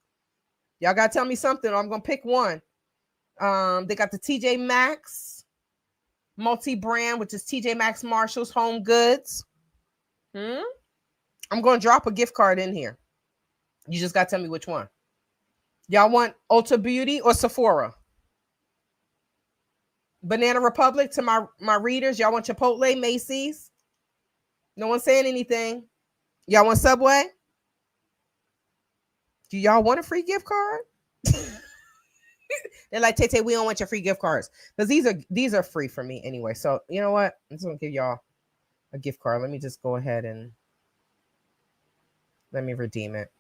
Y'all got to tell me something or I'm going to pick one. They got the TJ Maxx multi-brand, which is TJ Maxx, Marshalls, Home Goods. I'm going to drop a gift card in here. You just got to tell me which one. Y'all want Ulta Beauty or Sephora? Banana Republic to my readers. Y'all want Chipotle, Macy's? No one saying anything. Y'all want Subway? Do y'all want a free gift card? They're like, Tay, we don't want your free gift cards. Because these are free for me anyway. So you know what? I'm just gonna give y'all a gift card. Let me just go ahead and let me redeem it.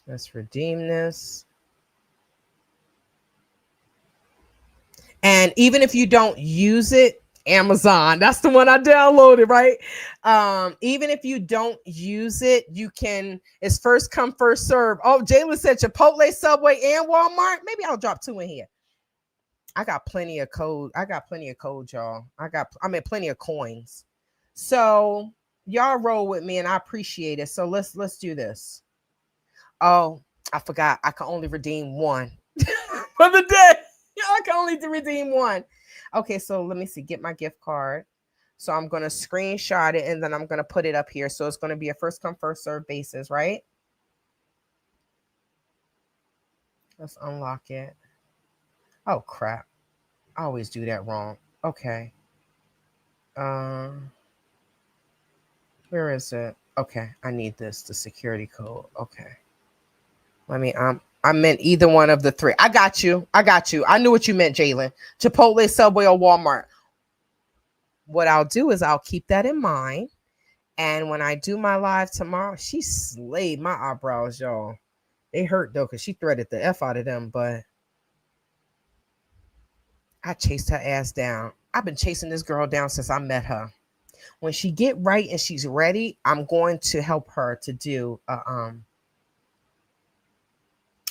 Let's redeem this. And even if you don't use it, Amazon, that's the one I downloaded, right? Even if you don't use it, you can, it's first come, first serve. Oh, Jalen said Chipotle, Subway, and Walmart. Maybe I'll drop 2 in here. I got plenty of code. Y'all. Plenty of coins. So y'all roll with me and I appreciate it. So let's do this. Oh, I forgot. I can only redeem one for the day. I can only redeem one. Okay, so let me see. Get my gift card. So I'm going to screenshot it and then I'm going to put it up here. So it's going to be a first come, first serve basis, right? Let's unlock it. Oh, crap. I always do that wrong. Okay. Where is it? Okay, I need this, the security code. Okay. I meant either one of the 3. I got you. I knew what you meant, Jalen. Chipotle, Subway, or Walmart. What I'll do is I'll keep that in mind. And when I do my live tomorrow, she slayed my eyebrows, y'all. They hurt, though, because she threaded the F out of them. But I chased her ass down. I've been chasing this girl down since I met her. When she get right and she's ready, I'm going to help her to do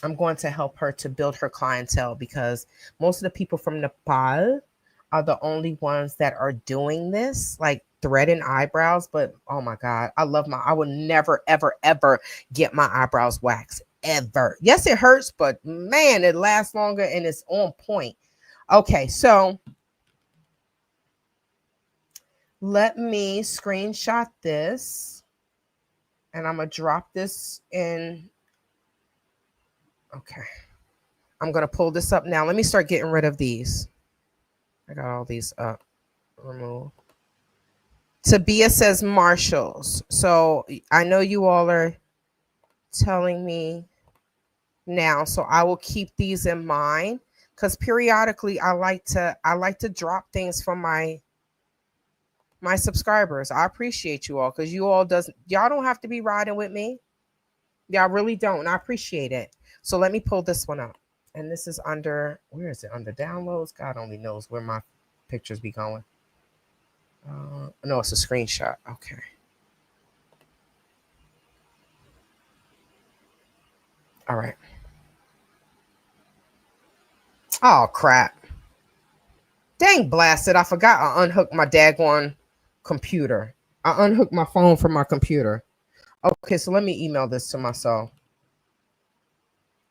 I'm going to help her to build her clientele because most of the people from Nepal are the only ones that are doing this, like threading eyebrows. But oh my God, I would never, ever, ever get my eyebrows waxed. Ever. Yes, it hurts, but man, it lasts longer and it's on point. Okay, so let me screenshot this and I'm going to drop this in. Okay. I'm going to pull this up now. Let me start getting rid of these. I got all these up. Remove. Tabia says Marshalls. So I know you all are telling me now, so I will keep these in mind because periodically I like to drop things from my subscribers. I appreciate you all because y'all don't have to be riding with me. Y'all really don't. I appreciate it. So let me pull this one up. And this is under, where is it? Under downloads? God only knows where my pictures be going. No, it's a screenshot. Okay. All right. Oh, crap. Dang blasted. I forgot I unhooked my daggone computer. I unhooked my phone from my computer. Okay, so let me email this to myself.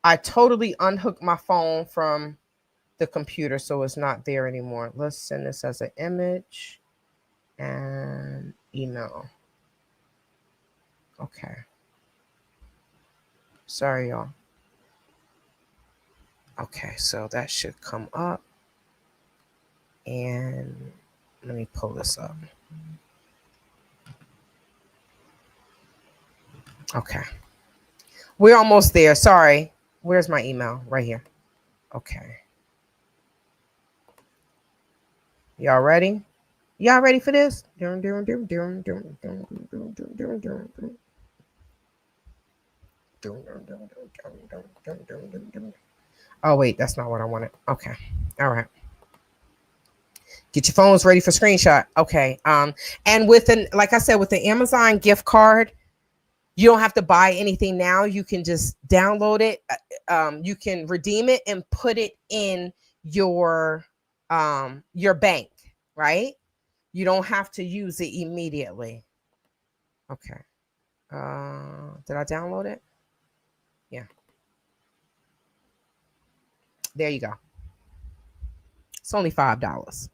I totally unhooked my phone from the computer, so it's not there anymore. Let's send this as an image and email. Okay. Sorry, y'all. Okay, so that should come up. And let me pull this up. Okay. We're almost there. Sorry. Where's my email? Right here. Okay. Y'all ready? Y'all ready for this? Oh, wait, that's not what I wanted. Okay. All right. Get your phones ready for screenshot. Okay. And like I said, with the Amazon gift card, you don't have to buy anything now. You can just download it. You can redeem it and put it in your bank, right? You don't have to use it immediately. Okay. Did I download it? Yeah. There you go. It's only $5.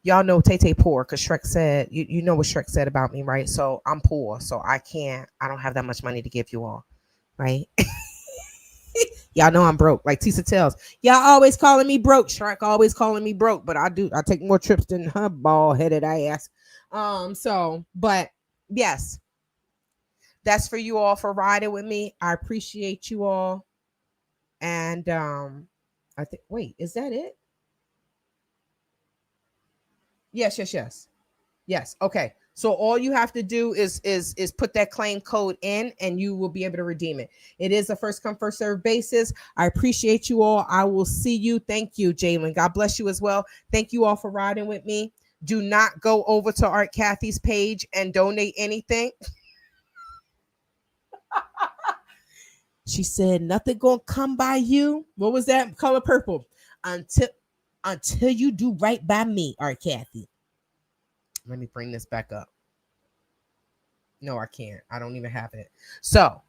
Y'all know Tay poor because Shrek said, you know what Shrek said about me, right? So I'm poor, so I don't have that much money to give you all, right? Y'all know I'm broke. Like Tisa tells, y'all always calling me broke. Shrek always calling me broke, but I take more trips than her bald-headed ass. But yes, that's for you all for riding with me. I appreciate you all. And I think, wait, is that it? Yes. Okay. So all you have to do is put that claim code in and you will be able to redeem it. It is a first come, first serve basis. I appreciate you all. I will see you. Thank you, Jalen. God bless you as well. Thank you all for riding with me. Do not go over to Art Cathey's page and donate anything. She said, nothing gonna come by you. What was that? Color purple. Until you do right by me, Art Cathey. Let me bring this back up. No, I can't. I don't even have it. So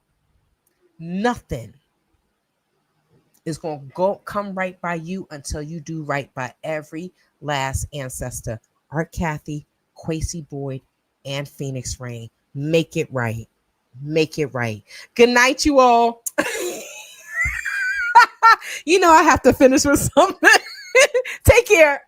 nothing is going to come right by you until you do right by every last ancestor. Art Cathey, Quasi Boyd, and Phoenix Rain. Make it right. Make it right. Good night, you all. You know I have to finish with something. Take care.